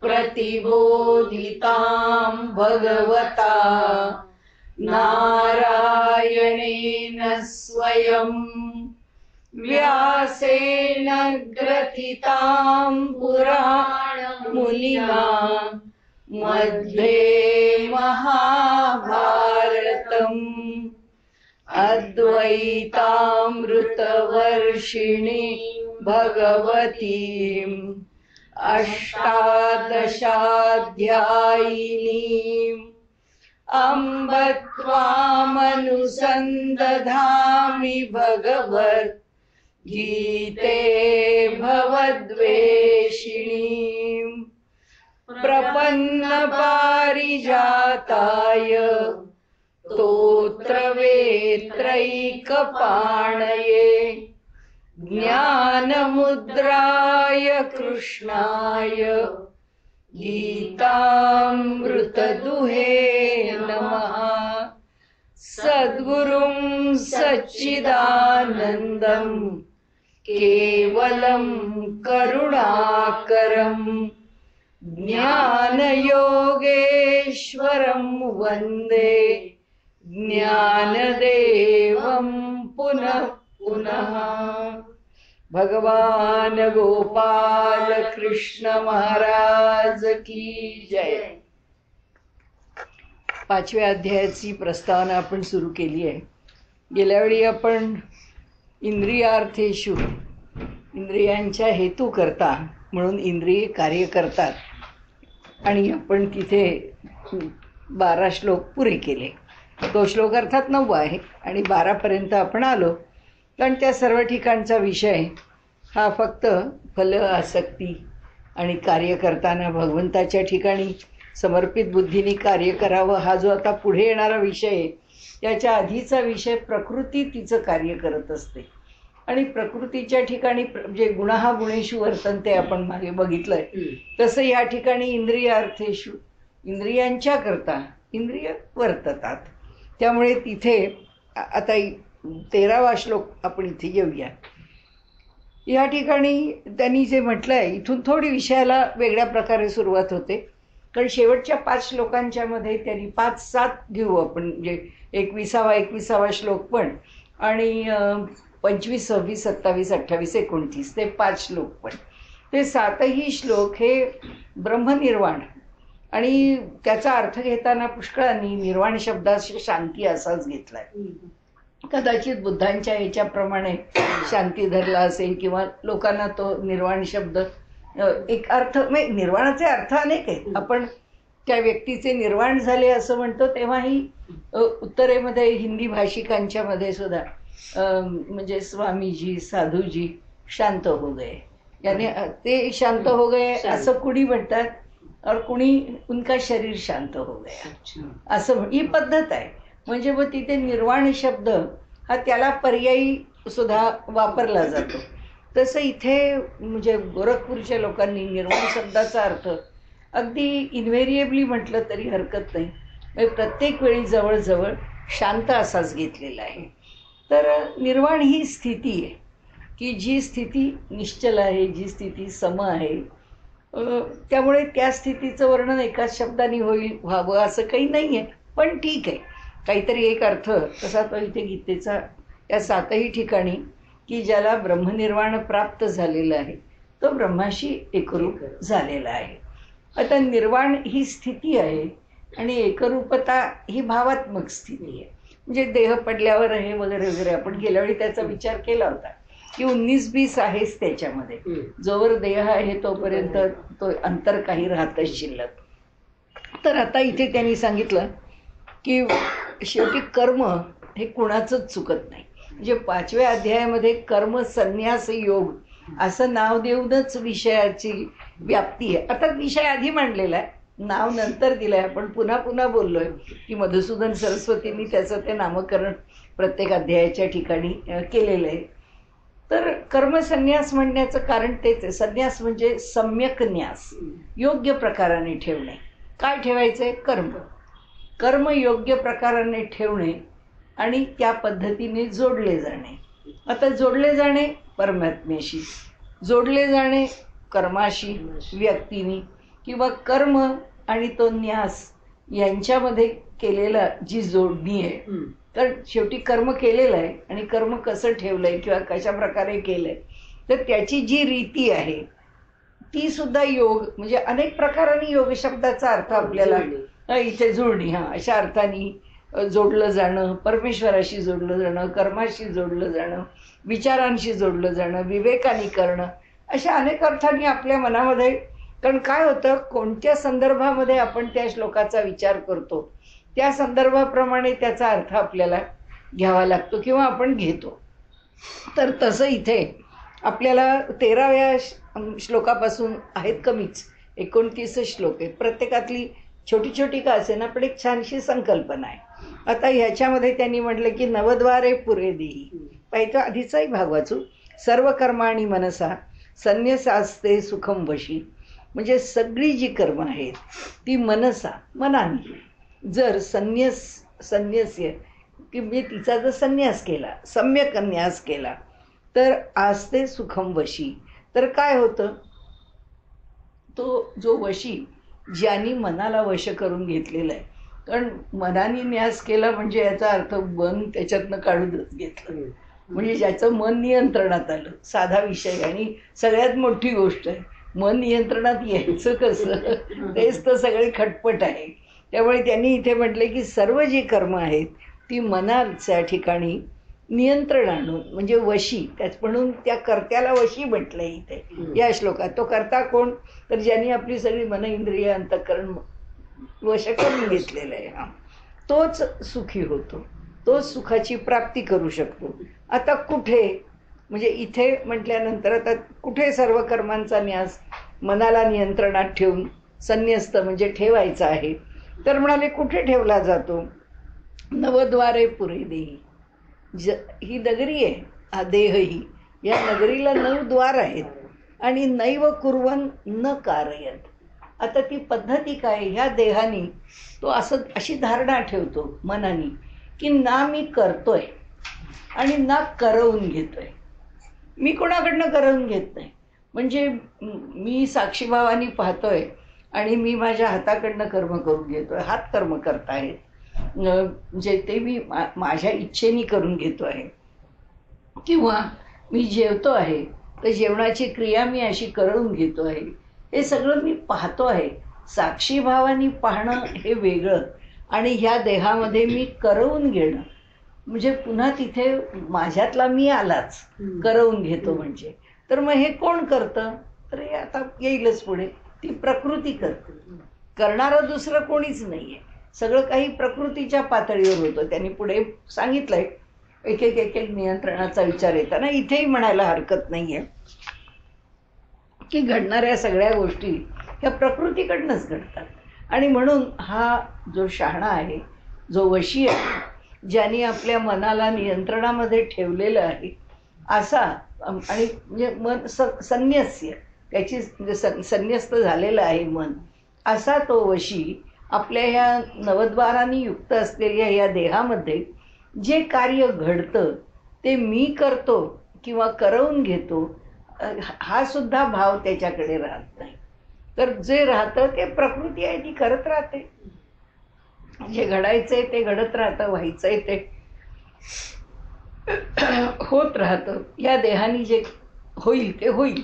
प्रतिबोधितां भगवता नारायणेन स्वयं व्यासेन ग्रथितां पुराणमुनिना मध्ये महाभारतम् अद्वैतामृतवर्षिणी भगवतीम् अष्टादशाध्यायिनीम् अम्ब त्वामनुसन्दधामि भगवद्गीते भवद्वेषिणीम् प्रपन्नपारिजाताय स्तोत्रवेत्रैकपाणये ज्ञानमुद्राय कृष्णाय गीतामृतदुहे नमः। सद्गुरुं सच्चिदानन्दं केवलं करुणाकरं ज्ञानयोगेश्वरं वन्दे ज्ञानदेवं पुनः पुनः। भगवान गोपाल कृष्ण महाराज की जय। 5व्या अध्यायाची प्रस्तावना आपण सुरू केली आहे. गेल्या वेळी आपण इंद्रियार्थेषु, इंद्रियांच्या हेतू करता म्हणून इंद्रिये कार्य करतात, आणि आपण तिथे 12 श्लोक पुरे केले. तो श्लोक अर्थात 9 आहे आणि 12 पर्यंत आपण आलो. कारण त्या सर्व ठिकाणचा विषय हा फक्त फल आसक्ती आणि कार्य करताना भगवंताच्या ठिकाणी समर्पित बुद्धीने कार्य करावं, हा जो आता पुढे येणारा विषय आहे, त्याच्या आधीचा विषय प्रकृती तिचं कार्य करत असते. आणि प्रकृतीच्या ठिकाणी जे गुणः गुणेषु वर्तन्ते आपण मागे बघितलंय, तसं या ठिकाणी इंद्रियार्थेषु, इंद्रियांच्या करता इंद्रिय वर्ततात. त्यामुळे तिथे आता 13वा श्लोक आपण इथे येऊया. या ठिकाणी त्यांनी जे म्हटलं आहे, इथून थोडी विषयाला वेगळ्या प्रकारे सुरुवात होते. कारण शेवटच्या 5 श्लोकांच्या मध्ये त्यांनी 5-7 घेऊ आपण, म्हणजे 21वा श्लोक पण, आणि 25, 26, 27, 28, 29 ते 5 श्लोक पण. ते 7ही श्लोक हे ब्रह्मनिर्वाण, आणि त्याचा अर्थ घेताना पुष्कळांनी निर्वाण शब्दाशी शांती असाच घेतलाय. कदाचित बुद्धांच्या ह्याच्याप्रमाणे शांती धरला असेल, किंवा लोकांना तो निर्वाण शब्द एक अर्थ, म्हणजे निर्वाणाचे अर्थ अनेक आहेत. आपण त्या व्यक्तीचे निर्वाण झाले असं म्हणतो, तेव्हाही उत्तरेमध्ये हिंदी भाषिकांच्या मध्ये सुद्धा म्हणजे स्वामीजी, साधूजी शांत हो गए, याने ते शांत हो गए असं कुणी म्हणतात, और कुणी उनका शरीर शांत हो गया, असं ही पद्धत आहे. म्हणजे मग तिथे निर्वाण शब्द हा त्याला पर्यायी सुद्धा वापरला जातो. तसं इथे म्हणजे गोरखपूरच्या लोकांनी निर्वाण शब्दाचा अर्थ अगदी इन्व्हेरिएबली म्हटलं तरी हरकत नाही, म्हणजे प्रत्येक वेळी जवळजवळ शांत असाच घेतलेला आहे. तर निर्वाण ही स्थिती आहे की जी स्थिती निश्चल आहे, जी स्थिती सम आहे. त्यामुळे त्या स्थितीचं वर्णन एकाच शब्दाने व्हावं असं काही नाही आहे, पण ठीक आहे, काहीतरी एक अर्थ तसा तो इथे गीतेचा या 7ही ठिकाणी, की ज्याला ब्रह्मनिर्वाण प्राप्त झालेलं आहे तो ब्रह्माशी एकरूप झालेला आहे. आता निर्वाण ही स्थिती आहे आणि एकरूपता ही भावात्मक स्थिती आहे. म्हणजे देह पडल्यावर आहे वगैरे वगैरे, आपण गेल्या वेळी त्याचा विचार केला होता की 19-20 आहेच त्याच्यामध्ये. जोवर देह आहे तोपर्यंत तो अंतर काही राहतच शिल्लक. तर आता इथे त्यांनी सांगितलं की शेवटी कर्म हे कुणाचंच चुकत नाही. म्हणजे 5व्या अध्यायामध्ये कर्म संन्यास योग असं नाव देऊनच विषयाची व्याप्ती आहे. आता विषय आधी मांडलेला आहे, नाव नंतर दिलं आहे. आपण पुन्हा पुन्हा बोललो आहे की मधुसूदन सरस्वतींनी त्याचं ते नामकरण प्रत्येक अध्यायाच्या ठिकाणी केलेलं आहे. तर कर्मसन्यास म्हणण्याचं कारण तेच आहे. संन्यास म्हणजे सम्यक न्यास, योग्य प्रकाराने ठेवणे. काय ठेवायचं? कर्म. कर्म योग्य प्रकाराने ठेवणे आणि त्या पद्धतीने जोडले जाणे. आता जोडले जाणे परमात्म्याशी, जोडले जाणे कर्माशी व्यक्तीनी किंवा कर्म आणि तो न्यास यांच्यामध्ये केलेला जी जोडणी आहे, तर शेवटी कर्म केलेलं आहे आणि कर्म कसं ठेवलंय किंवा कशा प्रकारे केलंय, तर त्याची जी रीती आहे ती सुद्धा योग, म्हणजे अनेक प्रकारांनी योग शब्दाचा अर्थ आपल्याला इथे जुळणी, अशा अर्थाने जोडलं जाणं, परमेश्वराशी जोडलं जाणं, कर्माशी जोडलं जाणं, विचारांशी जोडलं जाणं, विवेकाने करणं, अशा अनेक अर्थांनी आपल्या मनामध्ये. कारण काय होतं, कोणत्या संदर्भामध्ये आपण त्या श्लोकाचा विचार करतो त्या संदर्भाप्रमाणे त्याचा अर्थ आपल्याला घ्यावा लागतो किंवा आपण घेतो. तर तसं इथे आपल्याला 13व्या श्लोकापासून आहेत कमीच 29 श्लोक आहेत. प्रत्येकातली छोटी छोटी का असे ना, पण एक छानशी संकल्पना आहे. आता ह्याच्यामध्ये त्यांनी म्हटलं की नवद्वारे पुरे देही. पाहिजे आधीचाही भाग वाचू. सर्व कर्माणी मनसा संन्यसास्ते सुखम वशी. म्हणजे सगळी जी कर्म आहेत ती मनसा, मनाने जर संन्यस्य की म्हणजे तिचा जर संन्यास केला, सम्यक न्यास केला, तर आस्ते सुखम वशी. तर काय होतं, तो जो वशी, ज्यांनी मनाला वश करून घेतलेला आहे. कारण मनाने न्यास केला म्हणजे याचा अर्थ मन त्याच्यातनं काढूनच घेतलं, म्हणजे ज्याचं मन नियंत्रणात आलं. साधा विषय आणि सगळ्यात मोठी गोष्ट आहे, मन नियंत्रणात यायचं कसं, तेच तर सगळे खटपट आहे. त्यामुळे त्यांनी इथे म्हटले की सर्व जी कर्म आहेत ती मनाच्या ठिकाणी नियंत्रण आणून, म्हणजे वशी, त्याच म्हणून त्या कर्त्याला वशी म्हटलंय इथे या श्लोकात. तो कर्ता कोण, तर ज्यांनी आपली सगळी मन, इंद्रिय, अंतःकरण वश करून घेतलेलं आहे, तोच सुखी होतो, तोच सुखाची प्राप्ती करू शकतो. आता कुठे, म्हणजे इथे म्हटल्यानंतर आता कुठे सर्व कर्मांचा न्यास मनाला नियंत्रणात ठेवून संन्यस्त म्हणजे ठेवायचा आहे, तर म्हणाले कुठे ठेवला जातो. नवद्वारे पुरे देही. ही नगरी आहे, हा देह ही, या नगरीला 9 द्वार आहेत आणि नैव कुर्वन न कारयत. आता ती पद्धती काय, ह्या देहानी तो अशी धारणा ठेवतो मनाने की ना मी करतोय आणि ना करवून घेतोय. मी कोणाकडनं करवून घेत नाही, म्हणजे मी साक्षीभावानी पाहतोय आणि मी माझ्या हाताकडनं कर्म करून घेतोय, हात कर्म करतायत, म्हणजे ते मी माझ्या इच्छेने करून घेतो आहे. किंवा मी जेवतो आहे तर जेवणाची क्रिया मी अशी करून घेतो आहे, हे सगळं मी पाहतो आहे. साक्षीभावानी पाहणं हे वेगळं आणि ह्या देहामध्ये मी करवून घेणं, म्हणजे पुन्हा तिथे माझ्यातला मी आलाच, करवून घेतो म्हणजे. तर मग हे कोण करतं, तर हे आता येईलच पुढे, ती प्रकृती करते. करणारं दुसरं कोणीच नाहीये, सगळं काही प्रकृतीच्या पातळीवर होतं. त्यांनी पुढे सांगितलंय एक एक नियंत्रणाचा विचार येताना इथेही म्हणायला हरकत नाहीये की घडणाऱ्या सगळ्या गोष्टी ह्या प्रकृतीकडनंच घडतात. आणि म्हणून हा जो शहाणा आहे, जो वशी आहे, ज्यांनी आपल्या मनाला नियंत्रणामध्ये ठेवलेलं आहे असा, आणि म्हणजे मन संन्यस्य, त्याची म्हणजे संन्यस्त झालेलं आहे मन, असा तो वशी आपल्या ह्या नवद्वारांनी युक्त असलेल्या या देहामध्ये जे कार्य घडतं ते मी करतो किंवा करवून घेतो, हा सुद्धा भाव त्याच्याकडे राहत नाही. तर जे राहतं ते प्रकृती आहे, ती करत राहते. जे घडायचंय ते घडत राहतं, व्हायचंय ते होत राहतं. या देहानी जे होईल ते होईल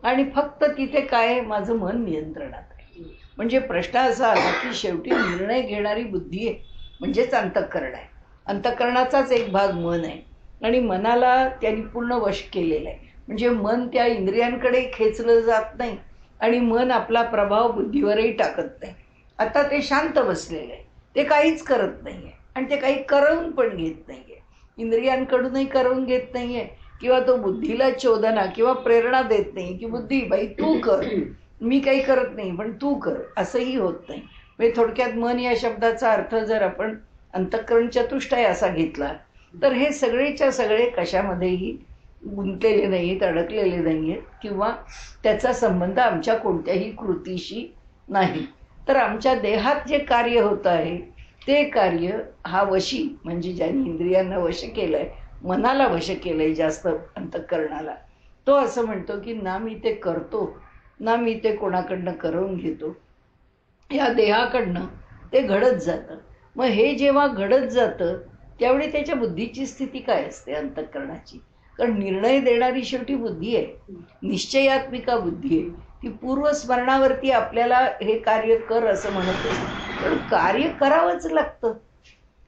आणि फक्त तिथे काय, माझं मन नियंत्रणात आहे. म्हणजे प्रश्न असा आला की शेवटी निर्णय घेणारी बुद्धी आहे, म्हणजेच अंतःकरण आहे. अंतःकरणाचाच एक भाग मन आहे आणि मनाला त्यांनी पूर्ण वश केलेलं आहे. म्हणजे मन त्या इंद्रियांकडे खेचलं जात नाही आणि मन आपला प्रभाव बुद्धीवरही टाकत नाही. आता ते शांत बसलेलं आहे, ते काहीच करत नाही आहे आणि ते काही करवून पण घेत नाही आहे. इंद्रियांकडूनही करवून घेत नाही आहे किंवा तो बुद्धीला चोदना किंवा प्रेरणा देत नाही की बुद्धी बाई तू कर, मी काही करत नाही पण तू कर, असंही होत नाही. म्हणजे थोडक्यात मन या शब्दाचा अर्थ जर आपण अंतःकरण चतुष्टय असा घेतला तर हे सगळेच्या सगळे कशामध्येही गुंतलेले नाहीत, अडकलेले नाही आहेत किंवा त्याचा संबंध आमच्या कोणत्याही कृतीशी नाही. तर आमच्या देहात जे कार्य होतं आहे ते कार्य हा वशी, म्हणजे ज्यांनी इंद्रियांना वश केलं आहे, मनाला वश केलं आहे जास्त अंतःकरणाला, तो असं म्हणतो की ना मी ते करतो ना मी ते कोणाकडनं करवून घेतो. या देहाकडनं ते घडत जातं. मग हे जेव्हा घडत जातं त्यावेळी त्याच्या बुद्धीची स्थिती काय असते अंतःकरणाची? कारण निर्णय देणारी शेवटी बुद्धी आहे, निश्चयात्मिका बुद्धी आहे. ती पूर्वस्मरणावरती आपल्याला हे कार्य कर असं म्हणत असते, पण कार्य करावंच लागतं.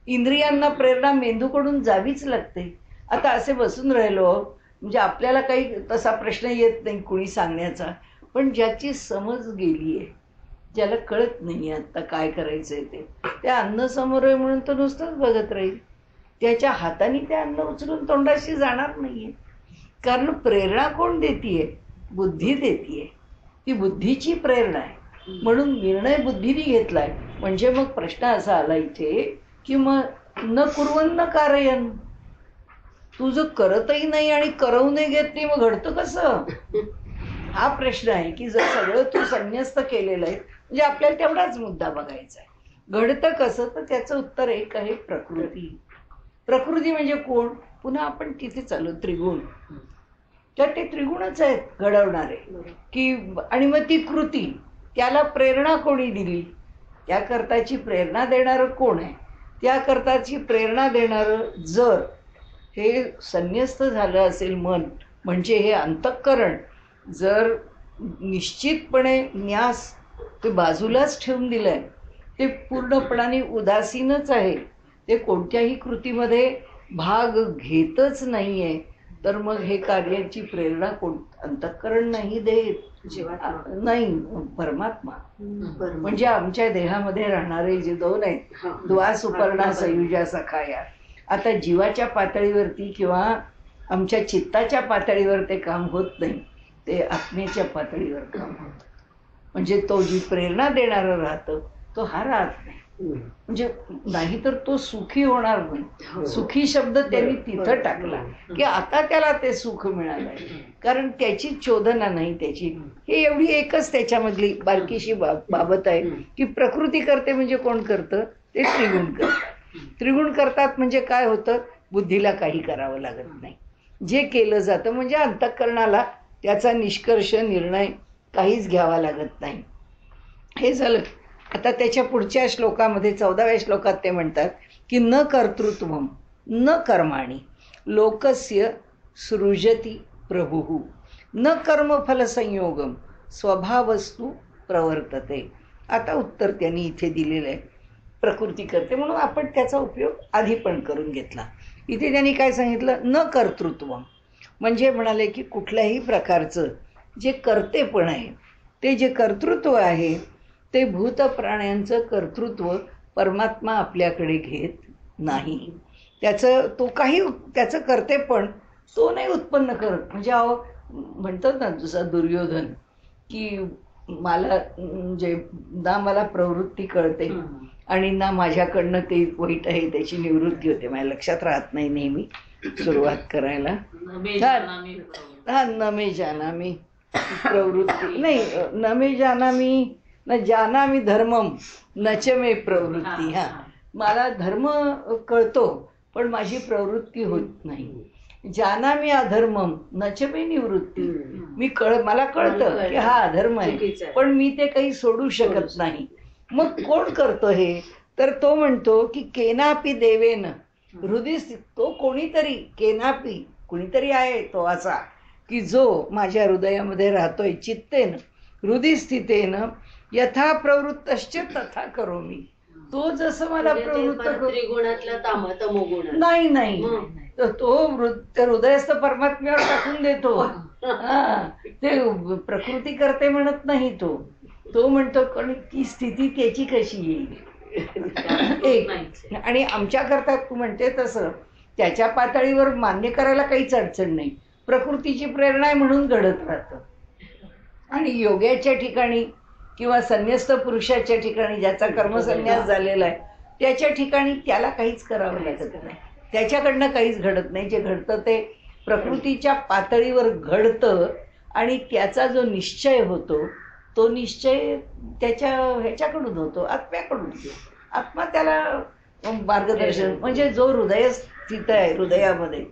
इंद्रियांना प्रेरणा मेंदूकडून जावीच लागते. आता असे बसून राहिलो म्हणजे आपल्याला काही तसा प्रश्न येत नाही कुणी सांगण्याचा, पण ज्याची समज गेली आहे, ज्याला कळत नाही आता काय करायचंय ते, त्या अन्न समोर आहे म्हणून तो नुसतंच बघत राहील. त्याच्या हाताने ते अन्न उचलून तोंडाशी जाणार नाहीये. कारण प्रेरणा कोण देतीये? बुद्धी देतीये. ती बुद्धीची प्रेरणा आहे. म्हणून निर्णय बुद्धीने घेतलाय. म्हणजे मग प्रश्न असा आला इथे की मग न कुर्वन्न कारयन, तू जर करतही नाही आणि करवूनही घेत नाही मग घडतं कसं? हा प्रश्न आहे की जर सगळं तू संन्यस्त केलेलं आहे म्हणजे आपल्याला तेवढाच मुद्दा बघायचा आहे. घडतं कसं? तर त्याचं उत्तर एक आहे प्रकृती. प्रकृती म्हणजे कोण? पुन्हा आपण तिथे चालू त्रिगुण. तर ते त्रिगुणच आहेत घडवणारे की. आणि मग ती कृती, त्याला प्रेरणा कोणी दिली? त्याकरताची प्रेरणा देणारं कोण आहे? त्याकरताची प्रेरणा देणारं जर हे संन्यस्त झालं असेल मन, म्हणजे हे अंतःकरण जर निश्चितपणे न्यास ते बाजूलाच ठेवून दिलंय, ते पूर्णपणाने उदासीनच आहे, ते कोणत्याही कृतीमध्ये भाग घेतच नाहीये, तर मग हे कार्याची प्रेरणा कोण? अंतःकरण नाही देत. नाही, परमात्मा. म्हणजे आमच्या देहामध्ये राहणारे जे दोन आहेत, द्वा सुपर्णा संयुजा सखाया, आता जीवाच्या पातळीवरती किंवा आमच्या चित्ताच्या पातळीवर ते काम होत नाही, ते आत्मेच्या पातळीवर काम होतं. म्हणजे तो जी प्रेरणा देणारा राहतं तो हा राहत नाही. म्हणजे नाहीतर तो सुखी होणार नाही. सुखी शब्द त्यांनी तिथं टाकला की आता त्याला ते सुख मिळालंय, कारण त्याची चोदना नाही त्याची. हे एवढी एकच त्याच्यामधली बारकीशी बाबत आहे की प्रकृती करते म्हणजे कोण करतं? ते त्रिगुण करतात. त्रिगुण करतात म्हणजे काय होतं? बुद्धीला काही करावं लागत नाही. जे केलं जातं म्हणजे अंतःकरणाला त्याचा निष्कर्ष निर्णय काहीच घ्यावा लागत नाही. हे झालं. आता त्याच्या पुढच्या श्लोकामध्ये 14व्या श्लोकात ते म्हणतात की न कर्तृत्वम न कर्माणि लोकस्य सृजती प्रभुः न कर्मफल संयोगम स्वभावस्तु प्रवर्तते. आता उत्तर त्यांनी इथे दिलेलं आहे. प्रकृती करते म्हणून आपण त्याचा उपयोग आधी पण करून घेतला. इथे त्यांनी काय सांगितलं? न कर्तृत्वम म्हणजे म्हणाले की कुठल्याही प्रकारचं जे कर्तेपण आहे, ते जे कर्तृत्व आहे ते भूत प्राण्यांचं कर्तृत्व परमात्मा आपल्याकडे घेत नाही. त्याचं कर्तेपण तो नाही उत्पन्न करत. म्हणजे म्हणतात ना जसा दुर्योधन की मला म्हणजे ना मला प्रवृत्ती कळते आणि ना माझ्याकडनं ते वाईट आहे त्याची निवृत्ती होते. माझ्या लक्षात राहत नाही नेहमी सुरुवात करायला. हा नमे जानामी प्रवृत्ती नाही, नमे जानामी न जानामी धर्मम नच मे प्रवृत्ती. हा, मला धर्म कळतो पण माझी प्रवृत्ती होत नाही. जानामी अधर्मम नच मे निवृत्ती. मला कळतं की हा अधर्म आहे पण मी ते काही सोडू शकत नाही. मग कोण करतो हे? तर तो म्हणतो की केनापि देवेन हृदय, तो कोणीतरी केनापि कुणीतरी आहे तो असा की जो माझ्या हृदयामध्ये राहतोय. चित्तेन हृदय स्थितेन यथा प्रवृत्तश्च तथा करोमि. तो जसं मला प्रवृत्त नाही नाही तो हृदयस्थ परमात्म्यावर टाकून देतो. ते प्रकृती करते म्हणत नाही. तो म्हणतो कारण ती स्थिती त्याची कशी येईल. एक आणि आमच्या करता तू म्हणते तसं त्याच्या पातळीवर मान्य करायला काहीच अडचण नाही. प्रकृतीची प्रेरणा आहे म्हणून घडत राहतं. आणि योग्याच्या ठिकाणी किंवा संन्यस्त पुरुषाच्या ठिकाणी ज्याचा कर्मसन्यास झालेला आहे त्याच्या ठिकाणी त्याला काहीच करावं लागत नाही. त्याच्याकडनं काहीच घडत नाही. जे घडतं ते प्रकृतीच्या पातळीवर घडतं आणि त्याचा जो निश्चय होतो तो निश्चय त्याच्या ह्याच्याकडून होतो, आत्म्याकडून. आत्मा त्याला मार्गदर्शन म्हणजे जो हृदय स्थित आहे हृदयामध्ये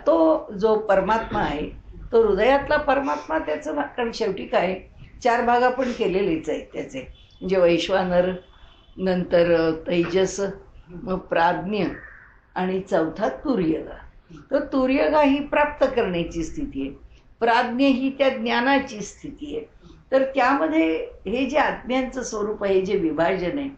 तो जो परमात्मा आहे तो हृदयातला परमात्मा त्याचं. कारण शेवटी काय 4 भाग आपण केलेलेच आहेत त्याचे. म्हणजे वैश्वानर, नंतर तैजस, मग प्राज्ञ आणि चौथा तुर्यगा. तर तुर्यगा ही प्राप्त करण्याची स्थिती आहे, प्राज्ञ ही त्या ज्ञानाची स्थिती आहे. तर त्यामध्ये हे जे आत्म्यांचं स्वरूप आहे, जे विभाजन आहे,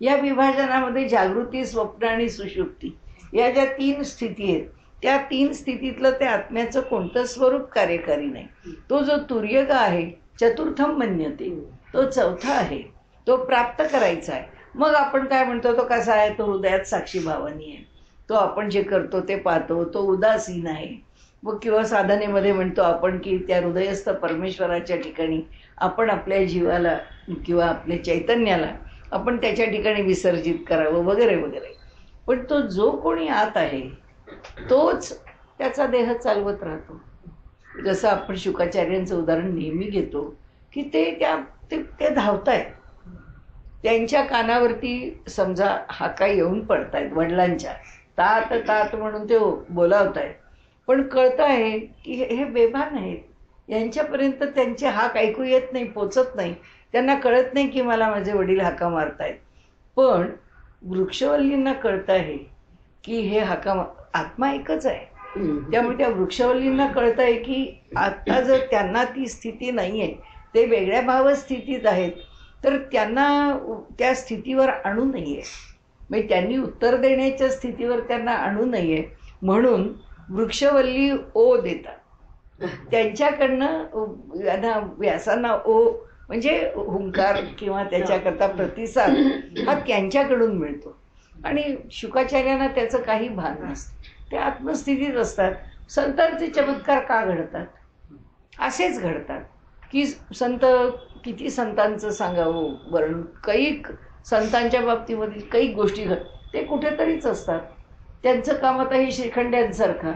या विभाजनामध्ये जागृती, स्वप्न आणि सुषुप्ती या ज्या 3 स्थिती आहेत, त्या 3 स्थितीतलं त्या आत्म्याचं कोणतं स्वरूप कार्यकारी नाही. तो जो तुर्यगा आहे, चतुर्थम मन्यते, तो चौथा आहे, तो प्राप्त करायचा आहे. मग आपण काय म्हणतो, तो कसा आहे, तो हृदयात साक्षी भावानी आहे, तो आपण जे करतो ते पाहतो, तो उदासीन आहे. मग किंवा साधनेमध्ये म्हणतो आपण की त्या हृदयस्थ परमेश्वराच्या ठिकाणी आपण आपल्या जीवाला किंवा आपल्या चैतन्याला आपण त्याच्या ठिकाणी विसर्जित करावं वगैरे वगैरे. पण तो जो कोणी आत आहे तोच त्याचा देह चालवत राहतो. जसं आपण शुकाचार्यांचं उदाहरण नेहमी घेतो की ते धावतायत, त्यांच्या कानावरती समजा हाका येऊन पडतायत वडिलांच्या, तात तात म्हणून ते बोलावतायत, पण कळतं आहे की हे बेभान आहेत, यांच्यापर्यंत त्यांचे हाक ऐकू येत नाही, पोचत नाही, त्यांना कळत नाही की मला माझे वडील हाका मारतायत. पण वृक्षवल्लींना कळतं आहे की हे हाका आत्मा एकच आहे. त्यामुळे त्या वृक्षवल्लींना कळतं आहे की आता जर त्यांना ती स्थिती नाही आहे, ते वेगळ्या भावस्थितीत आहेत, तर त्यांना त्या स्थितीवर आणू नये, म्हणजे त्यांनी उत्तर देण्याच्या स्थितीवर त्यांना आणू नये म्हणून वृक्षवल्ली ओ देतात. त्यांच्याकडनं व्यासांना ओ म्हणजे हुंकार किंवा त्याच्याकरता प्रतिसाद हा त्यांच्याकडून मिळतो. आणि शुकाचार्यांना त्याचं काही भान नसतं, ते आत्मस्थितीत असतात. संतांचे चमत्कार का घडतात? असेच घडतात की संत, किती संतांचं सांगावं वर्णन, काही संतांच्या बाबतीमध्ये काही गोष्टी ते कुठेतरीच असतात. त्यांचं काम आता हे श्रीखंड्यांसारखा,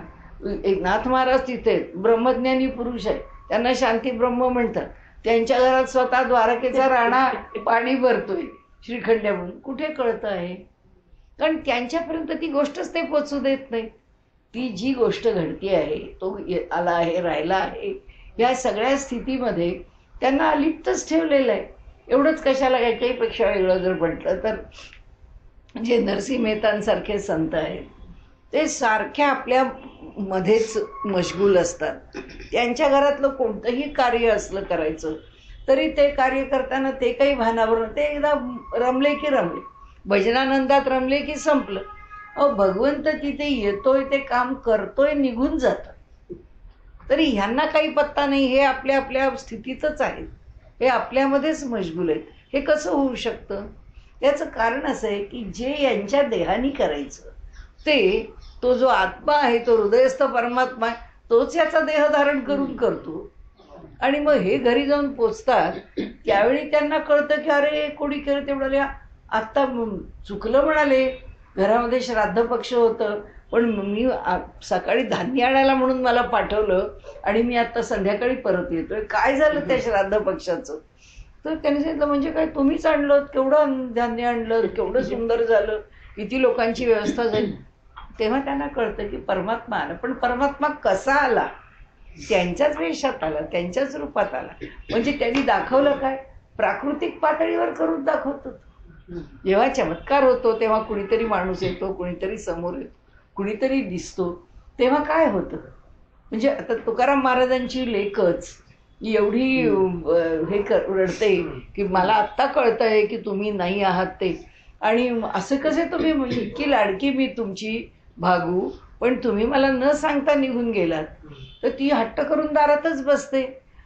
एक नाथ महाराज तिथे ब्रह्मज्ञानी पुरुष आहे, त्यांना शांती ब्रह्म म्हणतात, त्यांच्या घरात स्वतः द्वारकेचा राणा पाणी भरतोय श्रीखंड्या म्हणून. कुठे कळतं आहे? कारण त्यांच्यापर्यंत ती गोष्टच ते पोचू देत नाही. ती जी गोष्ट घडती आहे, तो आला आहे, राहिला आहे, या सगळ्या स्थितीमध्ये त्यांना अलिप्तच ठेवलेलं आहे. एवढंच कशाला, काहीपेक्षा वेगळं जर म्हटलं तर जे नरसिंह मेहतांसारखे संत आहेत, ते सारख्या आपल्या मध्येच मशगूल असतात. त्यांच्या घरातलं कोणतंही कार्य असलं करायचं तरी ते कार्य करताना ते काही भानावर, ते एकदा रमले की रमले, भजनानंदात रमले की संपलं. भगवंत तिथे येतोय, ते काम करतोय, निघून जातं, तरी ह्यांना काही पत्ता नाही. हे आपल्या आपल्या स्थितीतच आहेत, हे आपल्यामध्येच मशगूल आहेत. हे कसं होऊ शकतं? त्याचं कारण असं आहे की जे यांच्या देहानी करायचं ते, तो जो आत्मा आहे, तो हृदयस्थ परमात्मा आहे, तोच याचा देह धारण करून करतो. आणि मग हे घरी जाऊन पोचतात, त्यावेळी त्यांना कळतं की अरे कोणी केलं तेवढं, आत्ता चुकलं म्हणाले, घरामध्ये श्राद्ध पक्ष होतं, पण मी सकाळी धान्य आणायला म्हणून मला पाठवलं आणि मी आता संध्याकाळी परत येतोय, काय झालं त्या श्राद्ध पक्षाचं? तर त्यांनी सांगितलं म्हणजे काय, तुम्हीच आणलं, केवढं धान्य आणलं, केवढं सुंदर झालं, किती लोकांची व्यवस्था झाली. तेव्हा त्यांना कळतं की परमात्मा आला. पण परमात्मा कसा आला? त्यांच्याच वेशात आला, त्यांच्याच रूपात आला. म्हणजे त्यांनी दाखवलं काय? प्राकृतिक पातळीवर करून दाखवतो. जेव्हा चमत्कार होतो तेव्हा कुणीतरी माणूस येतो, कुणीतरी समोर येतो, कुणीतरी दिसतो, तेव्हा काय होतं? म्हणजे आता तुकाराम महाराजांची लेकच एवढी रडते की मला आत्ता कळतंय की तुम्ही नाही आहात ते, आणि असं कसे तुम्ही, इतकी लाडकी मी तुमची भागू, पण तुम्ही मला न सांगता निघून गेलात. तर ती हट्ट करून दारातच बसते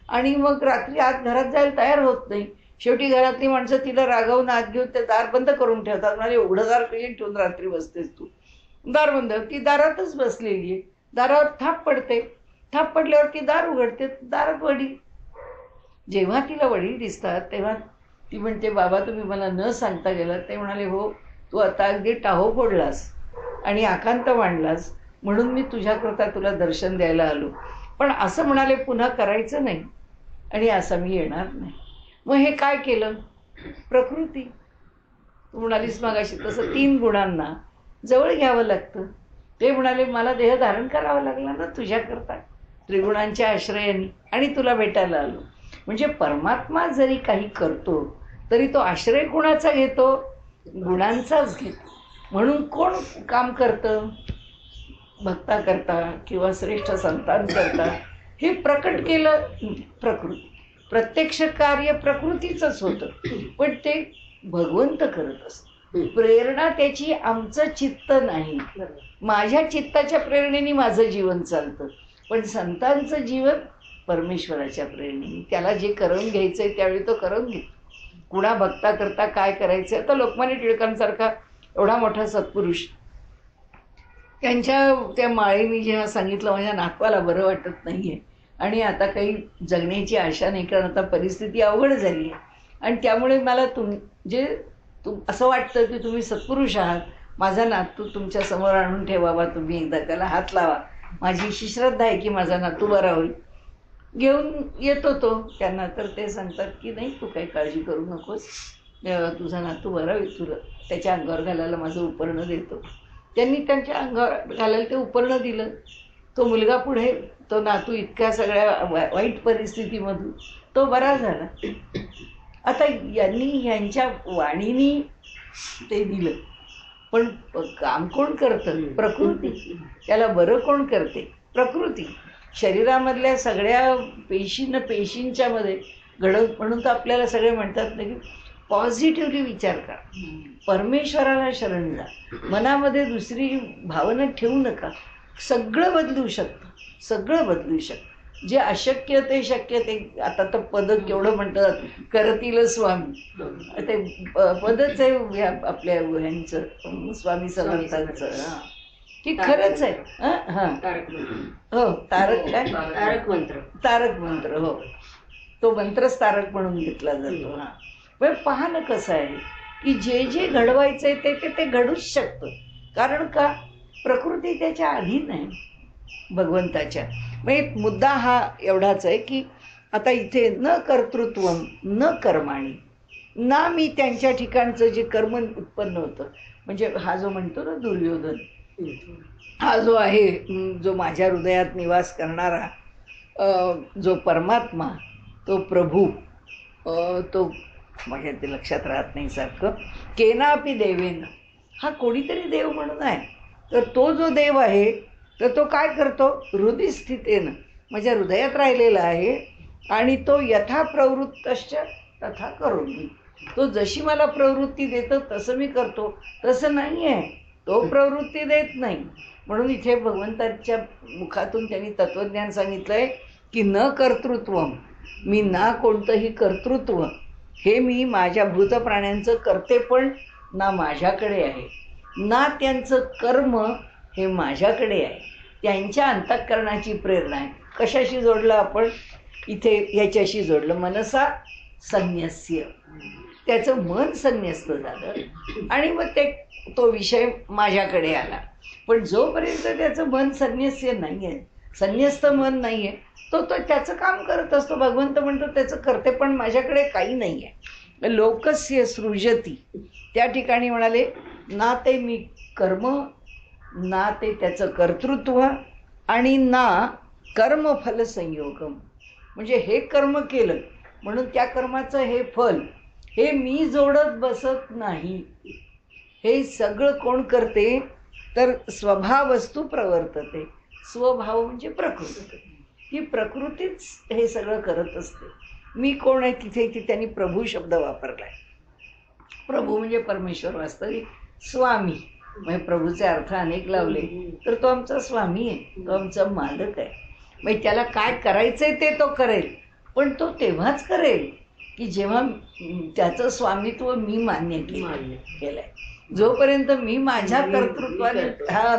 आणि मग रात्री आत घरात जायला तयार होत नाही. शेवटी घरातली माणसं तिला रागावून आत घेऊन ते दार बंद करून ठेवतात. म्हणजे एवढं दार कशी ठेवून रात्री बसतेस तू? दार बंद. ती दारातच बसलेली आहे, दारावर थाप पडते, थाप पडल्यावर ती दार उघडते, दारात वडील. जेव्हा तिला वडील दिसतात तेव्हा ती म्हणते, बाबा तुम्ही मला न सांगता गेलात. ते म्हणाले, हो, तू आता अगदी टाहो फोडलास आणि आकांत मांडलास म्हणून मी तुझ्याकरता तुला दर्शन द्यायला आलो. पण असं म्हणाले पुन्हा करायचं नाही आणि असं मी येणार नाही. मग हे काय केलं? प्रकृती. तू म्हणालीस मगाशी तसं 3 गुणांना जवळ घ्यावं लागतं. ते म्हणाले मला देह धारण करावं लागला ना तुझ्याकरता, त्रिगुणांच्या आश्रयाने, आणि तुला भेटायला आलो. म्हणजे परमात्मा जरी काही करतो तरी तो आश्रय कुणाचा घेतो? गुणांचाच घेतो. म्हणून कोण काम करतं? भक्ता करता किंवा श्रेष्ठ संतांकरता हे प्रकट केलं प्रकृती. प्रत्यक्ष कार्य प्रकृतीचंच होतं, पण ते भगवंत करत असत. प्रेरणा त्याची आमचं चित्त नाही. माझ्या चित्ताच्या प्रेरणेने माझं जीवन चालतं, पण संतांचं जीवन परमेश्वराच्या प्रेरणेने. त्याला जे करून घ्यायचंय त्यावेळी तो करून घेतो. कुणा भक्ता करता काय करायचं? आता लोकमान्य टिळकांसारखा एवढा मोठा सत्पुरुष, त्यांच्या त्या माळेनी जेव्हा सांगितलं माझ्या नातवाला बरं वाटत नाहीये आणि आता काही जगण्याची आशा नाही, कारण आता परिस्थिती अवघड झाली आहे आणि त्यामुळे मला असं वाटतं की तुम्ही सत्पुरुष आहात, माझा नातू तुमच्या समोर आणून ठेवावा, तुम्ही एकदा त्याला हात लावा, माझी अशी श्रद्धा आहे की माझा नातू बरा होईल. घेऊन येतो तो त्यांना, तर ते सांगतात की नाही, तू काही काळजी करू नकोस, तुझा नातू बरा होईल, तुला त्याच्या अंगावर घालायला माझं उपरणं देतो. त्यांनी त्यांच्या अंगावर घालायला ते उपरणं दिलं. तो मुलगा पुढे, तो नातू इतक्या सगळ्या वाईट परिस्थितीमधून तो बरा झाला. आता यांच्या वाणीनी ते दिलं, पण काम कोण करतं? प्रकृती. त्याला बरं कोण करते? प्रकृती. शरीरामधल्या सगळ्या पेशींच्या मध्ये घडत, म्हणून तर आपल्याला सगळे म्हणतात ना की पॉझिटिव्हली विचार करा, परमेश्वराला शरण जा, मनामध्ये दुसरी भावना ठेवू नका. सगळं बदलू शकतं, सगळं बदलू शकतं. जे अशक्य ते शक्य. ते आता तर पद केवढं म्हणतात, करतील स्वामी. ते पदच आहे आपल्या ह्यांचं, स्वामी समर्थांचं. की खरंच आहे. हो, तारक मंत्र. हो, तो मंत्रच तारक म्हणून घेतला जातो. पण पहा ना कसं आहे की जे जे घडवायचंय ते घडूच शकतं. कारण का? प्रकृती त्याच्या अधीन आहे भगवंताच्या. म्हणजे मुद्दा हा एवढाच आहे की आता इथे न कर्तृत्व न कर्माणी ना, मी त्यांच्या ठिकाणचं जे कर्म उत्पन्न होतं, म्हणजे हा जो म्हणतो ना दुर्योधन, हा जो आहे, जो माझ्या हृदयात निवास करणारा जो परमात्मा, तो प्रभू, तो माझ्या ते लक्षात राहत नाही सारखं, केनापि देवेन, हा कोणीतरी देव म्हणून आहे. तर तो जो देव आहे तर तो काय करतो? हृदय स्थितेनं, माझ्या हृदयात राहिलेला आहे आणि तो यथा प्रवृत्तश्च तथा करोमि. तो जशी मला प्रवृत्ती देतो तसं मी करतो. तसं नाही आहे, तो प्रवृत्ती देत नाही. म्हणून इथे भगवंताच्या मुखातून त्यांनी तत्वज्ञान सांगितलंय की न कर्तृत्व, मी ना कोणतंही कर्तृत्व, हे मी माझ्या भूत प्राण्यांचं करते पण ना माझ्याकडे आहे, ना त्यांचं कर्म हे माझ्याकडे आहे. त्यांच्या अंतःकरणाची प्रेरणा आहे. कशाशी जोडलं आपण इथे? ह्याच्याशी जोडलं, मनसा संन्यस्य. त्याचं मन संन्यस्त झालं आणि मग तो विषय माझ्याकडे आला. पण जोपर्यंत त्याचं मन संन्यस्य नाही आहे, संन्यस्त मन नाही आहे, तो त्याचं काम करत असतो. भगवंत म्हणतो त्याचं करते पण माझ्याकडे काही नाही आहे. लोकस्य सृजती, त्या ठिकाणी म्हणाले ना ते मी कर्म, ना ते त्याचं कर्तृत्व, आणि ना कर्मफल संयोगम, म्हणजे हे कर्म केलं म्हणून त्या कर्माचं हे फल हे मी जोडत बसत नाही. हे सगळं कोण करते? तर स्वभावस्तु प्रवर्तते. स्वभाव म्हणजे प्रकृती. ही प्रकृतीच हे सगळं करत असते. मी कोण आहे? तिथे त्यांनी प्रभू शब्द वापरलाय. प्रभू म्हणजे परमेश्वर, वास्तविक स्वामी. म्हणजे प्रभूचे अर्थ अनेक लावले तर तो आमचा स्वामी आहे, तो आमचा मालक आहे. म्हणजे त्याला काय करायचंय ते तो करेल, पण तो तेव्हाच करेल की जेव्हा त्याचं स्वामित्व मी मान्य केलंय. जोपर्यंत मी माझ्या कर्तृत्वाने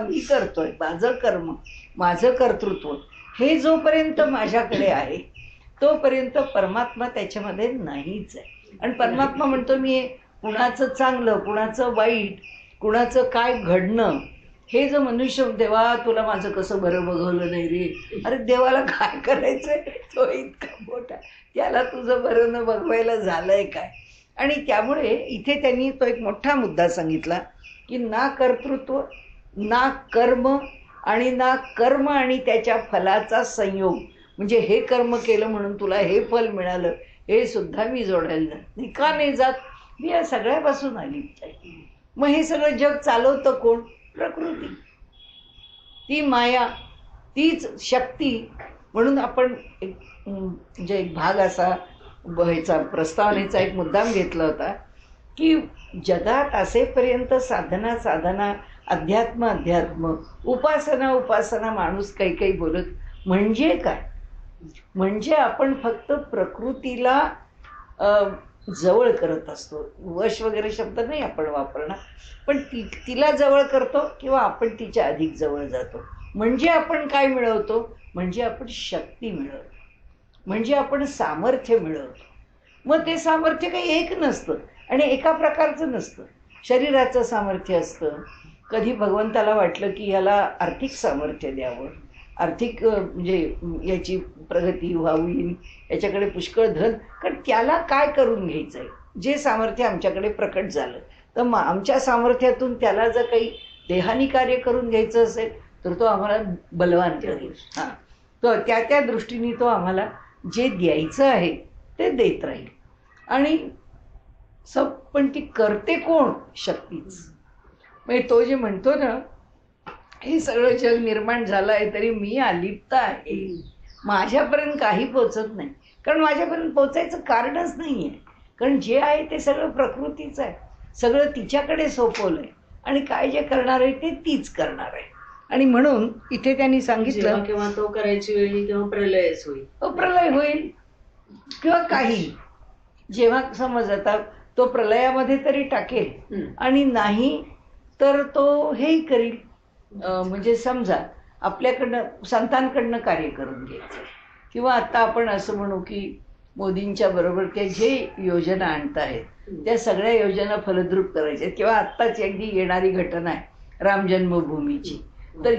मी करतोय, माझं कर्म, माझं कर्तृत्व हे जोपर्यंत माझ्याकडे आहे तोपर्यंत परमात्मा त्याच्यामध्ये नाहीच आहे. आणि परमात्मा म्हणतो मी कुणाचं चांगलं, कुणाचं वाईट, कुणाचं काय घडणं, हे जो मनुष्य, देवा तुला माझं कसं बरं बघवलं नाही रे, अरे देवाला काय करायचंय, तो इतका मोठा, त्याला तुझं बरं न बघवायला झालंय काय. आणि त्यामुळे इथे त्यांनी तो एक मोठा मुद्दा सांगितला की ना कर्तृत्व, ना कर्म, आणि ना कर्म आणि त्याच्या फलाचा संयोग, म्हणजे हे कर्म केलं म्हणून तुला हे फल मिळालं, हे सुद्धा मी जोडायला जात नाही. का नाही जात? मी या सगळ्यापासून अलिप्त आहे. मग हे सगळं जग चालवतं कोण? प्रकृती, ती माया, तीच शक्ती. म्हणून आपण एक म्हणजे एक भाग असा ह्याचा प्रस्तावनेचा एक मुद्दाम घेतला होता की जगात असेपर्यंत साधना साधना, अध्यात्म अध्यात्म, उपासना उपासना माणूस काही काही बोलत. म्हणजे काय? म्हणजे आपण फक्त प्रकृतीला जवळ करत असतो. वश वगैरे शब्द नाही आपण वापरणार, पण तिला जवळ करतो किंवा आपण तिच्या अधिक जवळ जातो. म्हणजे आपण काय मिळवतो? म्हणजे आपण शक्ती मिळवतो, म्हणजे आपण सामर्थ्य मिळवतो. मग ते सामर्थ्य काही एक नसतं आणि एका प्रकारचं नसतं. शरीराचं सामर्थ्य असतं. कधी भगवंताला वाटलं की ह्याला आर्थिक सामर्थ्य द्यावं, आर्थिक म्हणजे याची प्रगती व्हावी, याच्याकडे पुष्कळ धन, कारण त्याला काय करून घ्यायचं आहे. जे सामर्थ्य आमच्याकडे प्रकट झालं तर मग आमच्या सामर्थ्यातून त्याला जर काही देहानी कार्य करून घ्यायचं असेल तर तो आम्हाला बलवान करेल. हां, तो त्या दृष्टीने तो आम्हाला जे द्यायचं आहे ते देत राहील. आणि पण ती करते कोण? शक्तीच. म्हणजे तो जे म्हणतो ना, हे सगळं जग निर्माण झालं आहे तरी मी अलिप्त आहे, माझ्यापर्यंत काही पोचत नाही. कारण माझ्यापर्यंत पोचायचं कारणच नाही आहे. कारण जे आहे ते सगळं प्रकृतीचं आहे, सगळं तिच्याकडे सोपवलं आहे आणि काय जे करणार आहे ते तीच करणार आहे. आणि म्हणून इथे त्यांनी सांगितलं किंवा तो करायची वेळी किंवा प्रलयच होईल, प्रलय होईल किंवा काही. जेव्हा समज आता तो प्रलयामध्ये तरी टाकेल आणि नाही तर तो हेही करील. म्हणजे समजा आपल्याकडनं संतांकडनं कार्य करून घ्यायचं, किंवा आता आपण असं म्हणू की मोदींच्या बरोबर ते जे योजना आणत आहेत त्या सगळ्या योजना फलद्रूप करायच्या. किंवा आत्ताच अगदी येणारी घटना आहे राम जन्मभूमीची, तर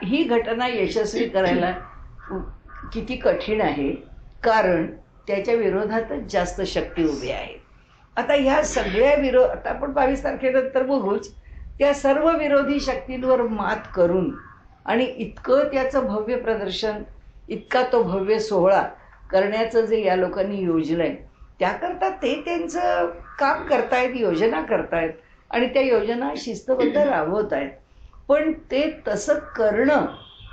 ही घटना यशस्वी करायला किती कठीण आहे, कारण त्याच्या विरोधातच जास्त शक्ती उभी आहे. आता ह्या सगळ्या आता आपण 22 तारखेनंतर बघूच, त्या सर्व विरोधी शक्तींवर मात करून आणि इतकं त्याचं भव्य प्रदर्शन, इतका तो भव्य सोहळा करण्याचं जे या लोकांनी योजलं आहे, त्याकरता ते त्यांचं काम करतायत, योजना करतायत आणि त्या योजना शिस्तबद्ध राबवत आहेत. पण ते तसं करणं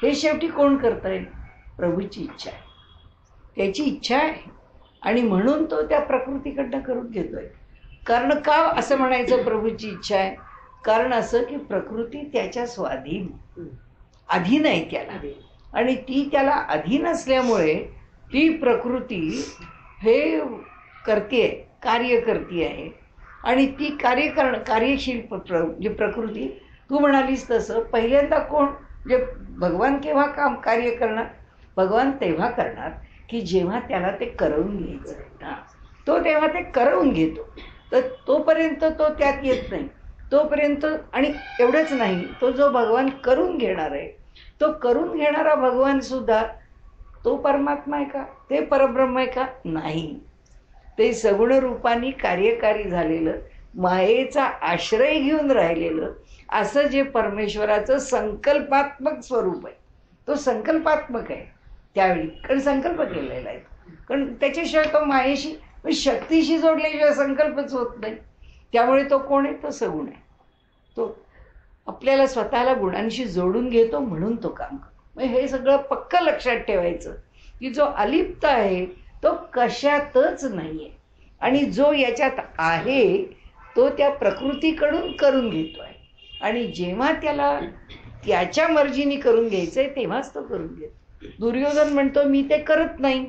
हे शेवटी कोण करताय? प्रभूची इच्छा आहे, त्याची इच्छा आहे. आणि म्हणून तो त्या प्रकृतीकडनं करून घेतोय. कारण का असं म्हणायचं प्रभूची इच्छा आहे? कारण असं की प्रकृती त्याच्या स्वाधीन, अधीन आहे त्याला, आणि ती त्याला अधीन असल्यामुळे ती प्रकृती हे करते, कार्य करते आहे. आणि ती कार्यशील म्हणजे प्रकृती, तू म्हणालीस तसं पहिल्यांदा कोण? म्हणजे भगवान केव्हा कार्य करणार? भगवान तेव्हा करणार की जेव्हा त्याला ते करवून घ्यायचं. तो तेव्हा ते करवून घेतो. तर तोपर्यंत तो त्यात येत नाही. तोपर्यंत, आणि एवढंच नाही, तो जो भगवान करून घेणार आहे, तो करून घेणारा भगवान सुद्धा तो परमात्मा आहे का? ते परब्रह्म आहे का? नाही. ते सगुण रूपाने कार्यकारी झालेलं, मायेचा आश्रय घेऊन राहिलेलं असं जे परमेश्वराचं संकल्पात्मक स्वरूप आहे, तो संकल्पात्मक आहे त्यावेळी, कारण संकल्प केलेला आहे. कारण त्याच्याशिवाय तो मायेशी, शक्तीशी जोडल्याशिवाय संकल्पच होत नाही. त्यामुळे तो कोण आहे? तो सगुण आहे. तो आपल्याला स्वतःला गुणांशी जोडून घेतो, म्हणून तो काम करतो. हे सगळं पक्क लक्षात ठेवायचं की जो अलिप्त आहे तो कशातच नाही आहे, आणि जो याच्यात आहे तो त्या प्रकृतीकडून करून घेतो आहे. आणि जेव्हा त्याला त्याच्या मर्जीने करून घ्यायचं आहे तेव्हाच तो करून घेतो. दुर्योधन म्हणतो मी ते करत नाही,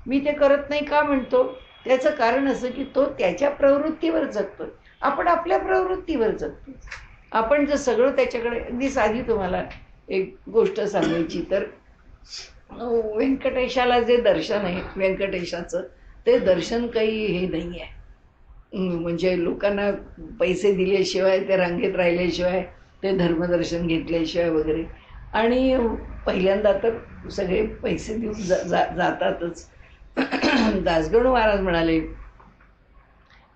मी ते करत नाही का म्हणतो? त्याचं कारण असं की तो त्याच्या प्रवृत्तीवर जगतो, आपण आपल्या प्रवृत्तीवर जगतो. आपण जर सगळं त्याच्याकडे, अगदी साधी तुम्हाला एक गोष्ट सांगायची तर, व्यंकटेशाला जे दर्शन आहे व्यंकटेशाचं, ते दर्शन काही हे नाही आहे. म्हणजे लोकांना पैसे दिल्याशिवाय, ते रांगेत राहिल्याशिवाय, ते धर्मदर्शन घेतल्याशिवाय वगैरे. आणि पहिल्यांदा तर सगळे पैसे देऊन जातातच. दासगणू महाराज म्हणाले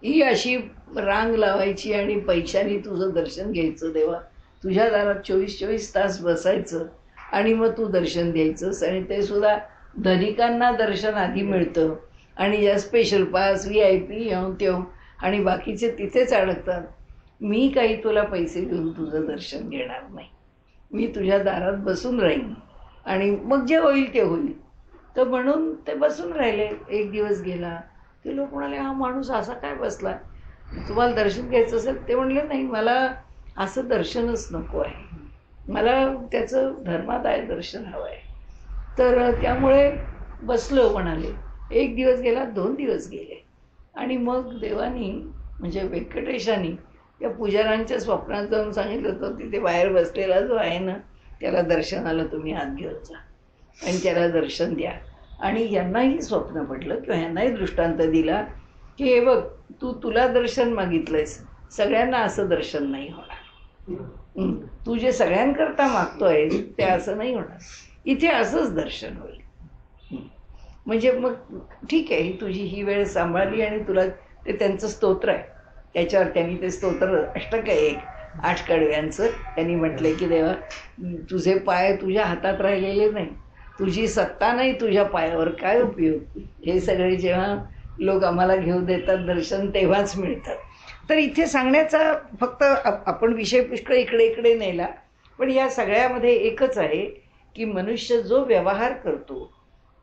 ही अशी रांग लावायची आणि पैशाने तुझं दर्शन घ्यायचं, देवा तुझ्या दारात 24-24 तास बसायचं आणि मग तू दर्शन द्यायचंस, आणि ते सुद्धा धनिकांना दर्शन आधी मिळतं आणि ज्या स्पेशल पास VIP ह्याव त्यों आणि बाकीचे तिथेच अडकतात. मी काही तुला पैसे देऊन तुझं दर्शन घेणार नाही. मी तुझ्या दारात बसून राहीन आणि मग जे होईल ते होईल. तर म्हणून ते बसून राहिले. एक दिवस गेला. ते लोक म्हणाले, हा माणूस असा काय बसला, तुम्हाला दर्शन घ्यायचं असेल? ते म्हणले, नाही, मला असं दर्शनच नको आहे, मला त्याचं धर्मादाय दर्शन हवं आहे. तर त्यामुळे बसलो म्हणाले. एक दिवस गेला, 2 दिवस गेले आणि मग देवानी म्हणजे व्यंकटेशानी त्या पुजाऱ्यांच्या स्वप्नात जाऊन सांगितलं होतं, तिथे बाहेर बसलेला जो आहे ना, त्याला दर्शनाला तुम्ही हात घेऊन जा आणि त्याला दर्शन द्या. आणि यांनाही स्वप्न पडलं किंवा यांनाही दृष्टांत दिला की हे बघ, तुला दर्शन मागितलंयस, सगळ्यांना असं दर्शन नाही होणार. तू जे सगळ्यांकरता मागतोय ते असं नाही होणार, इथे असंच दर्शन होईल. म्हणजे मग ठीक आहे, तुझी ही वेळ सांभाळली आणि तुला ते त्यांचं स्तोत्र आहे, त्याच्यावर त्यांनी ते स्तोत्र अष्टक आहे एक 8 कडव्यांचं. त्यांनी म्हटलंय की देवा, तुझे पाय तुझ्या हातात राहिलेले नाही, तुझी सत्ता नाही तुझ्या पायावर, काय उपयोग. हे सगळे जेव्हा लोक आम्हाला घेऊ देतात दर्शन तेव्हाच मिळतात. तर इथे सांगण्याचा फक्त आपण विषय पुष्कळ इकडे इकडे नेला, पण या सगळ्यामध्ये एकच आहे की मनुष्य जो व्यवहार करतो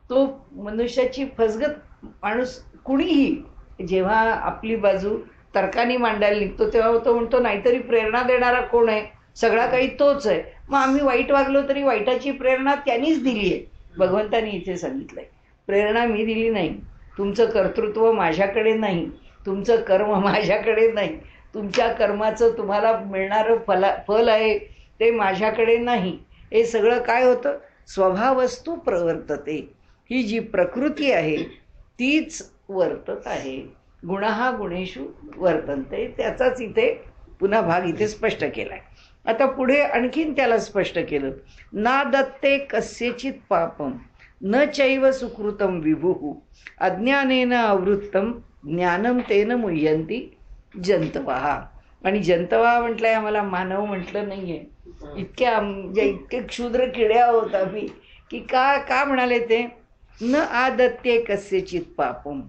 तो मनुष्याची फसगत माणूस कुणीही जेव्हा आपली बाजू तर्काने मांडायला निघतो तेव्हा तो म्हणतो, नाहीतरी प्रेरणा देणारा कोण आहे, सगळा काही तोच आहे, मग आम्ही वाईट वागलो तरी वाईटाची प्रेरणा त्यांनीच दिली आहे. भगवंतानी इथे सांगितलंय, प्रेरणा मी दिली नाही, तुमचं कर्तृत्व माझ्याकडे नाही, तुमचं कर्म माझ्याकडे नाही, तुमच्या कर्माचं तुम्हाला मिळणारं फल आहे ते माझ्याकडे नाही. हे सगळं काय होतं, स्वभावस्तू प्रवर्तते, ही जी प्रकृती आहे तीच वर्तत आहे. गुणहा गुणेषु वर्तन्ते, त्याचाच इथे पुन्हा भाग इथे स्पष्ट केलाय. आता पुढे आणखीन त्याला स्पष्ट केलं, ना दत्ते कस्यचित पापम न चैव सुकृतम विभुः अज्ञानेन आवृत्तम ज्ञानम तेन मुह्यन्ति जंतवः. आणि जंतवा म्हटलंय, आम्हाला मानव म्हटलं नाहीये. इतक्या म्हणजे इतके क्षुद्र किड्या आहोत आम्ही की का म्हणाले ते, न आदत्ते कस्यचित पापम,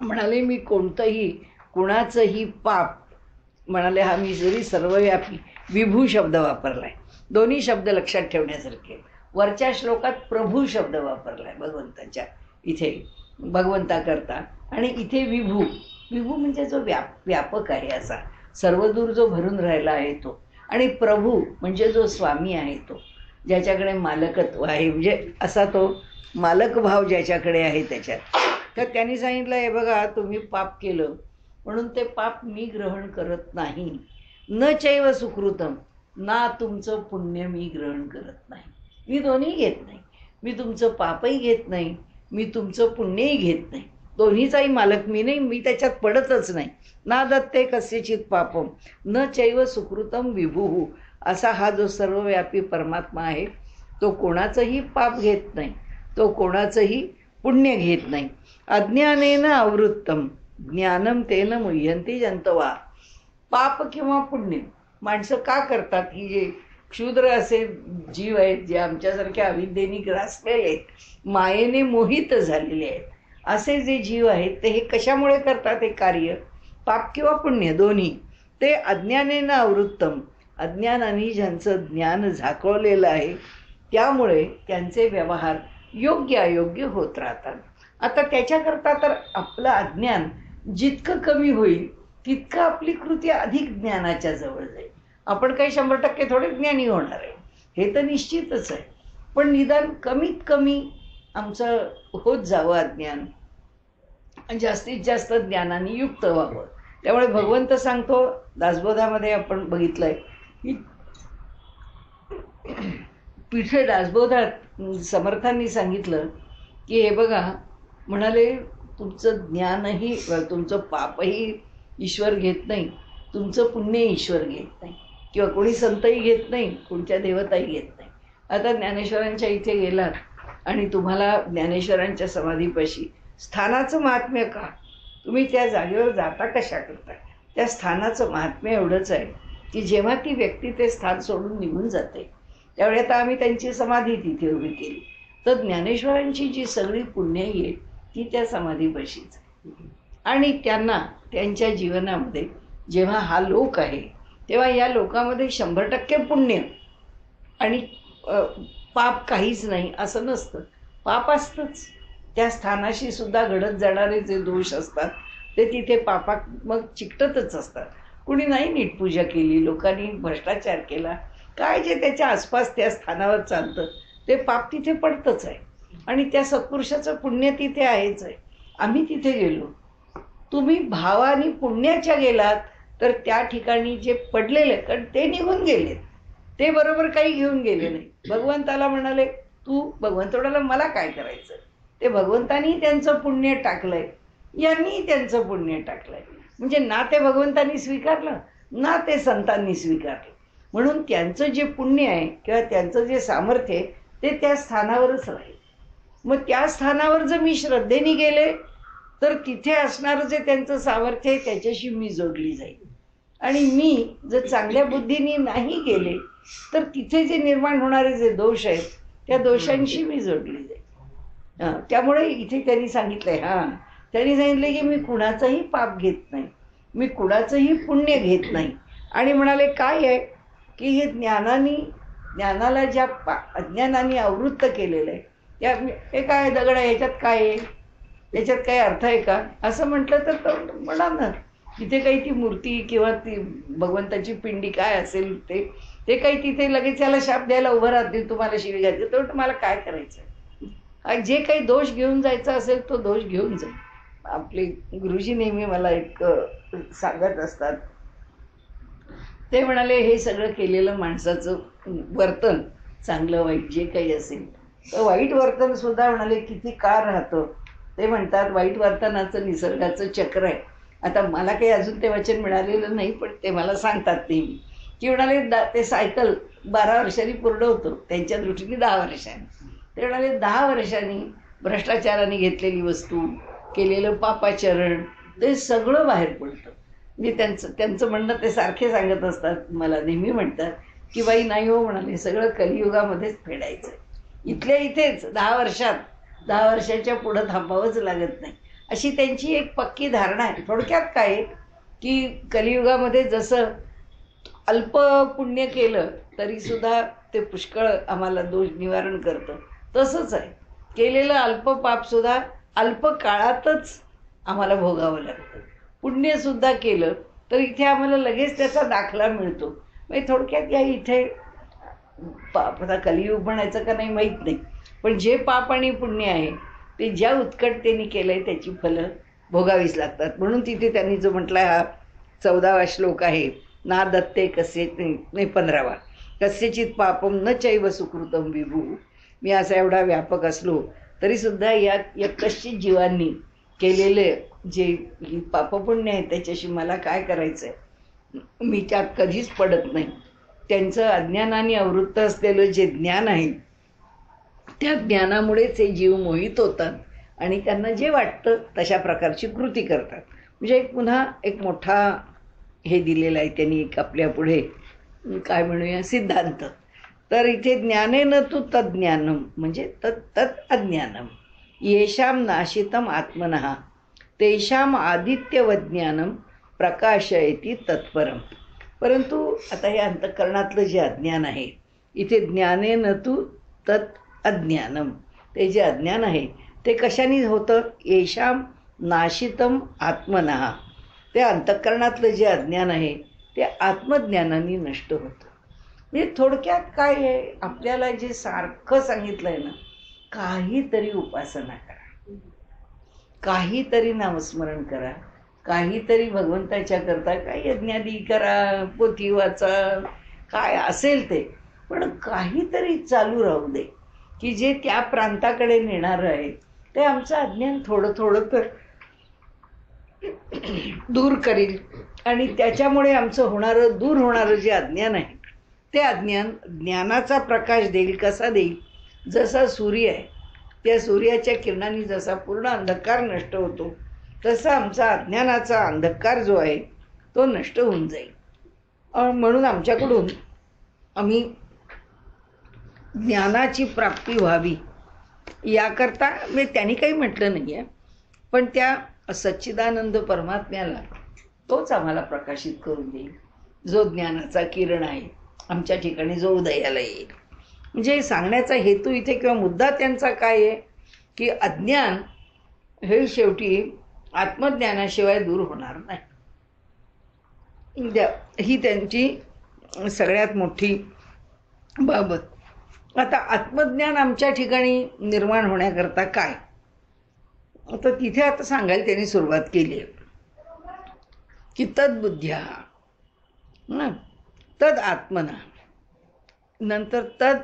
म्हणाले मी कोणतंही कुणाचंही पाप, म्हणाले हा मी जरी सर्वव्यापी, विभू शब्द वापरलाय, दोन्ही शब्द लक्षात ठेवण्यासारखे. वरच्या श्लोकात प्रभू शब्द वापरलाय भगवंताच्या इथे, भगवंताकरता, आणि इथे विभू. विभू म्हणजे जो व्यापक आहे, असा सर्वदूर जो भरून राहिला आहे तो. आणि प्रभू म्हणजे जो स्वामी आहे तो, ज्याच्याकडे मालकत्व आहे, म्हणजे असा तो मालक भाव ज्याच्याकडे आहे त्याच्यात. तर त्यांनी सांगितलं, हे बघा, तुम्ही पाप केलं म्हणून ते पाप मी ग्रहण करत नाही. न चैव सुकृतम, ना तुमचं पुण्य मी ग्रहण करत नाही. मी दोन्ही घेत नाही, मी तुमचं पापही घेत नाही, मी तुमचं पुण्यही घेत नाही. दोन्हीचाही मालक मी नाही, मी त्याच्यात पडतच नाही. ना दत्ते कस्यचित पापम न चैव सुकृतम विभुः, असा हा जो सर्वव्यापी परमात्मा आहे तो कोणाचंही पाप घेत नाही, तो कोणाचंही पुण्य घेत नाही. अज्ञानेन आवृत्तम ज्ञानम तेन मुह्यन्ति जंतवा. पाप किंवा पुण्य माणसं का करतात, की जे क्षुद्र असे जीव आहेत, जे आमच्यासारख्या अविद्येने ग्रासलेले आहेत, मायेने मोहित झालेले आहेत, असे जे जीव आहेत ते हे कशामुळे करतात हे कार्य, पाप किंवा पुण्य दोन्ही, ते अज्ञानेन आवृत्तम, अज्ञानाने ज्यांचं ज्ञान झाकवलेलं आहे त्यामुळे त्यांचे व्यवहार योग्य अयोग्य होत राहतात. आता त्याच्याकरता तर आपलं अज्ञान जितकं कमी होईल तितकं आपली कृती अधिक ज्ञानाच्या जवळ जाईल. आपण काही 100% थोडे ज्ञानी होणार आहे हे तर निश्चितच आहे, पण निदान कमीत कमी आमचं होत जावं अज्ञान, जास्तीत जास्त ज्ञानाने युक्त व्हावं. त्यामुळे भगवंत सांगतो, दासबोधामध्ये आपण बघितलंय की पिठे दासबोधात समर्थांनी सांगितलं की हे बघा, म्हणाले तुमचं ज्ञानही, तुमचं पापही ईश्वर घेत नाही, तुमचं पुण्यही ईश्वर घेत नाही, किंवा कोणी संतही घेत नाही, कोणत्या देवताही घेत नाही. आता ज्ञानेश्वरांच्या इथे गेलात आणि तुम्हाला ज्ञानेश्वरांच्या समाधीपाशी स्थानाचं महात्म्य का, तुम्ही त्या जागेवर जाता कशा करता, त्या स्थानाचं महात्म्य एवढंच आहे की जेव्हा ती व्यक्ती ते स्थान सोडून निघून जाते त्यावेळी, आता आम्ही त्यांची समाधी तिथे उभी केली तर ज्ञानेश्वरांची जी सगळी पुण्य आहे ती त्या समाधीपाशीच आहे. आणि त्यांना त्यांच्या जीवनामध्ये जेव्हा हा लोक आहे तेव्हा या लोकामध्ये 100% पुण्य आणि पाप काहीच नाही असं नसतं. पाप असतंच. त्या स्थानाशी सुद्धा घडत जाणारे जे दोष असतात ते तिथे पापात मग चिकटतच असतात. कुणी नाही नीट पूजा केली, लोकांनी भ्रष्टाचार केला, काय जे त्याच्या आसपास त्या स्थानावर चालतं ते पाप तिथे पडतंच आहे. आणि त्या सत्पुरुषाचं पुण्य तिथे आहेच आहे. आम्ही तिथे गेलो, तुम्ही भावानी पुण्याच्या गेलात तर त्या ठिकाणी जे पडलेले, कारण ते निघून गेले, ते बरोबर काही घेऊन गेले नाही. भगवंताला म्हणाले तू, भगवंत म्हणाला मला काय करायचं. ते भगवंतानी त्यांचं पुण्य टाकलंय, यांनी त्यांचं पुण्य टाकलंय. म्हणजे ना ते भगवंतानी स्वीकारलं ना ते संतांनी स्वीकारलं. म्हणून त्यांचं जे पुण्य आहे किंवा त्यांचं जे सामर्थ्य आहे ते त्या स्थानावरच राहील. मग त्या स्थानावर जर मी श्रद्धेने गेले तर तिथे असणारं जे त्यांचं सामर्थ्य आहे त्याच्याशी मी जोडली जाईल. आणि मी जर चांगल्या बुद्धीने नाही गेले तर तिथे जे निर्माण होणारे जे दोष आहेत त्या दोषांशी मी जोडली जाईल. त्यामुळे इथे त्यांनी सांगितलंय, त्यांनी सांगितलं की मी कुणाचंही पाप घेत नाही, मी कुणाचंही पुण्य घेत नाही. आणि म्हणाले काय आहे की हे ज्ञानाला ज्या अज्ञानाने आवृत्त केलेलं आहे त्या, हे काय दगड आहे ह्याच्यात काय आहे, याच्यात काही अर्थ आहे का असं म्हटलं तर म्हणा ना, तिथे काही ती मूर्ती किंवा ती भगवंताची पिंडी काय असेल ते काही तिथे लगेच याला शाप द्यायला उभं राहतील, तुम्हाला शिवी घालतील, तर मला काय करायचं. जे काही दोष घेऊन जायचा असेल तो दोष घेऊन जाईल. आपले गुरुजी नेहमी मला एक सांगत असतात, ते म्हणाले हे सगळं केलेलं माणसाचं वर्तन चांगलं वाईट जे काही असेल तर वाईट वर्तन सुद्धा म्हणाले किती काळ राहतं. ते म्हणतात वाईट वर्तनाचं निसर्गाचं चक्र आहे. आता मला काही अजून ते वचन मिळालेलं नाही, पण ते मला सांगतात नेहमी की म्हणाले ते सायकल 12 वर्षांनी पूर्ण होतं, त्यांच्या दृष्टीने 10 वर्षांनी. ते म्हणाले 10 वर्षांनी भ्रष्टाचाराने घेतलेली वस्तू, केलेलं पापाचरण ते सगळं बाहेर पडतं. म्हणजे त्यांचं म्हणणं ते सारखे सांगत असतात, मला नेहमी म्हणतात की बाई नाही हो म्हणाले, सगळं कलियुगामध्येच फेडायचं, इथल्या इथेच 10 वर्षाच्या पुढं थांबावंच लागत नाही, अशी त्यांची एक पक्की धारणा आहे. थोडक्यात काय की कलियुगामध्ये जसं अल्प पुण्य केलं तरी सुद्धा ते पुष्कळ आम्हाला दोष निवारण करतं, तसंच आहे केलेलं अल्प पाप सुद्धा अल्प काळातच आम्हाला भोगावं लागतं. पुण्य सुद्धा केलं तर इथे आम्हाला लगेच त्याचा दाखला मिळतो. म्हणजे थोडक्यात या इथे पाप, आता कलियुग म्हणायचं का नाही माहीत नाही, पण जे पाप आणि पुण्य आहे ते ज्या उत्कटतेने केलंय त्याची फलं भोगावीच लागतात. म्हणून तिथे त्यांनी जो म्हटला हा 14वा श्लोक आहे, ना दत्ते कसे नाही 15वा, कस्यचित पापम न चैव सुकृतम विभू. मी असा एवढा व्यापक असलो तरीसुद्धा या कश्चित जीवांनी केलेले जे पापपुण्य आहे त्याच्याशी मला काय करायचं आहे, मी त्यात कधीच पडत नाही. त्यांचं अज्ञानाने आवृत्त असलेलं जे ज्ञान आहे त्या ज्ञानामुळेच हे जीव मोहित होतात आणि त्यांना जे वाटतं तशा प्रकारची कृती करतात. म्हणजे पुन्हा एक मोठा हे दिलेला आहे त्यांनी एक आपल्या पुढे काय म्हणूया सिद्धांत. तर इथे ज्ञानेन तु तज्ज्ञानम म्हणजे तत् अज्ञानम येषाम नाशितम आत्मनः तेषाम आदित्यवज्ञानम प्रकाशयति तत्परम. परंतु आता हे अंतःकरणातलं जे अज्ञान आहे, इथे ज्ञानेन तु तत् अज्ञानम, ते जे अज्ञान आहे ते कशाने होतं, येषाम नाशितम आत्मनः, ते अंतःकरणातलं जे अज्ञान आहे ते आत्मज्ञानाने नष्ट होतं. म्हणजे थोडक्यात काय आहे, आपल्याला जे सारखं सांगितलंय ना, काहीतरी उपासना करा, काहीतरी नामस्मरण करा, काहीतरी भगवंताच्या करता काही यज्ञादी करा, पोथी वाचा, काय असेल ते, पण काहीतरी चालू राहू दे की जे त्या प्रांताकडे नेणार आहे ते आमचं अज्ञान थोडं थोडं तर दूर करील. आणि त्याच्यामुळे आमचं दूर होणारं जे अज्ञान आहे ते अज्ञान ज्ञानाचा प्रकाश देईल. कसा देईल, जसा सूर्य आहे त्या सूर्याच्या किरणांनी जसा पूर्ण अंधकार नष्ट होतो तसा आमचा अज्ञानाचा अंधकार जो आहे तो नष्ट होऊन जाईल. म्हणून आमच्याकडून आम्ही ज्ञानाची प्राप्ती व्हावी याकरता मी त्यांनी काही म्हटलं नाही आहे, पण त्या सच्चिदानंद परमात्म्याला तोच आम्हाला प्रकाशित करून देईल, जो ज्ञानाचा किरण आहे, आमच्या ठिकाणी जो उदयाला येईल. म्हणजे सांगण्याचा हेतू इथे किंवा मुद्दा त्यांचा काय आहे की अज्ञान हे शेवटी आत्मज्ञानाशिवाय दूर होणार नाही. ही त्यांची सगळ्यात मोठी बाबत. आता आत्मज्ञान आमच्या ठिकाणी निर्माण होण्याकरता काय, तर तिथे आता सांगायला त्यांनी सुरुवात केली आहे की तद्बुद्ध्या, तद आत्मना, नंतर तद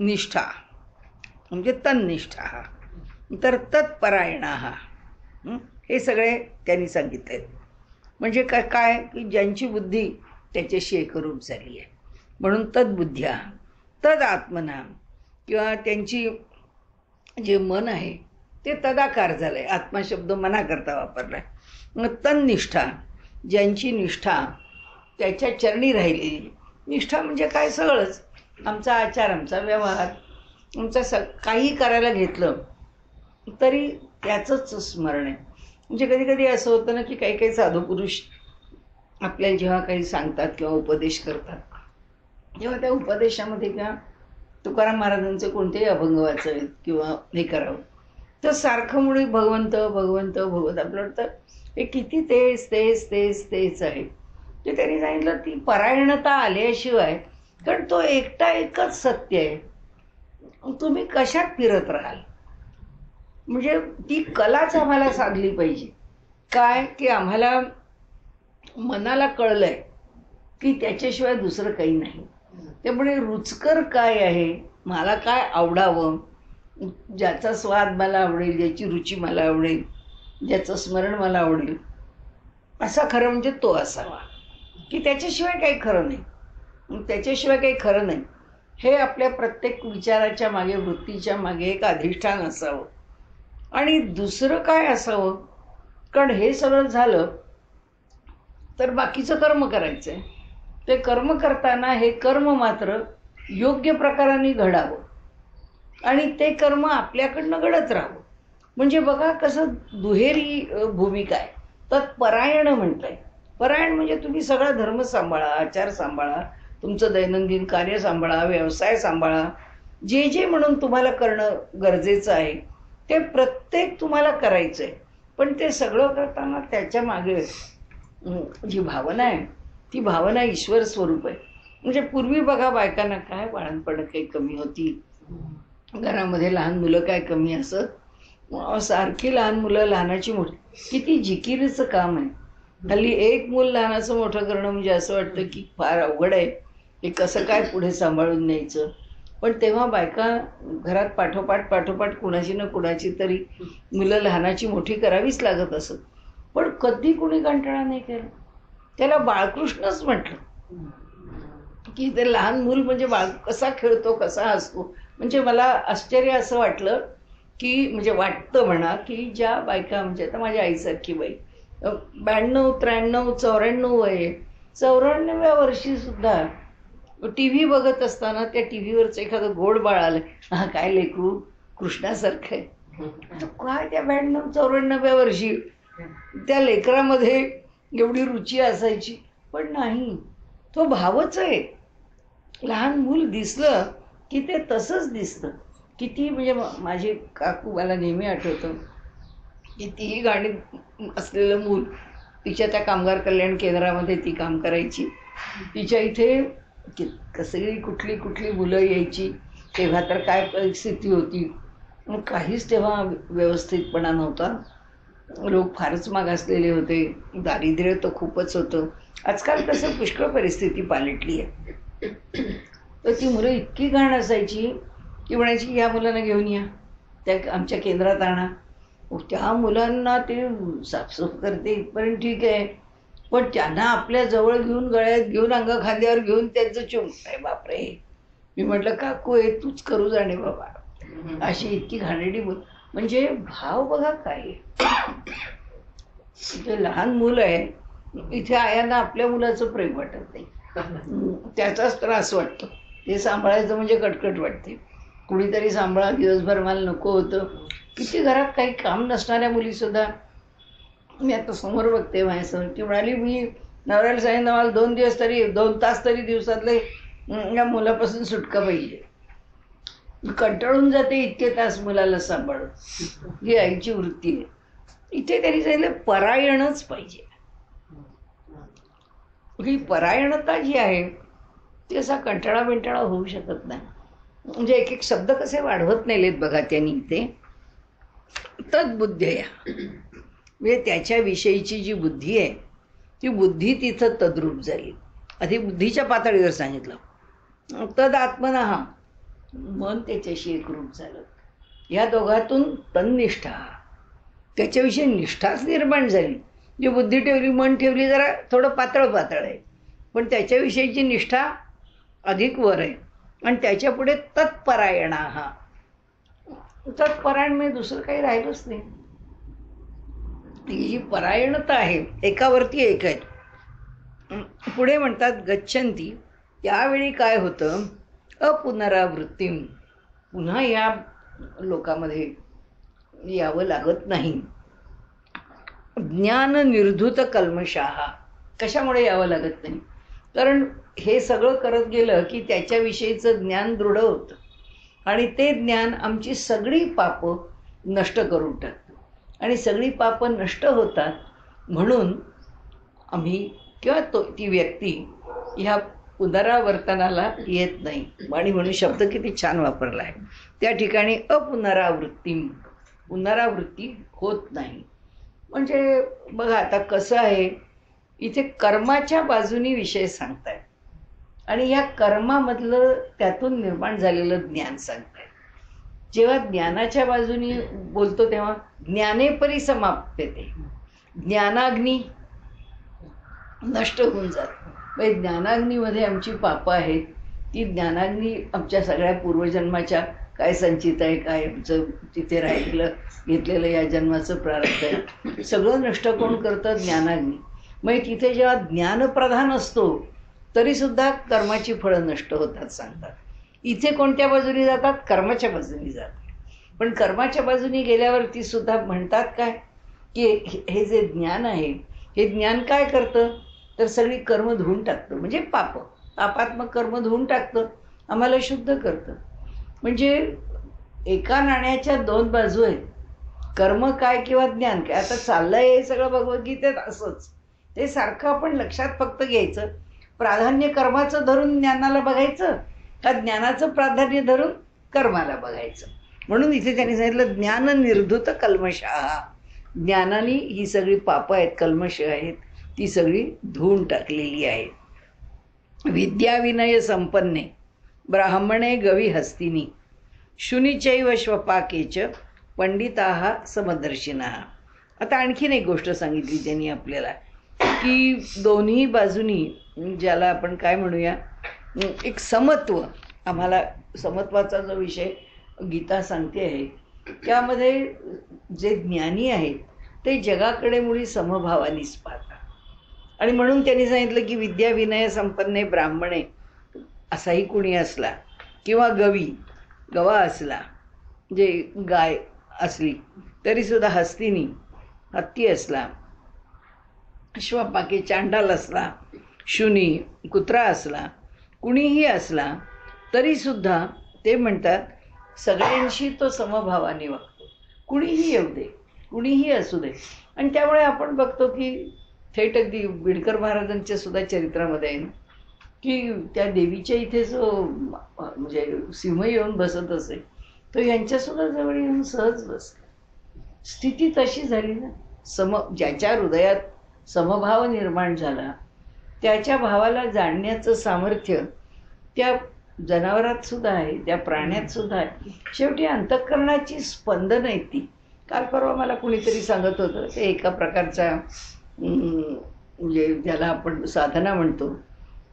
निष्ठा म्हणजे तन्निष्ठा, तर तत्परायणा, हे सगळे त्यांनी सांगितले. म्हणजे काय की ज्यांची बुद्धी त्याच्याशी एकरूप झाली आहे, म्हणून तद्बुद्ध्या तद आत्मना, किंवा त्यांची जे मन आहे ते तदाकार झालं आहे, आत्मा शब्द मनाकरता वापरला आहे. मग तन्निष्ठा, ज्यांची निष्ठा त्याच्या चरणी राहिलेली. निष्ठा म्हणजे काय, सगळंच आमचा आचार, आमचा व्यवहार, आमचा काही करायला घेतलं तरी त्याचंच स्मरण आहे. म्हणजे कधी कधी असं होतं ना की काही काही साधू पुरुष आपल्याला जेव्हा काही सांगतात किंवा उपदेश करतात, तेव्हा त्या उपदेशामध्ये किंवा तुकाराम महाराजांचे कोणतेही अभंग वाचावेत किंवा हे करावं, तर सारखं मुळे भगवंत भगवंत भगवंत, आपलं वाटतं हे किती तेच तेच तेच तेच आहे. ते त्यांनी सांगितलं ती परायणता आल्याशिवाय, कारण तो एकटा एकच सत्य आहे, तुम्ही कशात फिरत राहाल. म्हणजे ती कलाच आम्हाला साधली पाहिजे. काय की आम्हाला मनाला कळलंय की त्याच्याशिवाय दुसरं काही नाही. त्यामुळे रुचकर काय आहे, मला काय आवडावं, ज्याचा स्वाद मला आवडेल, ज्याची रुची मला आवडेल, ज्याचं स्मरण मला आवडेल, असा खरं म्हणजे तो असावा, की त्याच्याशिवाय काही खरं नाही. त्याच्याशिवाय काही खरं नाही हे आपल्या प्रत्येक विचाराच्या मागे, वृत्तीच्या मागे एक अधिष्ठान असावं. आणि दुसरं काय असावं, कारण हे सगळं झालं तर बाकीचं कर्म करायचं आहे. ते कर्म करताना हे कर्म मात्र योग्य प्रकाराने घडावं आणि ते कर्म आपल्याकडनं घडत राहावं. म्हणजे बघा कसं दुहेरी भूमिका आहे. तत्परायण म्हणताय. परायण म्हणजे तुम्ही सगळा धर्म सांभाळा, आचार सांभाळा, तुमचं दैनंदिन कार्य सांभाळा, व्यवसाय सांभाळा, जे जे म्हणून तुम्हाला करणं गरजेचं आहे ते प्रत्येक तुम्हाला करायचं आहे. पण ते सगळं करताना त्याच्या मागे जी भावना आहे ती भावना ईश्वर स्वरूप आहे. म्हणजे पूर्वी बघा बायकांना काय बाळणपण काही कमी होती, घरामध्ये लहान मुलं काय कमी असत, सारखी लहान मुलं, लहानाची मोठी, किती जिकिरीचं काम आहे. हल्ली एक मूल लहानाचं मोठं करणं म्हणजे असं वाटतं की फार अवघड आहे, हे कसं काय पुढे सांभाळून न्यायचं. पण तेव्हा बायका घरात पाठोपाठ कुणाची ना कुणाची तरी मुलं लहानाची मोठी करावीच लागत असत. पण कधी कुणी कंटाळा नाही केला. त्याला बाळकृष्णच म्हटलं की ते लहान मूल म्हणजे बाळ कसा खेळतो, कसा हसतो. म्हणजे मला आश्चर्य असं वाटलं की, म्हणजे वाटतं म्हणा, की ज्या बायका म्हणजे आता माझ्या आईसारखी बाई 92, 93, 94 वय, 94व्या वर्षी सुद्धा टी व्ही बघत असताना त्या टी व्हीवरचं एखादं गोड बाळ आलं, हा काय लेकरू कृष्णासारखं आहे. तर काय त्या 92, 94व्या वर्षी त्या लेकरामध्ये एवढी रुची असायची. पण नाही, तो भावच आहे. लहान मूल दिसलं की ते तसंच दिसतं. किती म्हणजे माझी काकू मला नेहमी आठवतं की तीही गाणी असलेलं मूल, तिच्या त्या कामगार कल्याण केंद्रामध्ये ती काम करायची. तिच्या इथे कसली कुठली कुठली मुलं यायची. तेव्हा तर काय परिस्थिती होती, काहीच तेव्हा व्यवस्थितपणा नव्हता. लोक फारच मागासलेले होते, दारिद्र्य तर खूपच होतं. आजकाल कसं पुष्कळ परिस्थिती पालटली आहे. तर ती मुलं इतकी घाण असायची की म्हणायची या मुलांना घेऊन या, त्या आमच्या केंद्रात आणा. त्या मुलांना ते साफसूफ करते इथपर्यंत ठीक आहे, पण त्यांना आपल्या जवळ घेऊन, गळ्यात घेऊन, अंग खांद्यावर घेऊन त्यांचं चुंबय, बापरे. मी म्हटलं काकू हे तूच करू जाणे बाबा. अशी इतकी घाणेरडी मुलं. म्हणजे भाव बघा काय. ते लहान मुलं आहे, इथे आयांना आपल्या मुलाचं प्रेम वाटत नाही, त्याचाच त्रास वाटतो. ते सांभाळायचं म्हणजे कटकट वाटते. कुणीतरी सांभाळा, दिवसभर मला नको होतं. किती घरात काही काम नसणाऱ्या मुलीसुद्धा मी आता समोर बघते माझ्यासमोर. ती म्हणाली मी नवऱ्याला सांगितलं मला 2 दिवस तरी 2 तास तरी दिवसातले या मुलापासून सुटका पाहिजे. मी कंटाळून जाते इतके तास मुलाला सांभाळून. ही आईची वृत्ती आहे. इथे त्यांनी सांगितलं परायणच पाहिजे. ही परायणता जी आहे ती असा कंटाळा बिंटाळा होऊ शकत नाही. म्हणजे एक एक शब्द कसे वाढवत नाहीलेत बघा त्यांनी इथे. तद्बुद्धया म्हणजे त्याच्याविषयीची जी बुद्धी आहे ती बुद्धी तिथं तद्रूप झाली. आधी बुद्धीच्या पातळीवर सांगितलं. तद आत्मनः मन त्याच्याशी एकरूप झालं. या दोघातून तन्निष्ठा त्याच्याविषयी निष्ठाच निर्माण झाली. जी बुद्धी ठेवली मन ठेवली जरा थोडं पातळ पातळ आहे, पण त्याच्याविषयीची निष्ठा अधिक वर आहे. आणि त्याच्या पुढे तत्परायणा हा तत्परायण म्हणजे दुसरं काही राहिलंच नाही. ही जी परायणता आहे एकावरती एक आहे. पुढे म्हणतात गच्छन्ती. त्यावेळी काय होतं अपुनरावृत्ती पुन्हा या लोकामध्ये यावं लागत नाही. ज्ञान निर्धूत कल्मषाः कशामुळे यावं लागत नाही? कारण हे सगळं करत गेलं की त्याच्याविषयीचं ज्ञान दृढ होतं आणि ते ज्ञान आमची सगळी पापं नष्ट करून टाकतं. आणि सगळी पापं नष्ट होतात म्हणून आम्ही किंवा ती व्यक्ती ह्या पुनरावर्तनाला येत नाही. आणि म्हणून शब्द किती छान वापरला आहे त्या ठिकाणी. अपुनरावृत्ती पुनरावृत्ती होत नाही. म्हणजे बघा आता कसं आहे इथे कर्माच्या बाजूनी विषय सांगतायत आणि या कर्मामधलं त्यातून निर्माण झालेलं ज्ञान सांगतायत. जेव्हा ज्ञानाच्या बाजूनी बोलतो तेव्हा ज्ञाने परिसमाप्ते ते ज्ञानाग्नी नष्ट होऊन जाते. म्हणजे ज्ञानाग्नीमध्ये आमची पापं आहेत. ती ज्ञानाग्नी आमच्या सगळ्या पूर्वजन्माच्या काय संचित आहे, काय आमचं तिथे राहिलेलं घेतलेलं या जन्माचं प्रारब्ध आहे सगळं नष्ट कोण करतं? ज्ञानाग्नी. मग तिथे जेव्हा ज्ञानप्रधान असतो तरीसुद्धा कर्माची फळं नष्ट होतात सांगतात. इथे कोणत्या बाजूनी जातात? कर्माच्या बाजूनी जातात. पण कर्माच्या बाजूनी गेल्यावरती सुद्धा म्हणतात काय की हे जे ज्ञान आहे हे ज्ञान काय करतं तर सगळी कर्म धुवून टाकतं. म्हणजे पापात्मक कर्म धुवून टाकतं, आम्हाला शुद्ध करतं. म्हणजे एका नाण्याच्या 2 बाजू आहेत. कर्म काय किंवा ज्ञान काय. आता चाललंय हे सगळं भगवद्गीतेत असंच. ते सारखं आपण लक्षात फक्त घ्यायचं. प्राधान्य कर्माचं धरून ज्ञानाला बघायचं का ज्ञानाचं प्राधान्य धरून कर्माला बघायचं. म्हणून इथे त्यांनी सांगितलं ज्ञान निर्धूत कल्मषाः. ज्ञानाने ही सगळी पापं आहेत, कल्मष आहेत, ती सगळी धुवून टाकलेली आहेत. विद्याविनय संपन्ने ब्राह्मणे गवी हस्तिनी शुनीचैव श्वपाकेच पंडिताः समदर्शिनः. आता आणखीन एक गोष्ट सांगितली त्यांनी आपल्याला की दोन्ही बाजूनी ज्याला आपण काय म्हणूया एक समत्व. आम्हाला समत्वाचा जो विषय गीता सांगते आहे त्यामध्ये जे ज्ञानी आहेत ते जगाकडे मुळी समभावानीच पाहतात. आणि म्हणून त्यांनी सांगितलं की विद्या विनय संपन्ने ब्राह्मणे असाही कुणी असला किंवा गवा असला जे गाय असली तरीसुद्धा हस्तिनी हत्ती असला, श्वपाके चांडाल असला, शुनी कुत्रा असला, कुणीही असला तरीसुद्धा ते म्हणतात सगळ्यांशी तो समभावाने वागतो. कुणीही येऊ दे, कुणीही असू दे. आणि त्यामुळे आपण बघतो की थेट अगदी बिडकर महाराजांच्या सुद्धा चरित्रामध्ये आहे ना की त्या देवीच्या इथे जो म्हणजे सिंह येऊन बसत असे तो यांच्यासुद्धा जवळ येऊन सहज बसला. स्थिती तशी झाली ना. ज्याच्या हृदयात समभाव निर्माण झाला त्याच्या भावाला जाणण्याचं सामर्थ्य त्या जनावरात सुद्धा आहे, त्या प्राण्यात सुद्धा आहे. शेवटी अंतःकरणाची स्पंदन आहेत ती. काल परवा मला कुणीतरी सांगत होतं ते एका प्रकारचा म्हणजे ज्याला आपण साधना म्हणतो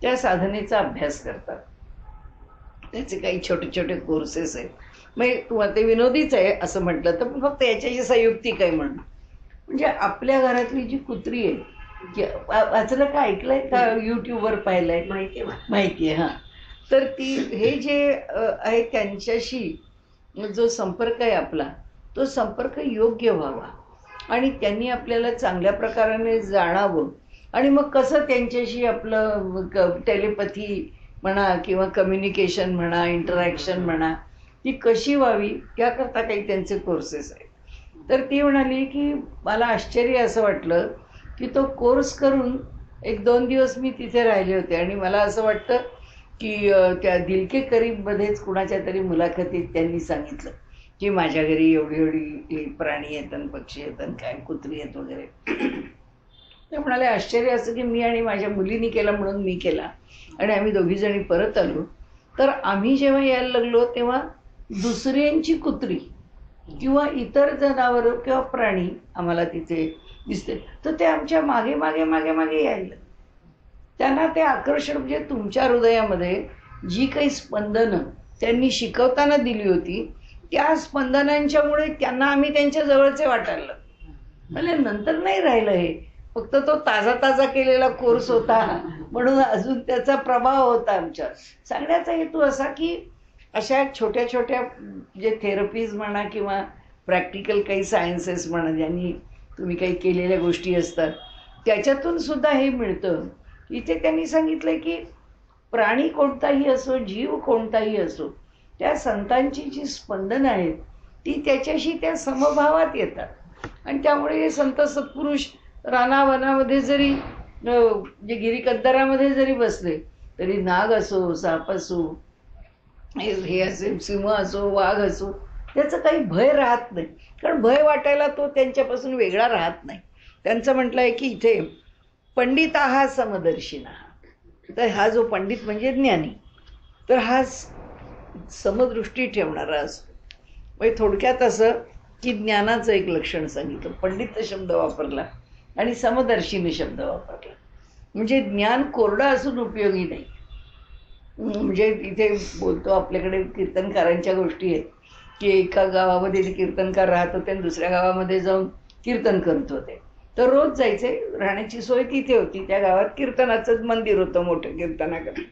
त्या साधनेचा अभ्यास करतात. त्याचे काही छोटे छोटे कोर्सेस आहेत. मग ते विनोदीच आहे असं म्हटलं तर फक्त याच्याशी संयुक्तिक आहे म्हणून. म्हणजे आपल्या घरातली जी कुत्री आहे वाचलं का ऐकलंय का यूट्यूबवर पाहिलंय? माहिती आहे. हां तर ती हे जे आहे त्यांच्याशी जो संपर्क आहे आपला, तो संपर्क योग्य व्हावा आणि त्यांनी आपल्याला चांगल्या प्रकाराने जाणावं आणि मग कसं त्यांच्याशी आपलं टेलिपॅथी म्हणा किंवा कम्युनिकेशन म्हणा, इंटरॅक्शन म्हणा, ती कशी व्हावी याकरता काही त्यांचे कोर्सेस आहेत. तर ती म्हणाली की मला आश्चर्य असं वाटलं की तो कोर्स करून 1-2 दिवस मी तिथे राहिले होते आणि मला असं वाटतं की त्या दिल के करीबमध्येच कुणाच्या तरी मुलाखतीत त्यांनी सांगितलं की माझ्या घरी एवढी एवढी प्राणी येतात, पक्षी येतात, काय कुत्री आहेत वगैरे. ते म्हणाले आश्चर्य असं की मी आणि माझ्या मुलीनी केला म्हणून मी केला आणि आम्ही दोघीजणी परत आलो. तर आम्ही जेव्हा यायला लागलो तेव्हा दुसऱ्यांची कुत्री किंवा इतर जनावरं किंवा प्राणी आम्हाला तिथे दिसते, तर ते आमच्या मागे मागे मागे मागे यायला. त्यांना ते आकर्षण म्हणजे तुमच्या हृदयामध्ये जी काही स्पंदनं त्यांनी शिकवताना दिली होती त्या स्पंदनांच्यामुळे त्यांना आम्ही त्यांच्या जवळचे वाटायला म्हणजे नंतर नाही राहिलं हे. फक्त तो ताजा ताजा केलेला कोर्स होता म्हणून अजून त्याचा प्रभाव होता आमच्यावर. सांगण्याचा हेतू असा की अशा छोट्या छोट्या जे थेरपीज म्हणा किंवा प्रॅक्टिकल काही सायन्सेस म्हणा ज्यांनी तुम्ही काही केलेल्या गोष्टी असतात त्याच्यातून सुद्धा हे मिळतं. इथे त्यांनी सांगितलं की प्राणी कोणताही असो, जीव कोणताही असो, त्या संतांची जी स्पंदनं आहेत ती त्याच्याशी त्या समभावात येतात आणि त्यामुळे हे संत सत्पुरुष रानावनामध्ये जरी जे गिरीकंदरामध्ये जरी बसले तरी नाग असो, साप असो, हे असे सिंह असो, वाघ असो, त्याचं काही भय राहत नाही. कारण भय वाटायला तो त्यांच्यापासून वेगळा राहत नाही. त्यांचं म्हटलं आहे की इथे पंडिता हा समदर्शिना. तर हा जो पंडित म्हणजे ज्ञानी, तर हा समदृष्टी ठेवणारा असतो. म्हणजे थोडक्यात असं की ज्ञानाचं एक लक्षण सांगितलं, पंडित शब्द वापरला आणि समदर्शिनी शब्द वापरला. म्हणजे ज्ञान कोरडं असून उपयोगी नाही. म्हणजे इथे बोलतो आपल्याकडे कीर्तनकारांच्या गोष्टी आहेत की एका गावामध्ये ते कीर्तनकार राहत होते आणि दुसऱ्या गावामध्ये जाऊन कीर्तन करत होते. तर रोज जायचे, राहण्याची सोय तिथे होती. त्या गावात कीर्तनाचं मंदिर होतं मोठं कीर्तनाकडे.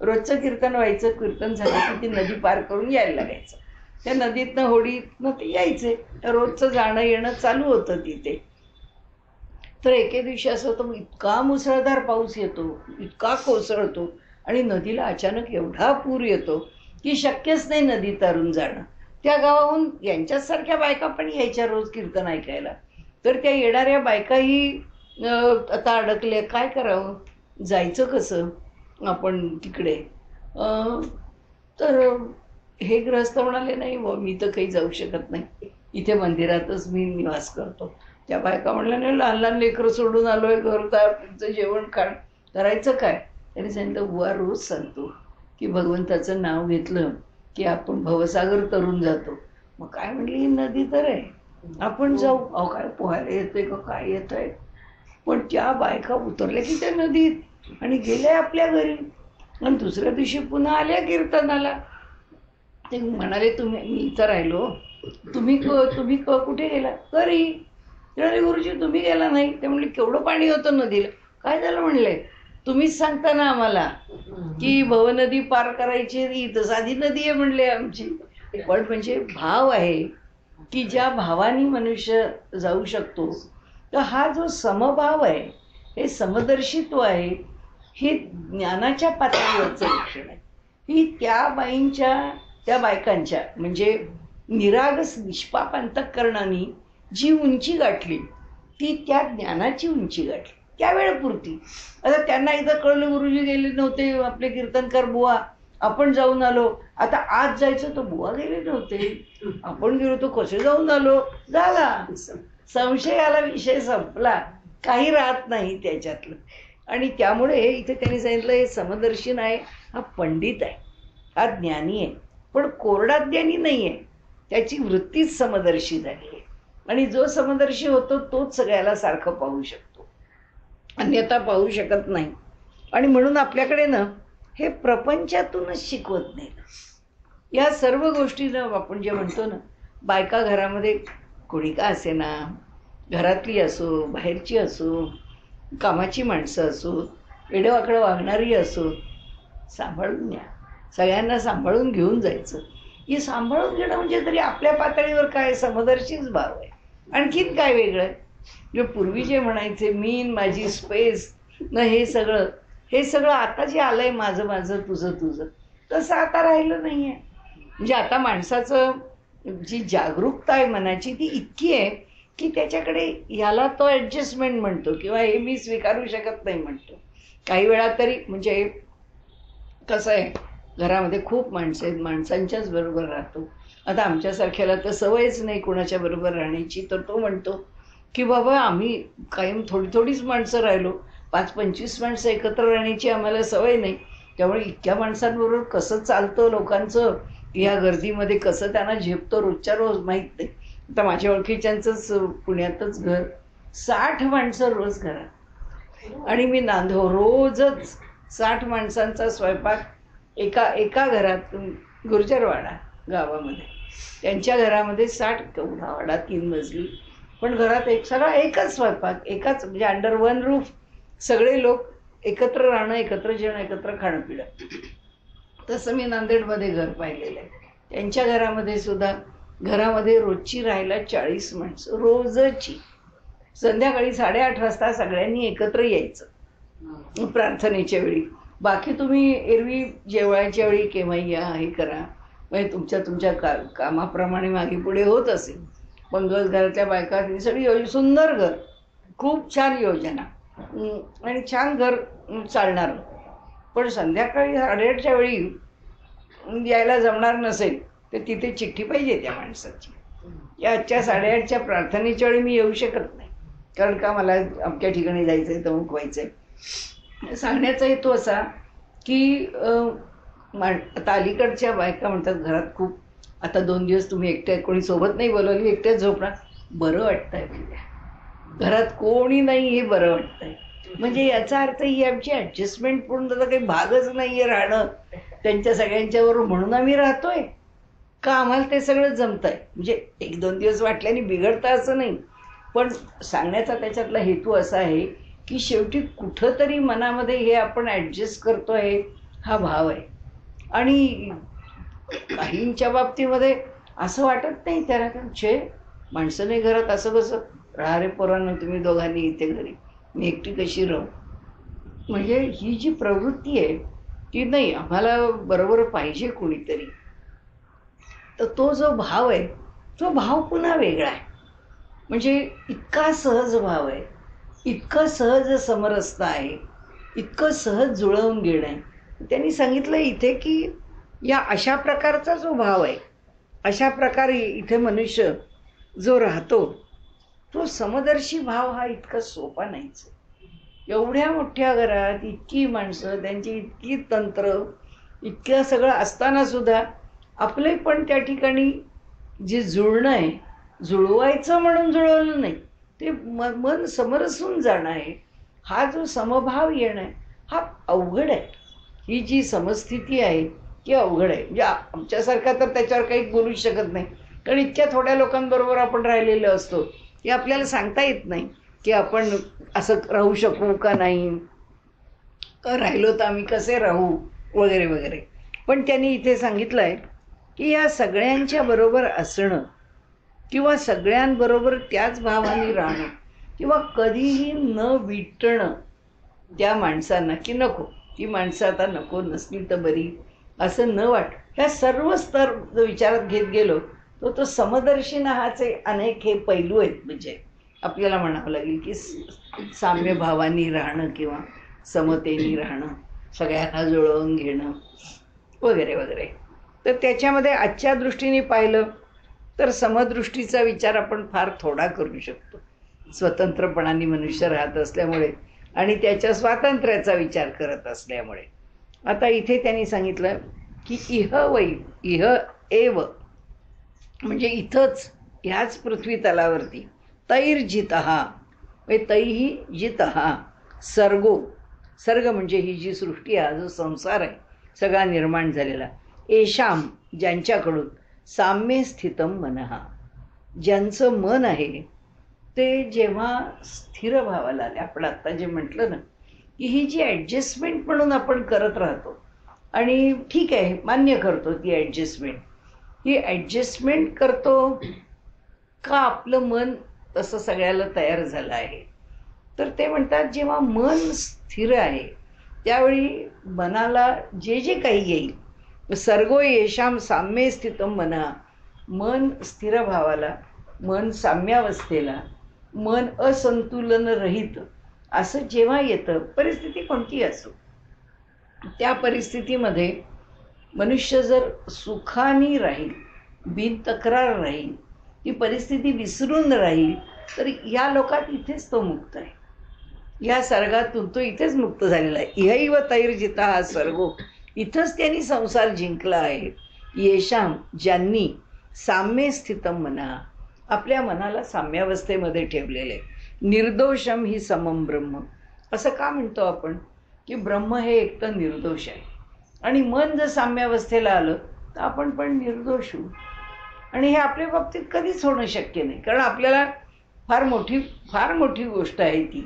रोजचं कीर्तन व्हायचं, कीर्तन झालं की ती नदी पार करून यायला लागायचं. त्या नदीतनं होडीतनं ते यायचे. रोजचं जाणं येणं चालू होतं तिथे. तर एके दिवशी असं होतं, इतका मुसळधार पाऊस येतो, इतका कोसळतो आणि नदीला अचानक एवढा पूर येतो की शक्यच नाही नदी तरून जाणं. त्या गावाहून यांच्यासारख्या बायका पण यायच्या रोज कीर्तन ऐकायला. तर त्या येणाऱ्या बायकाही आता अडकल्या, काय करावं, जायचं कसं आपण तिकडे. तर हे गृहस्थ म्हणाले नाही व मी तर काही जाऊ शकत नाही, इथे मंदिरातच मी निवास करतो. त्या बायका म्हणल्या नाही, लहान लहान लेकरं सोडून आलोय, घरदार, तुमचं जेवण करायचं काय. त्यांनी सांगितलं बुवा रोज सांगतो की भगवंताचं नाव घेतलं की आपण भवसागर तरून जातो. मग काय म्हणली, ही नदी तर आहे, आपण जाऊ. अहो काय पोहायला येतोय का काय येतोय. पण त्या बायका उतरल्या की त्या नदीत आणि गेल्या आपल्या घरी आणि दुसऱ्या दिवशी पुन्हा आल्या कीर्तनाला. ते म्हणाले तुम्ही, मी इथं राहिलो, तुम्ही कुठे गेला, घरी. म्हणाले गुरुजी तुम्ही गेला नाही. ते म्हणले केवढं पाणी होतं नदीला. काय झालं म्हणले, तुम्हीच सांगता ना आम्हाला की भवनदी पार करायची, इथं साधी नदी आहे म्हणले आमची. पण म्हणजे भाव आहे की ज्या भावानी मनुष्य जाऊ शकतो. तर हा जो समभाव आहे, हे समदर्शित्व आहे, हे ज्ञानाच्या पातळीवरचं लक्षण आहे. ही त्या बायकांच्या म्हणजे निरागस निष्पाप अंतःकरणाने जी उंची गाठली ती त्या ज्ञानाची उंची गाठली त्यावेळेपुरती. आता त्यांना एकदा कळलं गुरुजी गेले नव्हते, आपले कीर्तनकार बुवा, आपण जाऊन आलो. आता आज जायचं तर बुवा गेले नव्हते, आपण गेलो तो कसे जाऊन आलो. झाला संशयाला विषय संपला, काही राहत नाही त्याच्यातलं. आणि त्यामुळे इथे त्यांनी सांगितलं हे समदर्शन आहे, हा पंडित आहे, हा ज्ञानी आहे, पण कोरडा ज्ञानी नाही आहे. त्याची वृत्तीच समदर्शी झाली आहे आणि जो समदर्शी होतो तोच सगळ्याला सारखं पाहू शकतो, अन्यथा पाहू शकत नाही. आणि म्हणून आपल्याकडे ना हे प्रपंचातूनच शिकवत नाही. या सर्व गोष्टीनं आपण जे म्हणतो ना, बायका घरामध्ये कोणी का असे ना, घरातली असो, बाहेरची असो, कामाची माणसं असो, वेडेवाकडं वागणारी असो, सांभाळून न्या. सगळ्यांना सांभाळून घेऊन जायचं. ही सांभाळून घेणं म्हणजे तरी आपल्या पातळीवर काय समदर्शीच भाव आहे. आणखीन काय वेगळं आहे? म्हणजे पूर्वी जे म्हणायचे मीन माझी स्पेस न हे सगळं आता जे आलंय माझं माझं तुझं तुझं, तसं आता राहिलं नाही आहे. म्हणजे आता माणसाचं जी जागरूकता आहे मनाची ती इतकी आहे की त्याच्याकडे ह्याला तो ॲडजस्टमेंट म्हणतो किंवा हे मी स्वीकारू शकत नाही म्हणतो. काही वेळा तरी म्हणजे कसं आहे, घरामध्ये खूप माणसं आहेत, माणसांच्याच बरोबर राहतो. आता आमच्यासारख्याला तर सवयच नाही कोणाच्या बरोबर राहण्याची, तर तो म्हणतो की बाबा आम्ही कायम थोडी थोडीच माणसं राहिलो, 5-25 माणसं एकत्र राहण्याची आम्हाला सवय नाही. त्यामुळे इतक्या माणसांबरोबर कसं चालतं लोकांचं, या गर्दीमध्ये कसं त्यांना झेपतं रोजच्या रोज माहीत नाही. आता माझ्या ओळखीच्यांचंच पुण्यातच घर, 60 माणसं रोज घरात. आणि मी नांदव रोजच 60 माणसांचा स्वयंपाक एका घरात, गुर्जरवाडा गावामध्ये, त्यांच्या घरामध्ये 60, केवढा वाडा 3 मजली, पण घरात सगळा एकच स्वयंपाक, एकाच म्हणजे अंडर वन रूफ, सगळे लोक एकत्र राहणं, एकत्र जेवण, एकत्र खाणं पिणं. तसं मी नांदेडमध्ये घर पाहिलेलं आहे. त्यांच्या घरामध्ये सुद्धा घरामध्ये रोजची राहायला 40 माणसं रोजची. संध्याकाळी 8:30 वाजता सगळ्यांनी एकत्र यायचं प्रार्थनेच्या वेळी. बाकी तुम्ही एरवी जेवायच्या वेळी केव्हाही या, हे करा, म्हणजे तुमच्या कामाप्रमाणे मागे पुढे होत असेल. पण घरातल्या बायका सगळी सुंदर घर, खूप छान योजना आणि छान घर चालणार. पण संध्याकाळी 8:30च्या वेळी यायला जमणार नसेल तर तिथे चिठ्ठी पाहिजे त्या माणसाची. या आजच्या 8:30च्या प्रार्थनेच्या वेळी मी येऊ शकत नाही, कारण का मला अमक्या ठिकाणी जायचं आहे, तमुक व्हायचं आहे. सांगण्याचा हेतू असा की आता अलीकडच्या बायका म्हणतात घरात खूप, आता 2 दिवस तुम्ही एकट्या, कोणी सोबत नाही बोलवली, एकट्याच झोपणार, बरं वाटतंय म्हणजे घरात कोणी नाही हे बरं वाटतंय. म्हणजे याचा अर्थ ही आमची ॲडजस्टमेंट पूर्ण त्याचा काही भागच नाही आहे राहणं त्यांच्या सगळ्यांच्याबरोबर, म्हणून आम्ही राहतोय का आम्हाला ते सगळं जमतंय. म्हणजे 1-2 दिवस वाटल्याने बिघडतं असं नाही, पण सांगण्याचा त्याच्यातला हेतू असा आहे की शेवटी कुठंतरी मनामध्ये हे आपण ॲडजस्ट करतोय हा भाव आहे. आणि काहींच्या बाबतीमध्ये असं वाटत नाही त्याला, छे माणसं नाही घरात, असं कसं राहा रे पोरांनो तुम्ही दोघांनी इथे घरी, मी एकटी कशी राहू. म्हणजे ही जी प्रवृत्ती आहे ती नाही, आम्हाला बरोबर पाहिजे कोणीतरी. तर तो जो भाव आहे तो भाव पुन्हा वेगळा आहे. म्हणजे इतका सहज भाव आहे, इतकं सहज समरसता आहे, इतकं सहज जुळवून घेणं आहे. त्यांनी सांगितलं इथे की या अशा प्रकारचा जो भाव आहे, अशा प्रकारे इथे मनुष्य जो राहतो तो समदर्शी भाव हा इतका सोपा नाहीच. एवढ्या मोठ्या घरात इतकी माणसं, त्यांची इतकी तंत्र, इतकं सगळं असताना सुद्धा आपले पण त्या ठिकाणी जे जुळणं आहे, जुळवायचं म्हणून जुळवलं नाही, ते मन समरसून जाणं आहे, हा जो समभाव येणं आहे हा अवघड आहे. ही जी समस्थिती आहे ती अवघड आहे. म्हणजे आमच्यासारखा तर त्याच्यावर काही बोलूच शकत नाही, कारण इतक्या थोड्या लोकांबरोबर आपण राहिलेलो असतो हे आपल्याला सांगता येत नाही की आपण असं राहू शकू का नाही, राहिलो तर आम्ही कसे राहू वगैरे वगैरे. पण त्यांनी इथे सांगितलं आहे की या सगळ्यांच्या बरोबर असणं किंवा सगळ्यांबरोबर त्याच भावाने राहणं किंवा कधीही न विटणं त्या माणसांना, की नको ती माणसं आता नको नसली तर बरी असं न वाट, ह्या सर्व स्तर विचारात घेत गेलो तो समदर्शी नाहाचे अनेक हे पैलू आहेत. म्हणजे आपल्याला म्हणावं लागेल की साम्य भावानी राहणं किंवा समतेनी राहणं, सगळ्यांना जुळवून घेणं वगैरे वगैरे. तर त्याच्यामध्ये आजच्या दृष्टीने पाहिलं तर समदृष्टीचा विचार आपण फार थोडा करू शकतो, स्वतंत्रपणाने मनुष्य राहत असल्यामुळे आणि त्याच्या स्वातंत्र्याचा विचार करत असल्यामुळे. आता इथे त्यांनी सांगितलं की इह एव म्हणजे इथंच ह्याच पृथ्वी तलावरती तैर्जितहा म्हणजे तैही जितहा सर्गो, सर्ग म्हणजे ही जी सृष्टी आहे, जो संसार आहे सगळा निर्माण झालेला, येशाम ज्यांच्याकडून साम्ये स्थितम मनहा ज्यांचं मन आहे ते जेव्हा स्थिर भावाला आले, आपण आत्ता जे म्हटलं ना की ही जी ॲडजस्टमेंट म्हणून आपण करत राहतो, आणि ठीक आहे, मान्य करतो ती ॲडजस्टमेंट. ही ॲडजस्टमेंट करतो का आपलं मन तसं सगळ्याला तयार झालं आहे? तर ते म्हणतात जेव्हा मन स्थिर आहे त्यावेळी मनाला जे जे काही येईल, सर्गो येशाम साम्ये स्थितम मना, मन स्थिर भावाला, मन साम्यावस्थेला, मन असंतुलन रहित असं जेव्हा येतं, परिस्थिती कोणती असो, त्या परिस्थितीमध्ये मनुष्य जर सुखाने राहील, बिनतक्रार राहील, ती परिस्थिती विसरून राहील, तर या लोकात इथेच तो मुक्त आहे. या सर्गातून तो इथेच मुक्त झालेला आहे. इहैव तैर्जिता हा सर्गो, इथंच त्यांनी संसार जिंकला आहे. येशाम, ज्यांनी साम्ये स्थितम मना, आपल्या मनाला साम्यावस्थेमध्ये ठेवलेले. निर्दोषम ही समम ब्रह्म, असं का म्हणतो आपण की ब्रह्म हे एकतर निर्दोष आहे. आणि मन जर साम्यावस्थेला आलं तर आपण पण निर्दोष होऊ. आणि हे आपल्या बाबतीत कधीच होणं शक्य नाही, कारण आपल्याला फार मोठी गोष्ट आहे ती,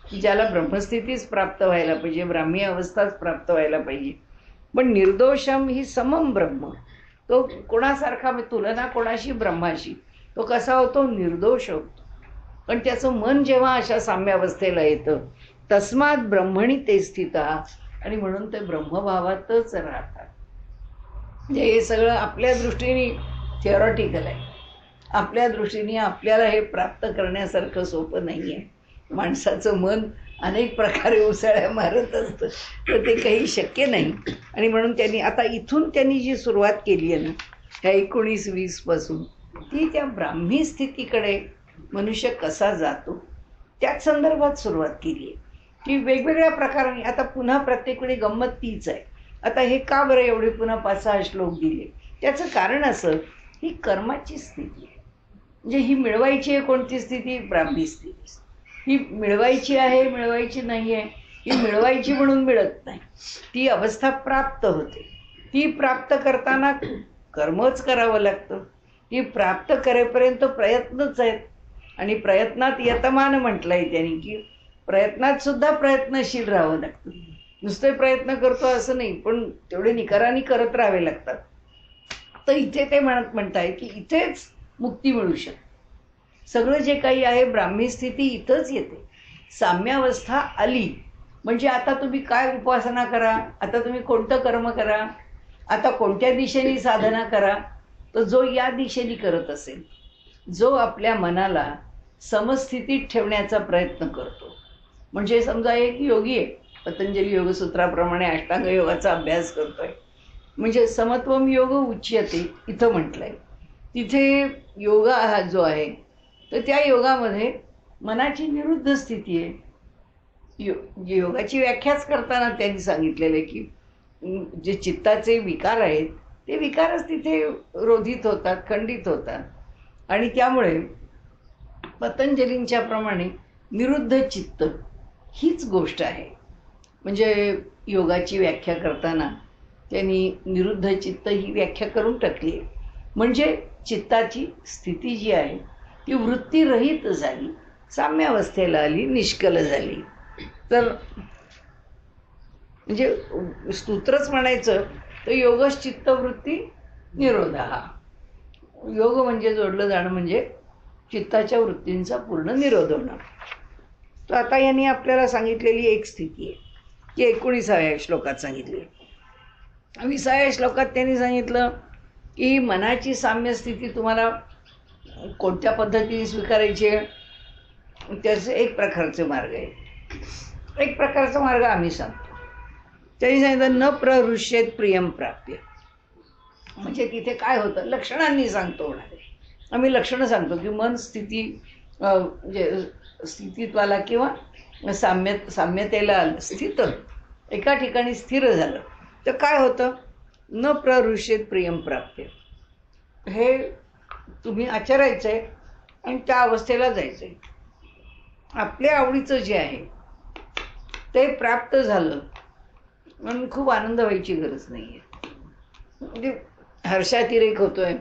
की ज्याला ब्रह्मस्थितीच प्राप्त व्हायला पाहिजे, ब्राह्मी अवस्थाच प्राप्त व्हायला पाहिजे. पण निर्दोषम ही समम ब्रह्म, तो कोणासारखा, तुलना कोणाशी, ब्रह्माशी. तो कसा होतो? निर्दोष होतो. पण त्याचं मन जेव्हा अशा साम्यावस्थेला येतं, तस्मात ब्रह्मणी ते स्थित, आणि म्हणून ते ब्रह्मभावातच राहतात. म्हणजे हे सगळं आपल्या दृष्टीने थिअरॉटिकल आहे. आपल्या दृष्टीने आपल्याला हे प्राप्त करण्यासारखं सोपं नाही आहे. माणसाचं मन अनेक प्रकारे उसळ्या मारत असतं, तर ते काही शक्य नाही. आणि म्हणून त्यांनी जी सुरुवात केली आहे ना, ह्या 19-20 पासून, ती त्या ब्राह्मी स्थितीकडे मनुष्य कसा जातो त्याच संदर्भात सुरुवात केली आहे. की वेगवेगळ्या प्रकाराने, आता पुन्हा प्रत्येक वेळी गंमत तीच आहे. आता हे का बरं एवढे पुन्हा 5-6 श्लोक दिले? त्याचं कारण असं, ही कर्माची स्थिती आहे. म्हणजे ही मिळवायची आहे कोणती स्थिती? ब्राह्मी स्थिती. ही मिळवायची आहे, मिळवायची नाही आहे, ही मिळवायची म्हणून मिळत नाही, ती अवस्था प्राप्त होते. ती प्राप्त करताना कर्मच करावं लागतं. ती प्राप्त करेपर्यंत प्रयत्नच आहेत. आणि प्रयत्नात यतमान म्हटलंय त्यांनी, की प्रयत्नात सुद्धा प्रयत्नशील राहावं लागतं. नुसते प्रयत्न करतो असं नाही, पण तेवढे निकराने करत राहावे लागतात. तर इथे ते म्हणताय की इथेच मुक्ती मिळू शकते. सगळं जे काही आहे ब्राह्मी स्थिती इथंच येते. साम्यावस्था आली म्हणजे आता तुम्ही काय उपासना करा, आता तुम्ही कोणतं कर्म करा, आता कोणत्या दिशेने साधना करा, तर जो या दिशेने करत असेल, जो आपल्या मनाला समस्थितीत ठेवण्याचा प्रयत्न करतो, म्हणजे समजा एक योगी आहे, पतंजली योगसूत्राप्रमाणे अष्टांग योगाचा अभ्यास करतोय, म्हणजे समत्वम योग उच्यते इथं म्हटलंय. तिथे योगा हा जो आहे, तर त्या योगामध्ये मनाची निरुद्ध स्थिती आहे. योगाची व्याख्याच करताना त्यांनी सांगितलेलं आहे की जे चित्ताचे विकार आहेत ते विकारच तिथे रोधित होतात, खंडित होतात. आणि त्यामुळे पतंजलींच्या प्रमाणे निरुद्ध चित्त हीच गोष्ट आहे. म्हणजे योगाची व्याख्या करताना त्यांनी निरुद्ध चित्त ही व्याख्या करून टाकली आहे. म्हणजे चित्ताची स्थिती जी आहे ती वृत्तीरहित झाली, साम्यावस्थेला आली, निष्कल झाली. तर म्हणजे स्तोत्रच म्हणायचं तर योगश्चित्तवृत्ती निरोधा. योग म्हणजे जोडलं जाणं म्हणजे चित्ताच्या वृत्तींचा पूर्ण निरोध होणं. तर आता यांनी आपल्याला सांगितलेली एक स्थिती आहे की 19व्या श्लोकात सांगितली. 20व्या श्लोकात त्यांनी सांगितलं की मनाची साम्य स्थिती तुम्हाला कोणत्या पद्धतीने स्वीकारायची आहे, त्याचे एक प्रकारचे मार्ग आहे. एक प्रकारचा मार्ग आम्ही सांगतो. त्यांनी सांगितलं न प्रहृष्येत प्रियम प्राप्य. म्हणजे तिथे काय होतं, लक्षणांनी सांगतो होणार. आम्ही लक्षणं सांगतो की मन स्थिती म्हणजे स्थितीत्वाला किंवा साम्यतेला आलं, स्थित एका ठिकाणी स्थिर झालं तर काय होतं, न प्रहृष्येत प्रियम प्राप्य. हे तुम्ही आचरायचं आहे आणि त्या अवस्थेला जायचं आहे. आपल्या आवडीचं जे आहे ते प्राप्त झालं म्हणून खूप आनंद व्हायची गरज नाही आहे. म्हणजे हर्षातिरेक होतोय,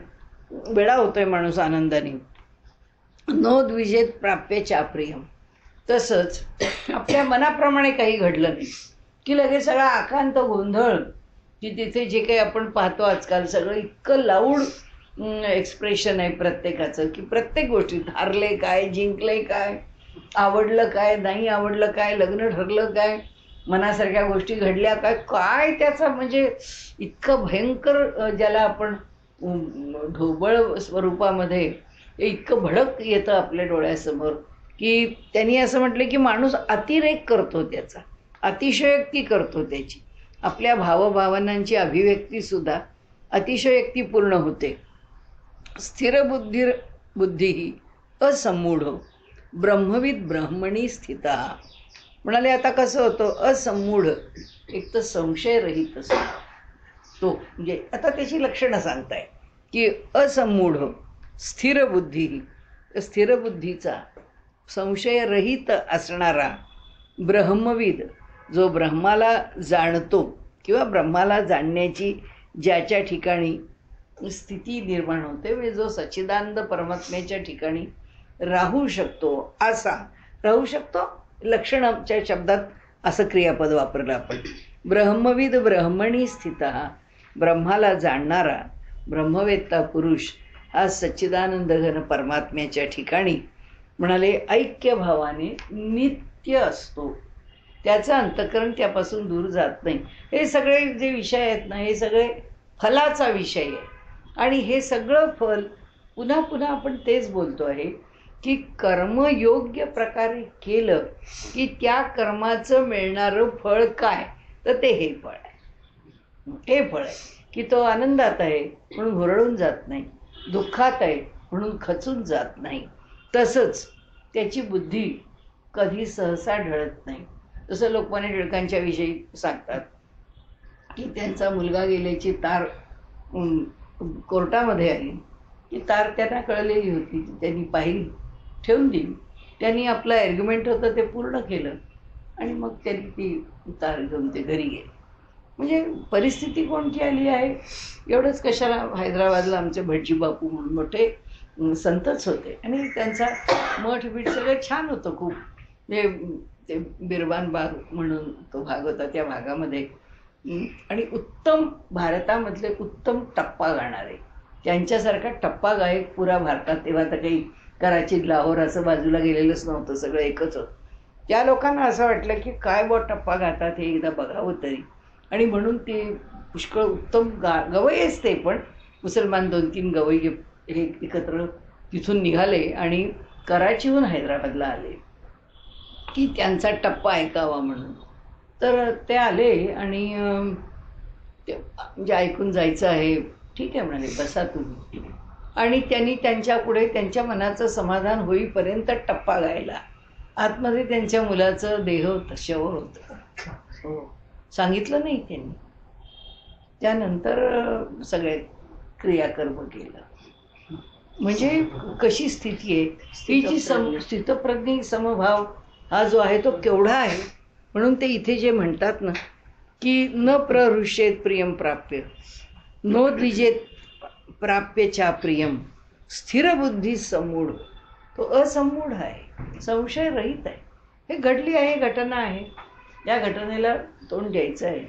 वेळा होतोय माणूस आनंदाने. नोद्विजेत प्राप्य चाप्रियम. तसंच आपल्या मनाप्रमाणे काही घडलं नाही की लगेच सगळा आकांत गोंधळ की तिथे जे काही आपण पाहतो आजकाल सगळं इतकं लाऊड एक्सप्रेशन आहे प्रत्येकाचं, की प्रत्येक गोष्टीत हारले काय, जिंकले काय, आवडलं काय, नाही आवडलं काय, लग्न ठरलं काय, मनासारख्या गोष्टी घडल्या काय, काय त्याचा म्हणजे इतकं भयंकर ज्याला आपण ढोबळ स्वरूपामध्ये हे इतकं भडक येतं आपल्या डोळ्यासमोर, की त्यांनी असं म्हटलं की माणूस अतिरेक करतो त्याचा, अतिशयोक्ती करतो त्याची. आपल्या भावभावनांची अभिव्यक्तीसुद्धा अतिशयोक्तीपूर्ण होते. स्थिरबुद्धिर बुद्धी असमूढ ब्रह्मविद ब्रह्मणी स्थिता. म्हणाले आता कसं होतं, असमूढ एक तर संशयरहित असतो तो, म्हणजे आता त्याची लक्षणं सांगताय की असमूढ स्थिरबुद्धी, स्थिरबुद्धीचा संशयरहित असणारा ब्रह्मविद, जो ब्रह्माला जाणतो किंवा ब्रह्माला जाणण्याची ज्याच्या ठिकाणी स्थिती निर्माण होते, म्हणजे जो सच्चिदानंद परमात्म्याच्या ठिकाणी राहू शकतो, असा राहू शकतो. लक्षणाच्या शब्दात असं क्रियापद वापरलं आपण. ब्रह्मविद ब्रह्मणी स्थिता, ब्रह्माला जाणणारा ब्रह्मवेत्ता पुरुष हा सच्चिदानंद घन परमात्म्याच्या ठिकाणी म्हणाले ऐक्यभावाने नित्य असतो. त्याचं अंतःकरण त्यापासून दूर जात नाही. हे सगळे जे विषय आहेत ना, हे सगळे फलाचा विषय आहे. आणि हे सगळं फल पुन्हा पुन्हा आपण तेच बोलतो आहे की कर्म योग्य प्रकारे केलं की त्या कर्माचं मिळणारं फळ काय, तर ते हे फळ आहे. हे फळ आहे की तो आनंदात आहे म्हणून हुरळून जात नाही, दुःखात आहे म्हणून खचून जात नाही, तसंच त्याची बुद्धी कधी सहसा ढळत नाही. जसं लोकमान्य टिळकांच्या विषयी सांगतात की त्यांचा मुलगा गेल्याची तार कोर्टामध्ये आली. ती तार त्यांना कळलेली होती, त्यांनी पाहिली, ठेवून दिली. त्यांनी आपलं ॲर्ग्युमेंट होतं ते पूर्ण केलं आणि मग त्यांनी ती तार घेऊन ते घरी गेले. म्हणजे परिस्थिती कोणती आली आहे. एवढंच कशाला, हैदराबादला आमचे भटजी बापू म्हणून मोठे संतच होते आणि त्यांचा मठ बीठ सगळं छान होतं खूप. ते बिरबान बाग म्हणून तो भाग होता, त्या भागामध्ये आणि उत्तम, भारतामधले उत्तम टप्पा गाणारे, त्यांच्यासारखा टप्पा गायक पुरा भारतात तेव्हा तर काही कराची लाहोर असं बाजूला गेलेलंच नव्हतं, सगळं एकच होतं. त्या लोकांना असं वाटलं की काय बॉ टप्पा गातात, हे एकदा बघावं तरी. आणि म्हणून ते पुष्कळ उत्तम गवईच ते, पण मुसलमान 2-3 गवई हे एकत्र तिथून निघाले आणि कराचीहून हैदराबादला आले की त्यांचा टप्पा ऐकावा म्हणून. तर ते आले आणि ते म्हणजे ऐकून जायचं आहे, ठीक आहे म्हणाले, बसा तुम्ही. आणि त्यांनी त्यांच्या पुढे त्यांच्या मनाचं समाधान होईपर्यंत टप्पा गायला. आतमध्ये त्यांच्या मुलाचं देह शव होतं. हो, सांगितलं नाही त्यांनी. त्यानंतर सगळे क्रियाकर्म केलं. म्हणजे कशी स्थिती आहे तिची, स्थितप्रज्ञ समभाव हा जो आहे तो केवढा आहे. म्हणून ते इथे जे म्हणतात ना की न प्रहृष्येत प्रियम प्राप्य, नो द्विजेत प्राप्यच्या प्रियम, स्थिरबुद्धी समूढ. तो असमूढ आहे, संशयरहित आहे. हे घडली आहे, घटना आहे, या घटनेला तोंड द्यायचं आहे.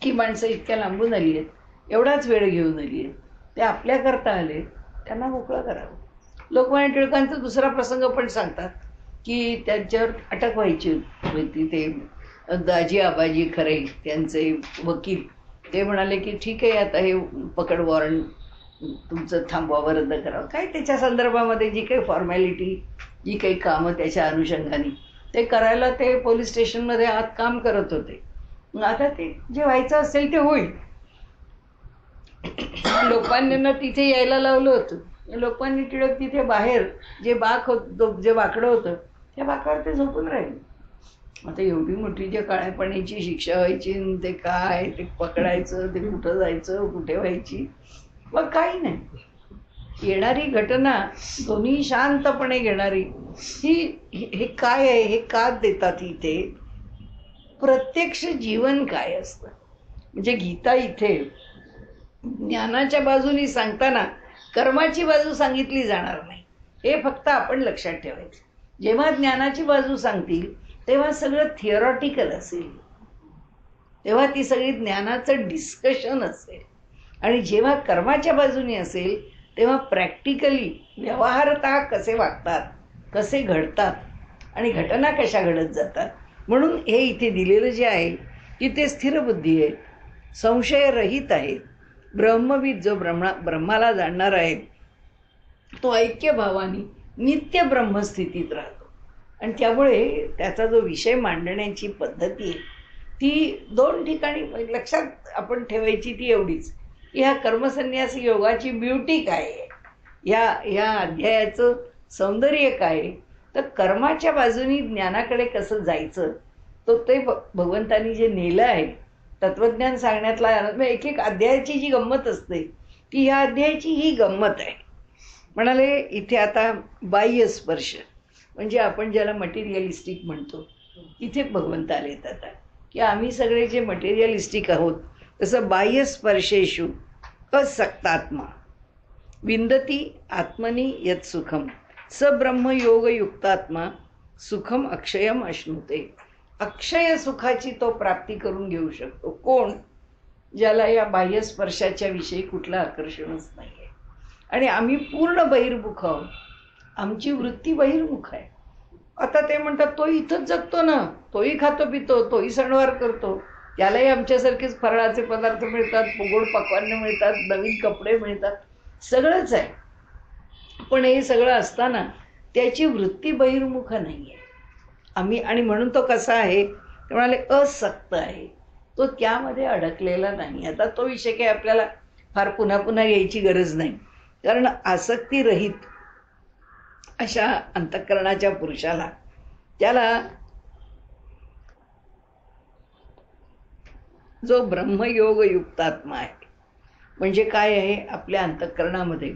ही माणसं इतक्या लांबून आली आहेत, एवढाच वेळ घेऊन आली आहेत, ते आपल्याकरता आले, त्यांना मोकळं करावं. लोकमान्य टिळकांचा दुसरा प्रसंग पण सांगतात की त्यांच्यावर अटक व्हायची होती. ते दाजी आबाजी खरे त्यांचे वकील, ते म्हणाले की ठीक आहे, आता हे पकड वॉरंट तुमचं थांबवावं, रद्द करावं. काय त्याच्या संदर्भामध्ये जी काही फॉर्मॅलिटी, जी काही कामं त्याच्या अनुषंगाने ते करायला ते पोलीस स्टेशनमध्ये आत काम करत होते. आता ते जे व्हायचं असेल ते होईल. लोकमान्यांना तिथे यायला लावलं होतं. लोकमान्य टिळक तिथे बाहेर जे बाक होत, जे बाकडं होतं, त्या बाकावर ते झोपून राहिले. आता एवढी मोठी जे काळ्या पाण्याची शिक्षा व्हायची, ते काय ते पकडायचं, ते कुठं जायचं, कुठे व्हायची, मग काही नाही. येणारी घटना दोन्ही शांतपणे घेणारी ही, हे काय आहे, हे का देतात इथे, प्रत्यक्ष जीवन काय असतं. म्हणजे गीता इथे ज्ञानाच्या बाजूनी सांगताना कर्माची बाजू सांगितली जाणार नाही, हे फक्त आपण लक्षात ठेवायचं. जेव्हा ज्ञानाची बाजू सांगतील तेव्हा सगळं थिअरॉटिकल असेल, तेव्हा ती सगळी ज्ञानाचं डिस्कशन असेल. आणि जेव्हा कर्माच्या बाजूने असेल तेव्हा प्रॅक्टिकली व्यवहारतः कसे वागतात, कसे घडतात आणि घटना कशा घडत जातात. म्हणून हे इथे दिलेलं जे आहे की ते स्थिर बुद्धी आहे, संशयरहित आहे. ब्रह्मविद जो ब्रह्माला जाणणार आहे तो ऐक्यभावाने नित्य ब्रह्मस्थितीत राहतो. आणि त्यामुळे त्याचा जो विषय मांडण्याची पद्धती आहे ती दोन ठिकाणी लक्षात आपण ठेवायची ती एवढीच की ह्या कर्मसन्यास योगाची ब्युटी काय आहे, ह्या अध्यायाचं सौंदर्य काय आहे. तर कर्माच्या बाजूनी ज्ञानाकडे कसं जायचं तो ते भगवंतांनी जे नेलं आहे तत्वज्ञान सांगण्यातला एक एक अध्यायाची जी गंमत असते ती ह्या अध्यायाची ही गंमत आहे. म्हणाले इथे आता बाह्य स्पर्श म्हणजे आपण ज्याला मटेरियलिस्टिक म्हणतो इथे भगवंत आलेत आता की आम्ही सगळे जे मटेरियलिस्टिक आहोत तसं बाह्य स्पर्शेषु असक्तात्मा विंदती आत्मनी यत सुखम स ब्रह्मयोगयुक्तात्मा सुखम अक्षयम अश्नुते. अक्षय सुखाची तो प्राप्ती करून घेऊ शकतो. कोण? ज्याला या बाह्य स्पर्शाच्या विषयी कुठलं आकर्षणच नाही आहे. आणि आम्ही पूर्ण बहिर्मुख आहोत, आमची वृत्ती बहिर्मुख आहे. आता ते म्हणतात तो इथंच जगतो ना, तोही खातो पितो, तोही सणवार करतो, त्यालाही आमच्यासारखेच फराळाचे पदार्थ मिळतात, गोड पक्वान्न मिळतात, नवीन कपडे मिळतात, सगळंच आहे. पण हे सगळं असताना त्याची वृत्ती बहिर्मुख नाही आहे. आम्ही आणि म्हणून तो कसा आहे ते म्हणाले असक्त आहे, तो त्यामध्ये अडकलेला नाही. आता तो विषय काही आपल्याला फार पुन्हा पुन्हा घ्यायची गरज नाही, कारण आसक्तीरहित अशा अंतःकरणाच्या पुरुषाला त्याला जो ब्रह्मयोग युक्तात्मा आहे म्हणजे काय आहे, आपल्या अंतःकरणामध्ये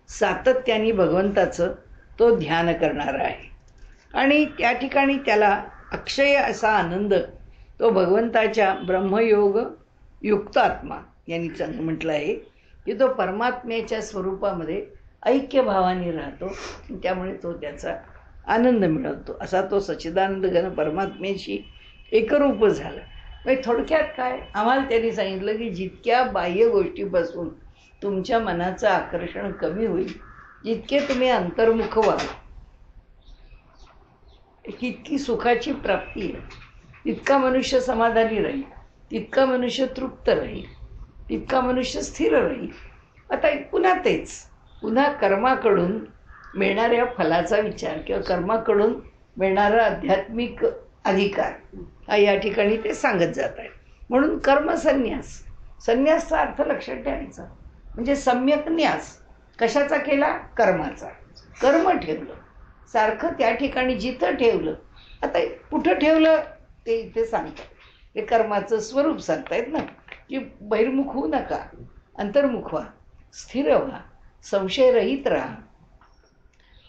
सातत्याने भगवंताचं तो ध्यान करणारा आहे. आणि त्या ठिकाणी त्याला अक्षय असा आनंद तो भगवंताच्या ब्रह्मयोग युक्तात्मा यांनी म्हटलं आहे की तो परमात्म्याच्या स्वरूपामध्ये ऐक्यभावाने राहतो, त्यामुळे तो त्याचा आनंद मिळवतो. असा तो सच्चिदानंद घन परमात्म्याशी एकरूप झाला. म्हणजे थोडक्यात काय आम्हाला त्यांनी सांगितलं की जितक्या बाह्य गोष्टीपासून तुमच्या मनाचं आकर्षण कमी होईल, जितके तुम्ही अंतर्मुख व्हाल, तितकी सुखाची प्राप्ती आहे, तितका मनुष्य समाधानी राहील, तितका मनुष्य तृप्त राहील, तितका मनुष्य स्थिर राहील. आता पुन्हा तेच पुन्हा कर्माकडून मिळणाऱ्या फलाचा विचार किंवा कर्माकडून मिळणारा आध्यात्मिक अधिकार हा या ठिकाणी ते सांगत जात आहे. म्हणून कर्मसन्यास, संन्यासचा अर्थ लक्षात ठेवायचा म्हणजे सम्यक न्यास. कशाचा केला? कर्माचा. कर्म ठेवलं सारखं त्या ठिकाणी जिथं ठेवलं. आता कुठं ठेवलं ते इथे सांगतात, ते कर्माचं स्वरूप सांगतायत ना की बहिर्मुख होऊ नका, अंतर्मुख व्हा, स्थिर व्हा, संशयरहित राहा,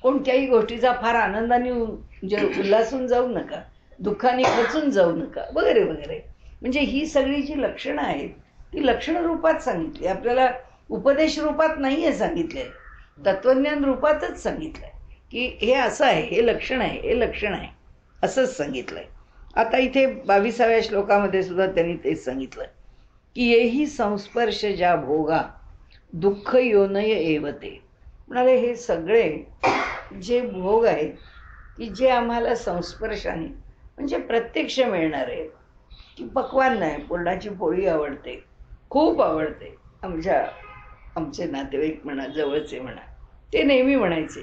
कोणत्याही गोष्टीचा फार आनंदाने म्हणजे उल्हासून जाऊ नका, दुःखाने खचून जाऊ नका वगैरे वगैरे. म्हणजे ही सगळी जी लक्षणं आहेत ती लक्षण रूपात सांगितली, आपल्याला उपदेश रूपात नाही आहे सांगितले, तत्वज्ञान रूपातच सांगितलं आहे की हे असं आहे, हे लक्षण आहे, हे लक्षण आहे, असंच सांगितलं आहे. आता इथे 22व्या श्लोकामध्ये सुद्धा त्यांनी तेच सांगितलं की येही संस्पर्श ज्या भोगा दुःख योनय एवते. म्हणाले हे सगळे जे भोग आहेत की जे आम्हाला संस्पर्शाने म्हणजे प्रत्यक्ष मिळणार आहेत, की पक्वान्न आहे, पुरणाची पोळी आवडते, खूप आवडते, आमचे नातेवाईक म्हणा, जवळचे म्हणा, ते नेहमी म्हणायचे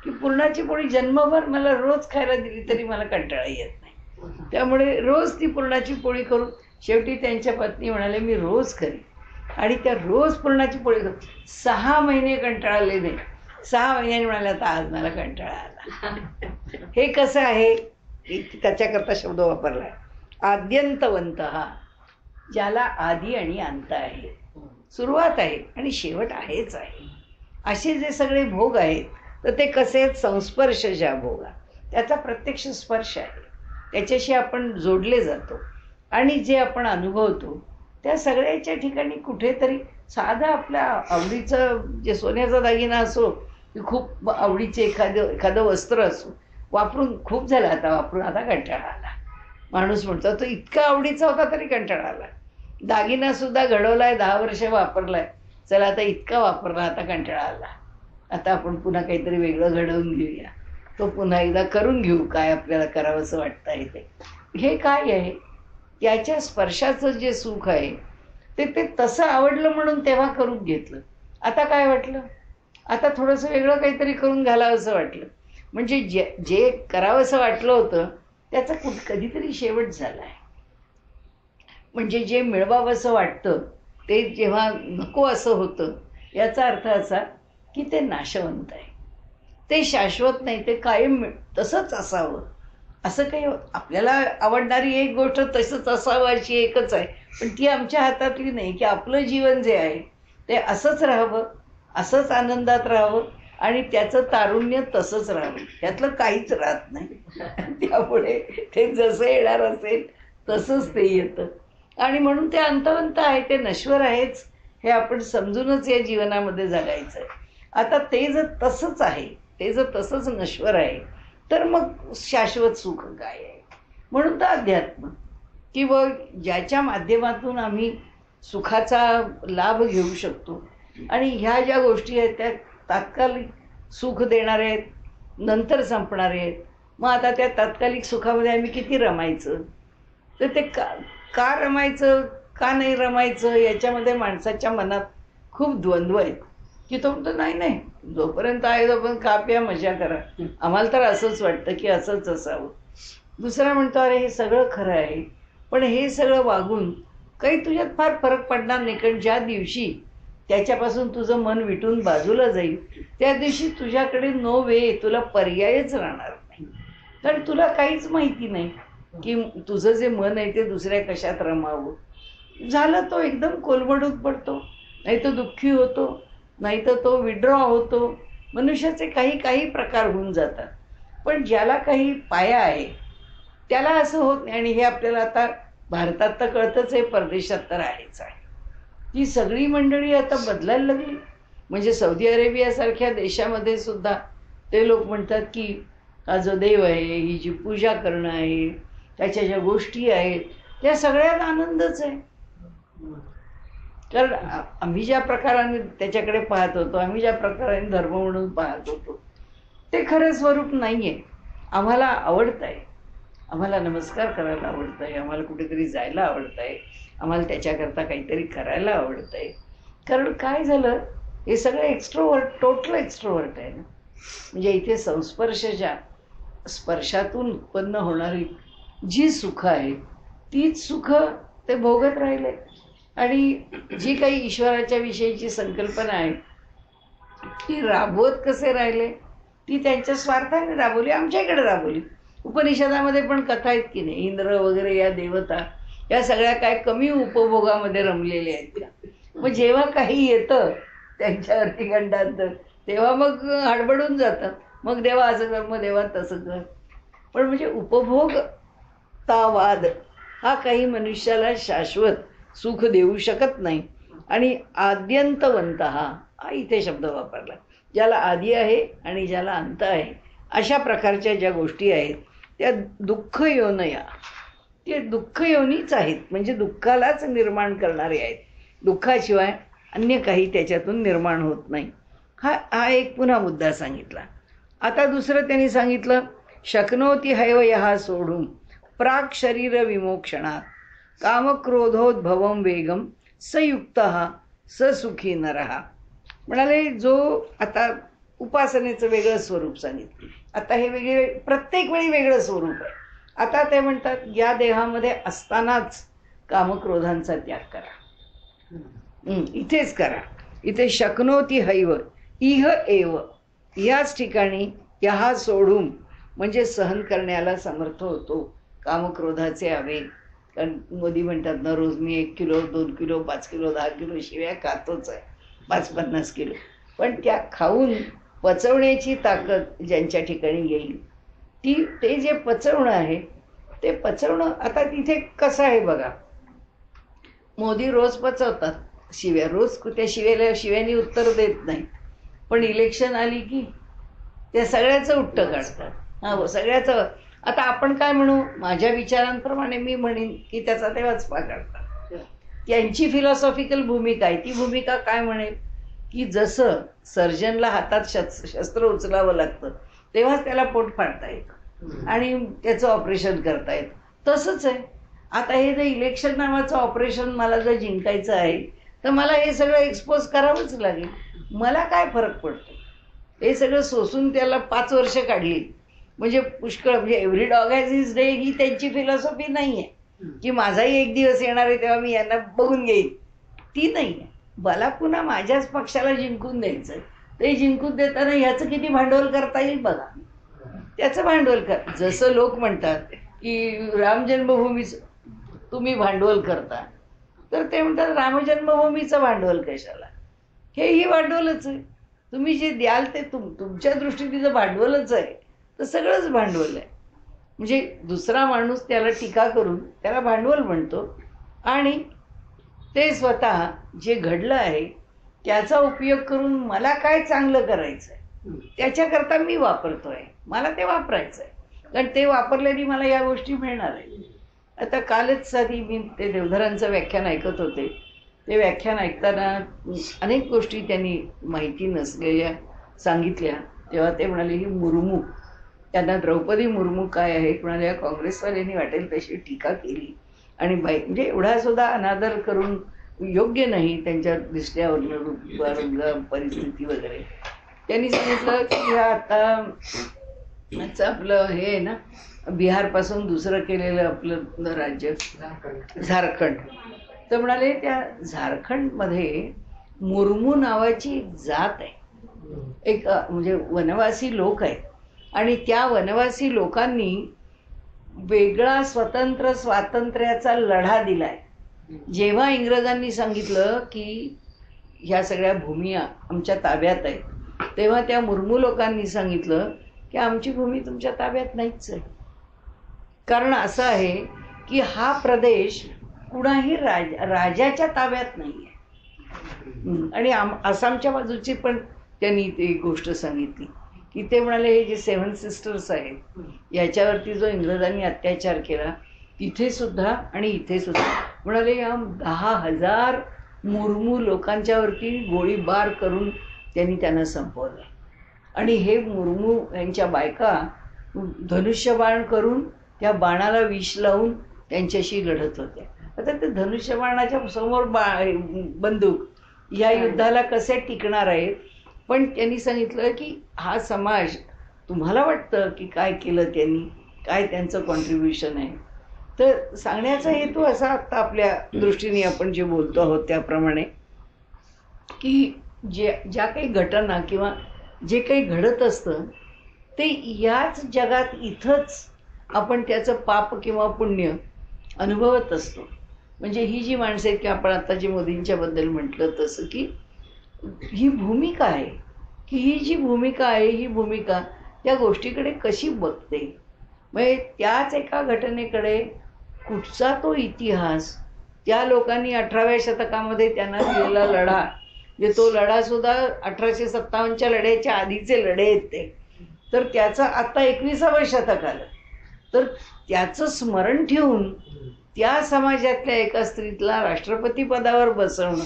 की पुरणाची पोळी जन्मभर मला रोज खायला दिली तरी मला कंटाळा येत नाही, त्यामुळे रोज ती पुरणाची पोळी करून शेवटी त्यांच्या पत्नी म्हणाले मी रोज करीन. आणि त्या रोज पुरणाची पोळी करून 6 महिने कंटाळले नाही. 6 महिन्यांनी म्हणाले आता आज मला कंटाळा आला. हे कसं आहे, त्याच्याकरता शब्द वापरला आहे आद्यंतवंत, ज्याला आधी आणि अंत आहे, सुरुवात आहे आणि शेवट आहेच आहे. असे जे सगळे भोग आहेत तर ते कसे आहेत? संस्पर्श ज्या भोगा, त्याचा प्रत्यक्ष स्पर्श आहे, त्याच्याशी आपण जोडले जातो आणि जे आपण अनुभवतो त्या सगळ्याच्या ठिकाणी कुठेतरी साधा आपल्या आवडीचं जे सोन्याचा दागिना असो की खूप आवडीचे एखादं वस्त्र असो, वापरून खूप झालं आता वापरून, आता कंटाळा आला. माणूस म्हणतो तो इतका आवडीचा होता तरी कंटाळा आला. दागिना सुद्धा घडवलाय, 10 वर्ष वापरलाय, चला आता इतका वापरला, आता कंटाळा आला, आता आपण पुन्हा काहीतरी वेगळं घडवून घेऊया, तो पुन्हा एकदा करून घेऊ काय आपल्याला करावंसं वाटतं आहे ते. हे काय आहे, त्याच्या स्पर्शाचं जे सुख आहे ते तसं आवडलं म्हणून तेव्हा करून घेतलं. आता काय वाटलं, आता थोडंसं वेगळं काहीतरी करून घालावंसं वाटलं. म्हणजे जे करावंसं वाटलं होतं त्याचा कधीतरी शेवट झाला आहे. म्हणजे जे मिळवावंसं वाटतं ते जेव्हा नको असं होतं, याचा अर्थ असा की ते नाशवंत आहे, ते शाश्वत नाही, ते कायम तसंच असावं. असं काही आपल्याला आवडणारी एक गोष्ट तसंच असावं अशी एकच आहे, पण ती आमच्या हातातली नाही. की आपलं जीवन जे आहे ते असंच राहावं, असंच आनंदात राहावं आणि त्याचं तारुण्य तसंच राहावं, त्यातलं काहीच राहत नाही. त्यामुळे ते जसं येणार असेल तसंच ते येतं आणि म्हणून ते अंतवंत आहे, ते नश्वर आहेच, हे आपण समजूनच या जीवनामध्ये जगायचं आहे. आता ते जर तसंच आहे, ते जर तसंच नश्वर आहे, तर मग शाश्वत सुख काय आहे. म्हणून तर अध्यात्म किंवा ज्याच्या माध्यमातून आम्ही सुखाचा लाभ घेऊ शकतो आणि ह्या ज्या गोष्टी आहेत त्या तात्कालिक सुख देणारे आहेत, नंतर संपणारे आहेत. मग आता त्या तात्कालिक सुखामध्ये आम्ही किती रमायचं, तर ते का रमायचं, का नाही रमायचं, याच्यामध्ये माणसाच्या मनात खूप द्वंद्व आहेत. की तो म्हणतो नाही नाही, जोपर्यंत आहे तोपर्यंत खा प्या मजा करा, आम्हाला तर असंच वाटतं की असंच असावं. दुसरा म्हणतो अरे हे सगळं खरं आहे, पण हे सगळं वागून काही तुझ्यात फार फरक पडणार नाही, कारण ज्या दिवशी त्याच्यापासून तुझं मन विटून बाजूला जाईल त्या दिवशी तुझ्याकडे नो वे, तुला पर्यायच राहणार नाही. कारण तुला काहीच माहिती नाही की तुझं जे मन आहे ते दुसऱ्या कशात रमावं. झालं तो एकदम कोलमडून पडतो, नाही तर दुःखी होतो, नाही तर तो विड्रॉ होतो. मनुष्याचे काही काही प्रकार होऊन जातात. पण ज्याला काही पाया आहे त्याला असं होत नाही. आणि हे आपल्याला आता भारतात तर कळतंच आहे, परदेशात तर आहेच आहे. ही सगळी मंडळी आता बदलायला लागली. म्हणजे सौदी अरेबियासारख्या देशामध्ये सुद्धा ते लोक म्हणतात की हा जो देव आहे, ही जी पूजा करणं आहे, त्याच्या ज्या गोष्टी आहेत त्या सगळ्यात आनंदच आहे. कारण आम्ही ज्या प्रकाराने त्याच्याकडे पाहत होतो, आम्ही ज्या प्रकाराने धर्म म्हणून पाहत होतो, ते खरं स्वरूप नाही आहे. आम्हाला आवडतं आहे, आम्हाला नमस्कार करायला आवडतं आहे, आम्हाला कुठेतरी जायला आवडतं आहे, आम्हाला त्याच्याकरता काहीतरी करायला आवडतं आहे. कारण काय झालं, हे सगळं एक्स्ट्रोवर्ट, टोटल एक्स्ट्रोवर्ट आहे ना. म्हणजे इथे संस्पर्शाच्या स्पर्शातून उत्पन्न होणारी जी सुख आहे तीच सुख ते भोगत राहिले. आणि जी काही ईश्वराच्या विषयीची संकल्पना आहे ती राबवत कसे राहिले, ती त्यांच्या स्वार्थाने राबवली, आमच्या इकडे राबवली. उपनिषदामध्ये पण कथा आहेत की नाही, इंद्र वगैरे या देवता या सगळ्या काय कमी उपभोगामध्ये रमलेल्या आहेत त्या. मग जेव्हा काही येतं त्यांच्यावरती गंडांतर, तेव्हा मग हडबडून जातं, मग देवा असं कर, मग देवा तसं कर. पण म्हणजे उपभोगतावाद हा काही मनुष्याला शाश्वत सुख देऊ शकत नाही. आणि आद्यंतवंत हा इथे शब्द वापरला, ज्याला आदी आहे आणि ज्याला अंत आहे, अशा प्रकारच्या ज्या गोष्टी आहेत त्या दुःख योनया, ते दुःख योनीच आहेत. म्हणजे दुःखालाच निर्माण करणारे आहेत, दुःखाशिवाय अन्य काही त्याच्यातून निर्माण होत नाही. हा एक पुन्हा मुद्दा सांगितला. आता दुसरं त्यांनी सांगितलं, शक्नोती हैव यहा सोढून प्राक शरीर विमोक्षणात कामक्रोधोद्भवम वेगम सयुक्त ससुखी नरहा. म्हणाले जो आता उपासनेचं वेगळं स्वरूप सांगितलं, आता हे वेगळे प्रत्येक वेळी वेगळं स्वरूप आहे. आता ते म्हणतात या देहामध्ये असतानाच कामक्रोधांचा त्याग करा, इथेच करा. इथे शक्नोती हैव इह एव, याच ठिकाणी यहा सोडून म्हणजे सहन करण्याला समर्थ होतो कामक्रोधाचे आवेग. कारण मोदी म्हणतात ना, रोज मी 1 किलो 2 किलो 5 किलो 10 किलो शिव्या खातोच आहे, 5-50 किलो. पण त्या खाऊन पचवण्याची ताकद ज्यांच्या ठिकाणी येईल, ते जे पचवणं आहे ते पचवणं. आता तिथे कसं आहे बघा, मोदी रोज पचवतात शिव्या, रोज त्या शिव्यानी उत्तर देत नाही, पण इलेक्शन आली की त्या सगळ्याचं उट्टं काढतात. हा, सगळ्याचं. आता आपण काय म्हणू, माझ्या विचारांप्रमाणे मी म्हणेन की त्याचा ते वचपा काढतात. त्यांची फिलॉसॉफिकल भूमिका आहे. ती भूमिका काय म्हणेल की जसं सर्जनला हातात शस्त्र उचलावं लागतं तेव्हाच त्याला पोट फाडता येतं आणि त्याचं ऑपरेशन करता येतं, तसंच आहे. आता हे जर इलेक्शन नावाचं ऑपरेशन मला जर जिंकायचं आहे तर मला हे सगळं एक्सपोज करावंच लागेल. मला काय फरक पडतो? हे सगळं सोसून त्याला 5 वर्ष काढली म्हणजे पुष्कळ. म्हणजे every dog has his day ही त्यांची फिलॉसॉफी नाही आहे की माझाही एक दिवस येणार आहे तेव्हा मी यांना बघून घेईन. ती नाही आहे. मला पुन्हा माझ्याच पक्षाला जिंकून द्यायचं. ते जिंकून देताना ह्याचं किती भांडवल करता येईल बघा. त्याचं भांडवल कर. जसं लोक म्हणतात की राम जन्मभूमीचं तुम्ही भांडवल करता, तर ते म्हणतात रामजन्मभूमीचं भांडवल कशाला? हेही भांडवलच आहे. तुम्ही जे द्याल ते तुमच्या दृष्टीने जर भांडवलच आहे तर सगळंच भांडवल आहे. म्हणजे दुसरा माणूस त्याला टीका करून त्याला भांडवल म्हणतो आणि ते स्वतः जे घडलं आहे त्याचा उपयोग करून मला काय चांगलं करायचं आहे त्याच्याकरता मी वापरतोय. मला ते वापरायचं आहे कारण ते वापरल्याने मला या गोष्टी मिळणार आहे. आता कालच साधी मी ते देवधरांचं व्याख्यान ऐकत होते. ते व्याख्यान ऐकताना अनेक गोष्टी त्यांनी माहिती नसलेल्या सांगितल्या. तेव्हा ते म्हणाले ही मुर्मू, त्यांना द्रौपदी मुर्मू काय आहे म्हणाले, या काँग्रेसवाल्यांनी वाटेल तशी टीका केली आणि म्हणजे एवढा सुद्धा अनादर करून योग्य नाही त्यांच्या दिसण्यावरनं रूप परिस्थिती वगैरे. त्यांनी सांगितलं की ह्या आता आपलं हे आहे ना, बिहारपासून दुसरं केलेलं आपलं राज्य झारखंड. तर म्हणाले त्या झारखंडमध्ये मुर्मू नावाची जात आहे. एक म्हणजे वनवासी लोक आहेत आणि त्या वनवासी लोकांनी वेगळा स्वातंत्र्याचा लढा दिलाय. जेव्हा इंग्रजांनी सांगितलं की ह्या सगळ्या भूमी आमच्या ताब्यात आहेत, तेव्हा त्या मुर्मू लोकांनी सांगितलं की आमची भूमी तुमच्या ताब्यात नाहीच आहे. कारण असं आहे की हा प्रदेश कुणाही राजाच्या ताब्यात नाही आहे. आणि आसामच्या बाजूची पण त्यांनी ती गोष्ट सांगितली की ते म्हणाले हे जे 7 सिस्टर्स आहेत याच्यावरती जो इंग्रजांनी अत्याचार केला तिथे सुद्धा आणि इथे सुद्धा म्हणाले या 10,000 मुर्मू लोकांच्यावरती गोळीबार करून त्यांना संपवलं. आणि हे मुर्मू यांच्या बायका धनुष्यबाण करून त्या बाणाला विष लावून त्यांच्याशी लढत होत्या. आता ते धनुष्यबाणाच्या समोर बंदूक या युद्धाला कसे टिकणार आहेत. पण त्यांनी सांगितलं की हा समाज तुम्हाला वाटतं की काय केलं त्यांनी, काय त्यांचं कॉन्ट्रीब्युशन आहे. तर सांगण्याचा हेतू असा आत्ता आपल्या दृष्टीने आपण जे बोलतो आहोत त्याप्रमाणे की ज्या काही घटना किंवा जे काही घडत असतं ते याच जगात इथंच आपण त्याचं पाप किंवा पुण्य अनुभवत असतो. म्हणजे ही जी माणसं आहेत की आपण आता जे मोदींच्या बद्दल म्हटलं तसं की ही भूमिका आहे की ही जी भूमिका आहे ही भूमिका त्या गोष्टीकडे कशी बघते. म्हणजे त्याच एका घटनेकडे कुठचा तो इतिहास त्या लोकांनी 18व्या शतकामध्ये त्यांना दिलेला लढा, म्हणजे तो लढा सुद्धा 1857च्या लढ्याच्या आधीचे लढे आहेत ते. तर त्याचं आता 21वं शतक आलं तर त्याचं स्मरण ठेवून त्या समाजातल्या एका स्त्रीला राष्ट्रपती पदावर बसवणं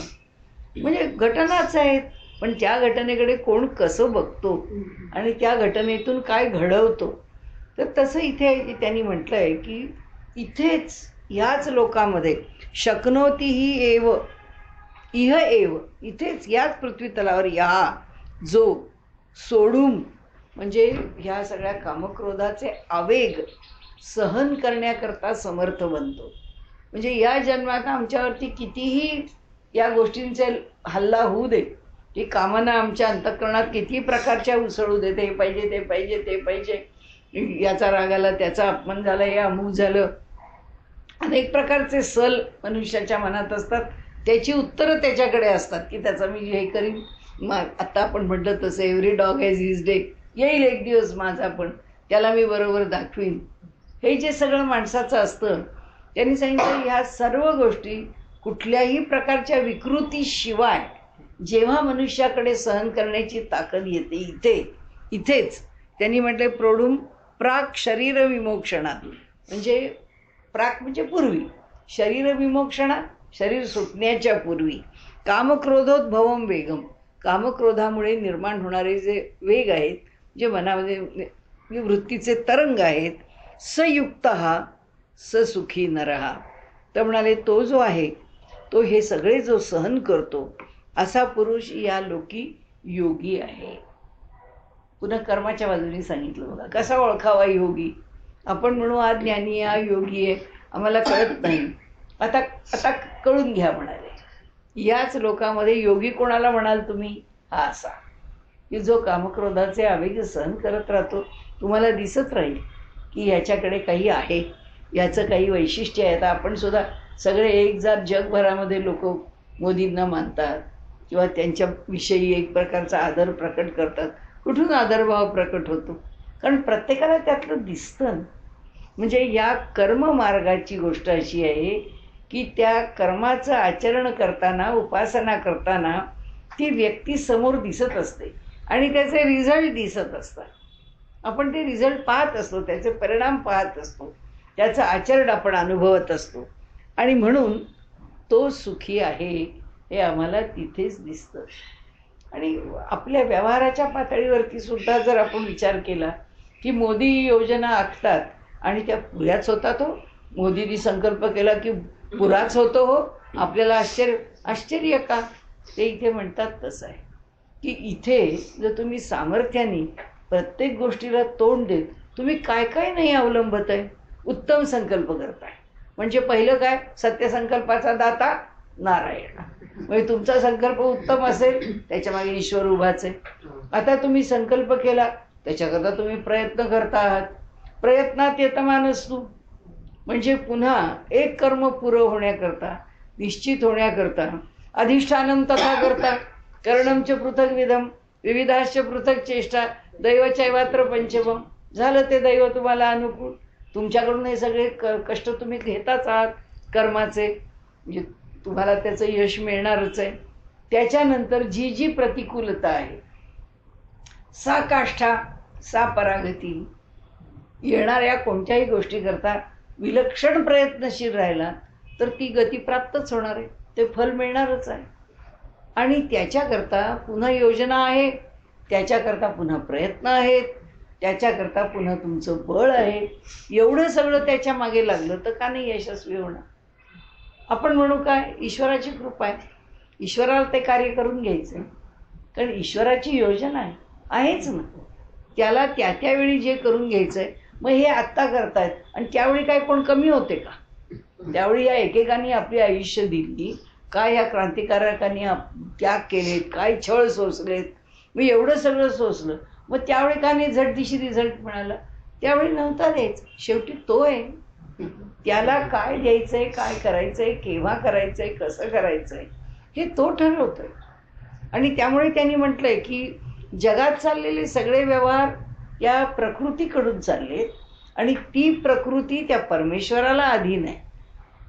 म्हणजे घटनाच आहेत. पण त्या घटनेकडे कोण कसं बघतो आणि त्या घटनेतून काय घडवतो. तर तसं इथे त्यांनी म्हटलं आहे की इथेच याच लोकांमध्ये शक्नोती ही एव इह एव, इथेच याच पृथ्वीतलावर या जो सोडून म्हणजे ह्या सगळ्या कामक्रोधाचे आवेग सहन करण्याकरता समर्थ बनतो. म्हणजे या जन्मात आमच्यावरती कितीही या गोष्टींचे हल्ला होऊ दे, की कामना आमच्या अंतःकरणात किती प्रकारच्या उसळू दे, ते पाहिजे ते पाहिजे ते पाहिजे, याचा राग आला त्याचा अपमान झाला हे अमुक झालं, अनेक प्रकारचे सल मनुष्याच्या मनात असतात. त्याची उत्तरं त्याच्याकडे असतात की त्याचा मी हे करीन. मग आता आपण म्हटलं तसं every dog has his day, येईल एक दिवस माझा पण त्याला मी बरोबर दाखवीन. हे जे सगळं माणसाचं असतं त्यांनी सांगितलं ह्या सर्व गोष्टी कुठल्याही प्रकारच्या विकृतीशिवाय जेव्हा मनुष्याकडे सहन करण्याची ताकद येते इथेच त्यांनी म्हटले प्रोढुम प्राक शरीर विमोक्षणात, म्हणजे प्राक म्हणजे पूर्वी, शरीर विमोक्षणात शरीर सुटण्याच्या पूर्वी कामक्रोधोद्भवम वेगम, कामक्रोधामुळे निर्माण होणारे जे वेग आहेत, जे मनामध्ये वृत्तीचे तरंग आहेत, सयुक्त हा ससुखी नरहा. तर म्हणाले तो जो आहे तो हे सगळे जो सहन करतो असा पुरुष या लोकी योगी आहे. पुन्हा कर्माच्या बाजूने सांगितलं बघा, कसा ओळखावा योगी. आपण म्हणू हा ज्ञानी हा योगी आहे, आम्हाला कळत नाही. आता आता कळून घ्या म्हणाले. याच लोकांमध्ये योगी कोणाला म्हणाल तुम्ही? हा असा की जो कामक्रोधाचे आवेग सहन करत राहतो. तुम्हाला दिसत राहील की ह्याच्याकडे काही आहे, याचं काही वैशिष्ट्य आहे. आता आपण सुद्धा सगळे एक जात जगभरामध्ये लोक मोदींना मानतात किंवा त्यांच्याविषयी एक प्रकारचा आदर प्रकट करतात. कुठून आदरभाव प्रकट होतो? कारण प्रत्येकाला त्यातलं दिसतं. म्हणजे या कर्ममार्गाची गोष्ट अशी आहे की त्या कर्माचं आचरण करताना, उपासना करताना ती व्यक्ती समोर दिसत असते आणि त्याचे रिझल्ट दिसत असतात. आपण ते रिझल्ट पाहत असतो, त्याचे परिणाम पाहत असतो, त्याचं आचरण आपण अनुभवत असतो आणि म्हणून तो सुखी आहे हे आम्हाला तिथेच दिसतं. आणि आपल्या व्यवहाराच्या पातळीवरती सुद्धा जर आपण विचार केला की मोदी योजना आखतात आणि त्या पुऱ्याच होतात हो. मोदींनी संकल्प केला की पुराच होतो हो. आपल्याला आश्चर्य का? ते इथे म्हणतात तसं आहे की इथे जर तुम्ही सामर्थ्याने प्रत्येक गोष्टीला तोंड देत तुम्ही काय काय नाही अवलंबत आहे, उत्तम संकल्प करताय. म्हणजे पहिलं काय? सत्यसंकल्पाचा दाता नारायण. म्हणजे तुमचा संकल्प उत्तम असेल त्याच्या मागे ईश्वर उभाच आहे. आता तुम्ही संकल्प केला त्याच्याकरता तुम्ही प्रयत्न करता आहात. प्रयत्नात यतमानस तू, म्हणजे पुन्हा एक कर्म पुरं होण्याकरता, निश्चित होण्याकरता अधिष्ठानम तथा करता करणमच पृथक विधम विविधाश्च पृथक चेष्टा दैवचैवात्र पंचमम. झालं ते दैव तुम्हाला अनुकूल. तुमच्याकडून हे सगळे कष्ट तुम्ही घेताच आहात कर्माचे, म्हणजे तुम्हाला त्याचं यश मिळणारच आहे. त्याच्यानंतर जी जी प्रतिकूलता आहे, सा काष्ठा सा परागती, येणाऱ्या कोणत्याही गोष्टी करता विलक्षण प्रयत्नशील राहिला तर ती गती प्राप्तच होणार आहे, ते फल मिळणारच आहे. आणि त्याच्याकरता पुन्हा योजना आहे, त्याच्याकरता पुन्हा प्रयत्न आहेत, त्याच्याकरता पुन्हा तुमचं बळ आहे. एवढं सगळं त्याच्या मागे लागलं तर का नाही यशस्वी होणार? आपण म्हणू काय, ईश्वराची कृपा आहे, ईश्वराला ते कार्य करून घ्यायचं. कारण ईश्वराची योजना आहेच ना, त्याला त्या त्यावेळी जे करून घ्यायचं आहे. मग हे आत्ता करतायत आणि त्यावेळी काय कोण कमी होते का? त्यावेळी या एकेकाने आपली आयुष्य दिली, काय या क्रांतिकारकांनी त्याग केलेत, काय छळ सोसलेत, मग एवढं सगळं सोसलं. मग त्यावेळी का नाही झटदिशी रिझल्ट मिळाला? त्यावेळी नव्हता द्यायचं. शेवटी तो आहे, त्याला काय द्यायचंय, काय करायचंय, केव्हा करायचंय, कसं करायचंय हे तो ठरवतोय. आणि त्यामुळे त्यांनी म्हटलंय की जगात चाललेले सगळे व्यवहार या प्रकृतीकडून चाललेत आणि ती प्रकृती त्या परमेश्वराला अधीन आहे.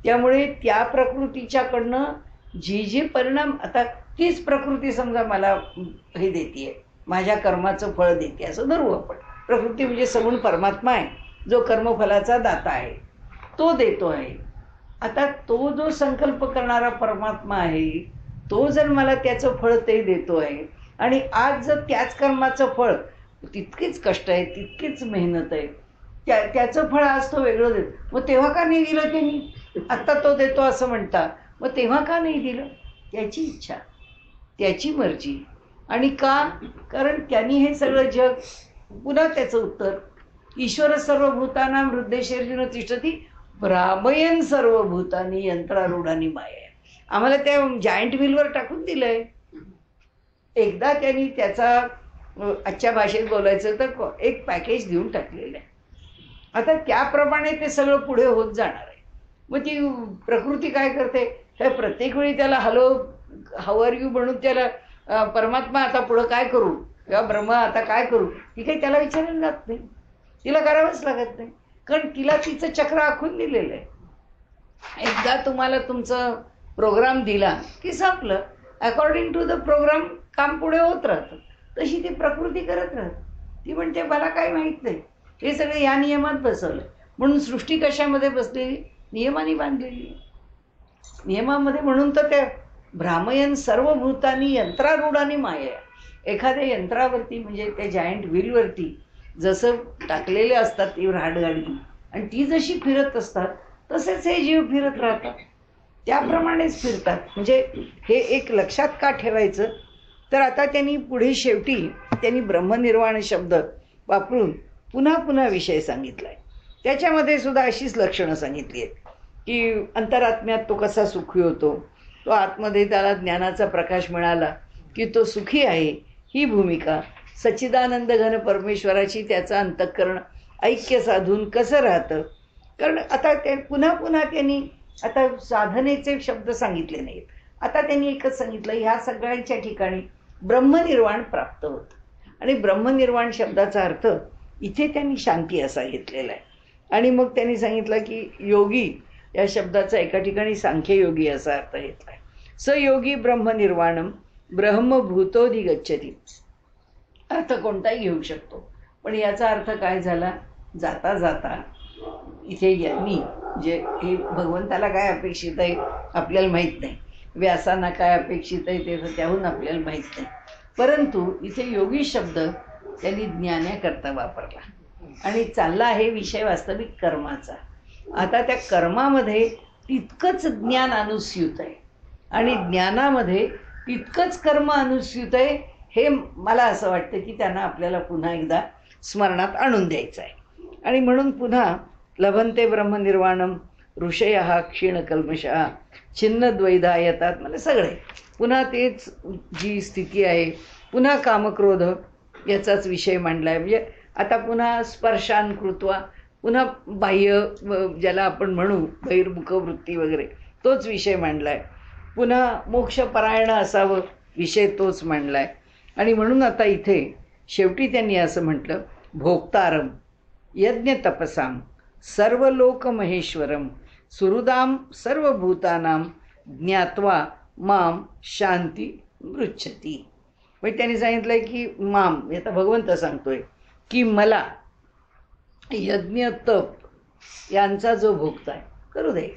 त्यामुळे त्या प्रकृतीच्याकडनं जी जी परिणाम, आता तीच प्रकृती समजा मला हे देते, माझ्या कर्माचं फळ देते असं धरू आपण. प्रकृती म्हणजे सगुण परमात्मा आहे, जो कर्मफलाचा दाता आहे, तो देतो आहे. आता तो जो संकल्प करणारा परमात्मा आहे तो जर मला त्याचं फळ ते देतो आहे आणि आज जर त्याच कर्माचं फळ, तितकीच कष्ट आहे, तितकीच मेहनत आहे, त्याचं फळ आज तो वेगळं देतो, मग तेव्हा का नाही दिलं त्यांनी? आत्ता तो देतो असं म्हणता, मग तेव्हा का नाही दिलं? त्याची इच्छा, त्याची मर्जी. आणि का? कारण त्यांनी हे सगळं जग, पुन्हा त्याचं उत्तर, ईश्वर सर्वभूतानां हृदयेषु तिष्ठती भ्रामयन् सर्वभूतानि यंत्रारूढानि माया. आम्हाला त्या जायंट व्हीलवर टाकून दिलंय. एकदा त्यांनी त्याचा आजच्या भाषेत बोलायचं तर एक पॅकेज देऊन टाकलेलं आहे. आता त्याप्रमाणे ते सगळं पुढे होत जाणार आहे. मग ती प्रकृती काय करते, हे प्रत्येक वेळी त्याला हॅलो हाऊ आर यू म्हणून त्याला परमात्मा आता पुढं काय करू किंवा ब्रह्मा आता काय करू ही काही त्याला विचारायला जात नाही, तिला करावंच लागत नाही. कारण तिला तिचं चक्र आखून दिलेलं आहे. एकदा तुम्हाला तुमचं प्रोग्राम दिला की संपलं. अकॉर्डिंग टू द प्रोग्राम काम पुढे होत राहतं. तशी ती प्रकृती करत राहते. ती म्हणते मला काय माहीत नाही, हे सगळे या नियमात बसवलं. म्हणून सृष्टी कशामध्ये बसलेली? नियमाने बांधलेली. नियमामध्ये म्हणून तर त्या भ्रामयन सर्व भूतानी यंत्रारूढानी माया. एखाद्या यंत्रावरती म्हणजे त्या जायंट व्हीलवरती जसं टाकलेले असतात ती राहटगाडी आणि ती जशी फिरत असतात तसेच हे जीव फिरत राहतात, त्याप्रमाणेच फिरतात. म्हणजे हे एक लक्षात का ठेवायचं, तर आता त्यांनी पुढे शेवटी त्यांनी ब्रह्मनिर्वाण शब्द वापरून पुन्हा पुन्हा विषय सांगितलाय. त्याच्यामध्ये सुद्धा अशीच लक्षणं सांगितली आहेत की अंतरात्म्यात तो कसा सुखी होतो, तो आतमध्ये त्याला ज्ञानाचा प्रकाश मिळाला की तो सुखी आहे, ही भूमिका. सच्चिदानंद घन परमेश्वराची त्याचं अंतःकरण ऐक्य साधून कसं राहतं. कारण आता ते पुन्हा पुन्हा त्यांनी आता साधनेचे शब्द सांगितले नाहीत, आता त्यांनी एकच सांगितलं, ह्या सगळ्यांच्या ठिकाणी ब्रह्मनिर्वाण प्राप्त होतं. आणि ब्रह्मनिर्वाण शब्दाचा अर्थ इथे त्यांनी शांती असा घेतलेला आहे. आणि मग त्यांनी सांगितलं की योगी या शब्दाचा एका ठिकाणी सांख्ययोगी असा अर्थ घेतला आहे. स योगी ब्रह्मनिर्वाणम ब्रह्मभूतोधिगच्छति. अर्थ कोणताही घेऊ शकतो, पण याचा अर्थ काय झाला, जाता जाता इथे यांनी जे हे भगवंताला काय अपेक्षित आहे आपल्याला माहीत नाही, व्यासांना काय अपेक्षित आहे ते त्याहून आपल्याला माहीत नाही, परंतु इथे योगी शब्द त्यांनी ज्ञानाकरता वापरला आणि चालला आहे विषय वास्तविक कर्माचा. आता त्या कर्मामध्ये तितकंच ज्ञान अनुस्यूत आहे आणि ज्ञानामध्ये तितकंच कर्म अनुस्यूत आहे. हे मला असं वाटतं की त्यांना आपल्याला पुन्हा एकदा स्मरणात आणून द्यायचं आहे. आणि म्हणून पुन्हा लभंते ब्रह्मनिर्वाणम ऋषयः क्षीणकल्मषः छिन्नद्वैधा येतात, म्हणजे सगळे पुन्हा तेच जी स्थिती आहे. पुन्हा कामक्रोध याचाच विषय मांडला आहे. म्हणजे आता पुन्हा स्पर्शान कृत्वा, पुन्हा बाह्य ज्याला आपण म्हणू बहिर्मुख वृत्ती वगैरे तोच विषय मांडला आहे. पुन्हा मोक्षपरायण असावं विषय तोच मांडला आहे. आणि म्हणून आता इथे शेवटी त्यांनी असं म्हटलं, भोक्तारम यज्ञ तपसाम सर्वलोक महेश्वरम सुहृदाम सर्वभूतानाम ज्ञात्वा माम शांती मृच्छती. म्हणजे त्यांनी सांगितलंय की माम, आता भगवंत सांगतोय की मला यज्ञ तप यांचा जो भोगता आहे करू दे,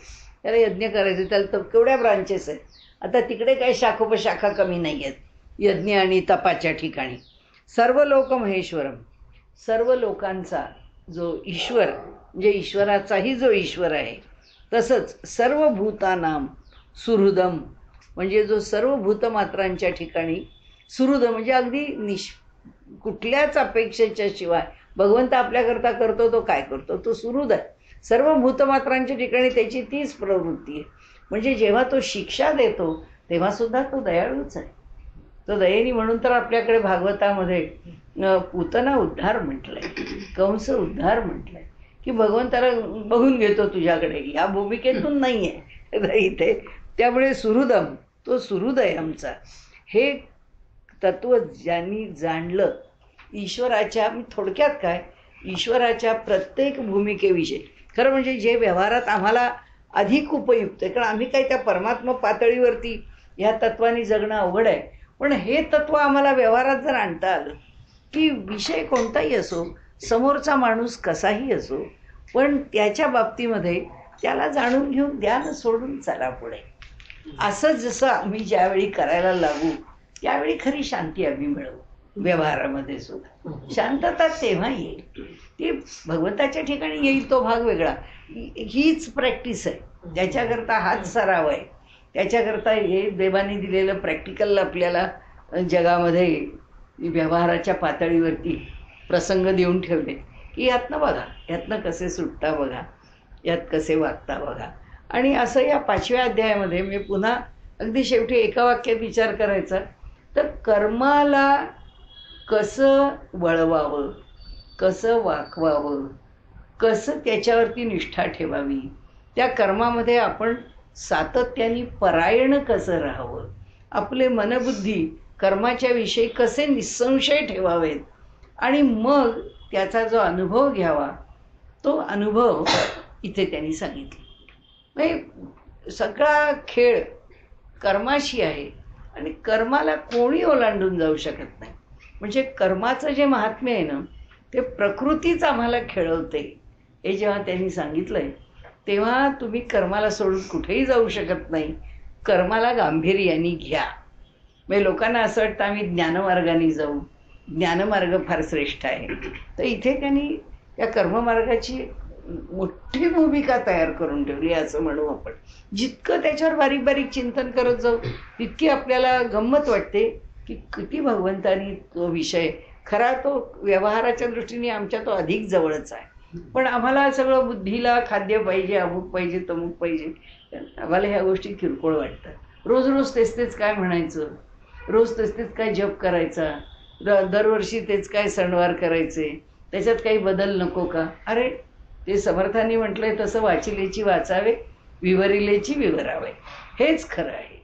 त्याला यज्ञ करायचं, त्याला तप केवढ्या ब्रांचेस आहेत. आता तिकडे काही शाखोपशाखा कमी नाही आहेत यज्ञ आणि तपाच्या ठिकाणी. सर्व लोक महेश्वरम, सर्व लोकांचा जो ईश्वर म्हणजे ईश्वराचाही जो ईश्वर आहे, तसंच सर्व भूतानाम सुहृदम म्हणजे जो सर्व भूतमात्रांच्या ठिकाणी सुहृद म्हणजे अगदी कुठल्याच अपेक्षेच्या शिवाय भगवंत आपल्याकरता करतो, तो काय करतो, तो सुहृद आहे. सर्व भूतमात्रांच्या ठिकाणी त्याची तीच प्रवृत्ती आहे. म्हणजे जेव्हा तो शिक्षा देतो तेव्हा सुद्धा तो दयाळूच आहे. तो दयेनी म्हणून तर आपल्याकडे भागवतामध्ये पूतना उद्धार म्हटलंय, कंस उद्धार म्हटलंय की भगवंताला बघून घेतो तुझ्याकडे, या भूमिकेतून नाही आहे इथे. त्यामुळे सुहृदम, तो सुहृद आहे आमचा. हे तत्व ज्यांनी जाणलं ईश्वराच्या, थोडक्यात काय, ईश्वराच्या प्रत्येक भूमिकेविषयी, खरं म्हणजे जे व्यवहारात आम्हाला अधिक उपयुक्त आहे, कारण आम्ही काही त्या परमात्मा पातळीवरती ह्या तत्वाने जगणं अवघड आहे. पण हे तत्व आम्हाला व्यवहारात जर आणता आलं की विषय कोणताही असो, समोरचा माणूस कसाही असो, पण त्याच्या बाबतीमध्ये त्याला जाणून घेऊन ध्यान सोडून चला पुढे, असं जसं आम्ही ज्यावेळी करायला लागू त्यावेळी खरी शांती आम्ही मिळवू. व्यवहारामध्ये सुद्धा शांतता तेव्हा येईल, ती भगवंताच्या ठिकाणी येईल, तो भाग वेगळा. हीच प्रॅक्टिस आहे, त्याच्याकरता हाच सराव आहे. त्याच्याकरता हे देवाने दिलेलं प्रॅक्टिकल आपल्याला जगामध्ये व्यवहाराच्या पातळीवरती प्रसंग देऊन ठेवले की यातनं बघा, यातनं कसे सुटता बघा, यात कसे वागता बघा. आणि असं या 5व्या अध्यायामध्ये मी पुन्हा अगदी शेवटी एका वाक्यात विचार करायचा, तर कर्माला कसं वळवावं, कसं वाकवावं, कसं त्याच्यावरती निष्ठा ठेवावी, त्या कर्मामध्ये आपण सातत्याने परायण कसं राहावं, आपले मनबुद्धी कर्माच्या विषयी कसे निसंशय ठेवावेत आणि मग त्याचा जो अनुभव घ्यावा, तो अनुभव इथे त्यांनी सांगितला. म्हणजे सगळा खेळ कर्माशी आहे आणि कर्माला कोणी ओलांडून जाऊ शकत नाही. म्हणजे कर्माचं जे महात्म्य आहे ना, ते प्रकृतीच आम्हाला खेळवते. हे जेव्हा त्यांनी सांगितलंय तेव्हा तुम्ही कर्माला सोडून कुठेही जाऊ शकत नाही. कर्माला गांभीर्याने घ्या. म्हणजे लोकांना असं वाटतं आम्ही ज्ञानमार्गाने जाऊ, ज्ञानमार्ग फार श्रेष्ठ आहे. तर इथे त्यांनी या कर्ममार्गाची मोठी भूमिका तयार करून ठेवली असं म्हणू आपण. जितकं त्याच्यावर बारीक बारीक चिंतन करत जाऊ तितकी आपल्याला गंमत वाटते की किती भगवंतानी तो विषय, खरा तो व्यवहाराच्या दृष्टीने आमच्या तो अधिक जवळच आहे. पण आम्हाला सगळं बुद्धीला खाद्य पाहिजे, अमुक पाहिजे, तमुक पाहिजे. आम्हाला ह्या गोष्टी किरकोळ वाटतात. रोज रोज तेच तेच काय म्हणायचं, रोज तेच तेच काय जप करायचा, दरवर्षी तेच काय सणवार करायचे, त्याच्यात काही बदल नको का? अरे ते समर्थांनी म्हटलंय तसं वाचिलेची वाचावे, विवरिलेची विवरावे, हेच खरं आहे.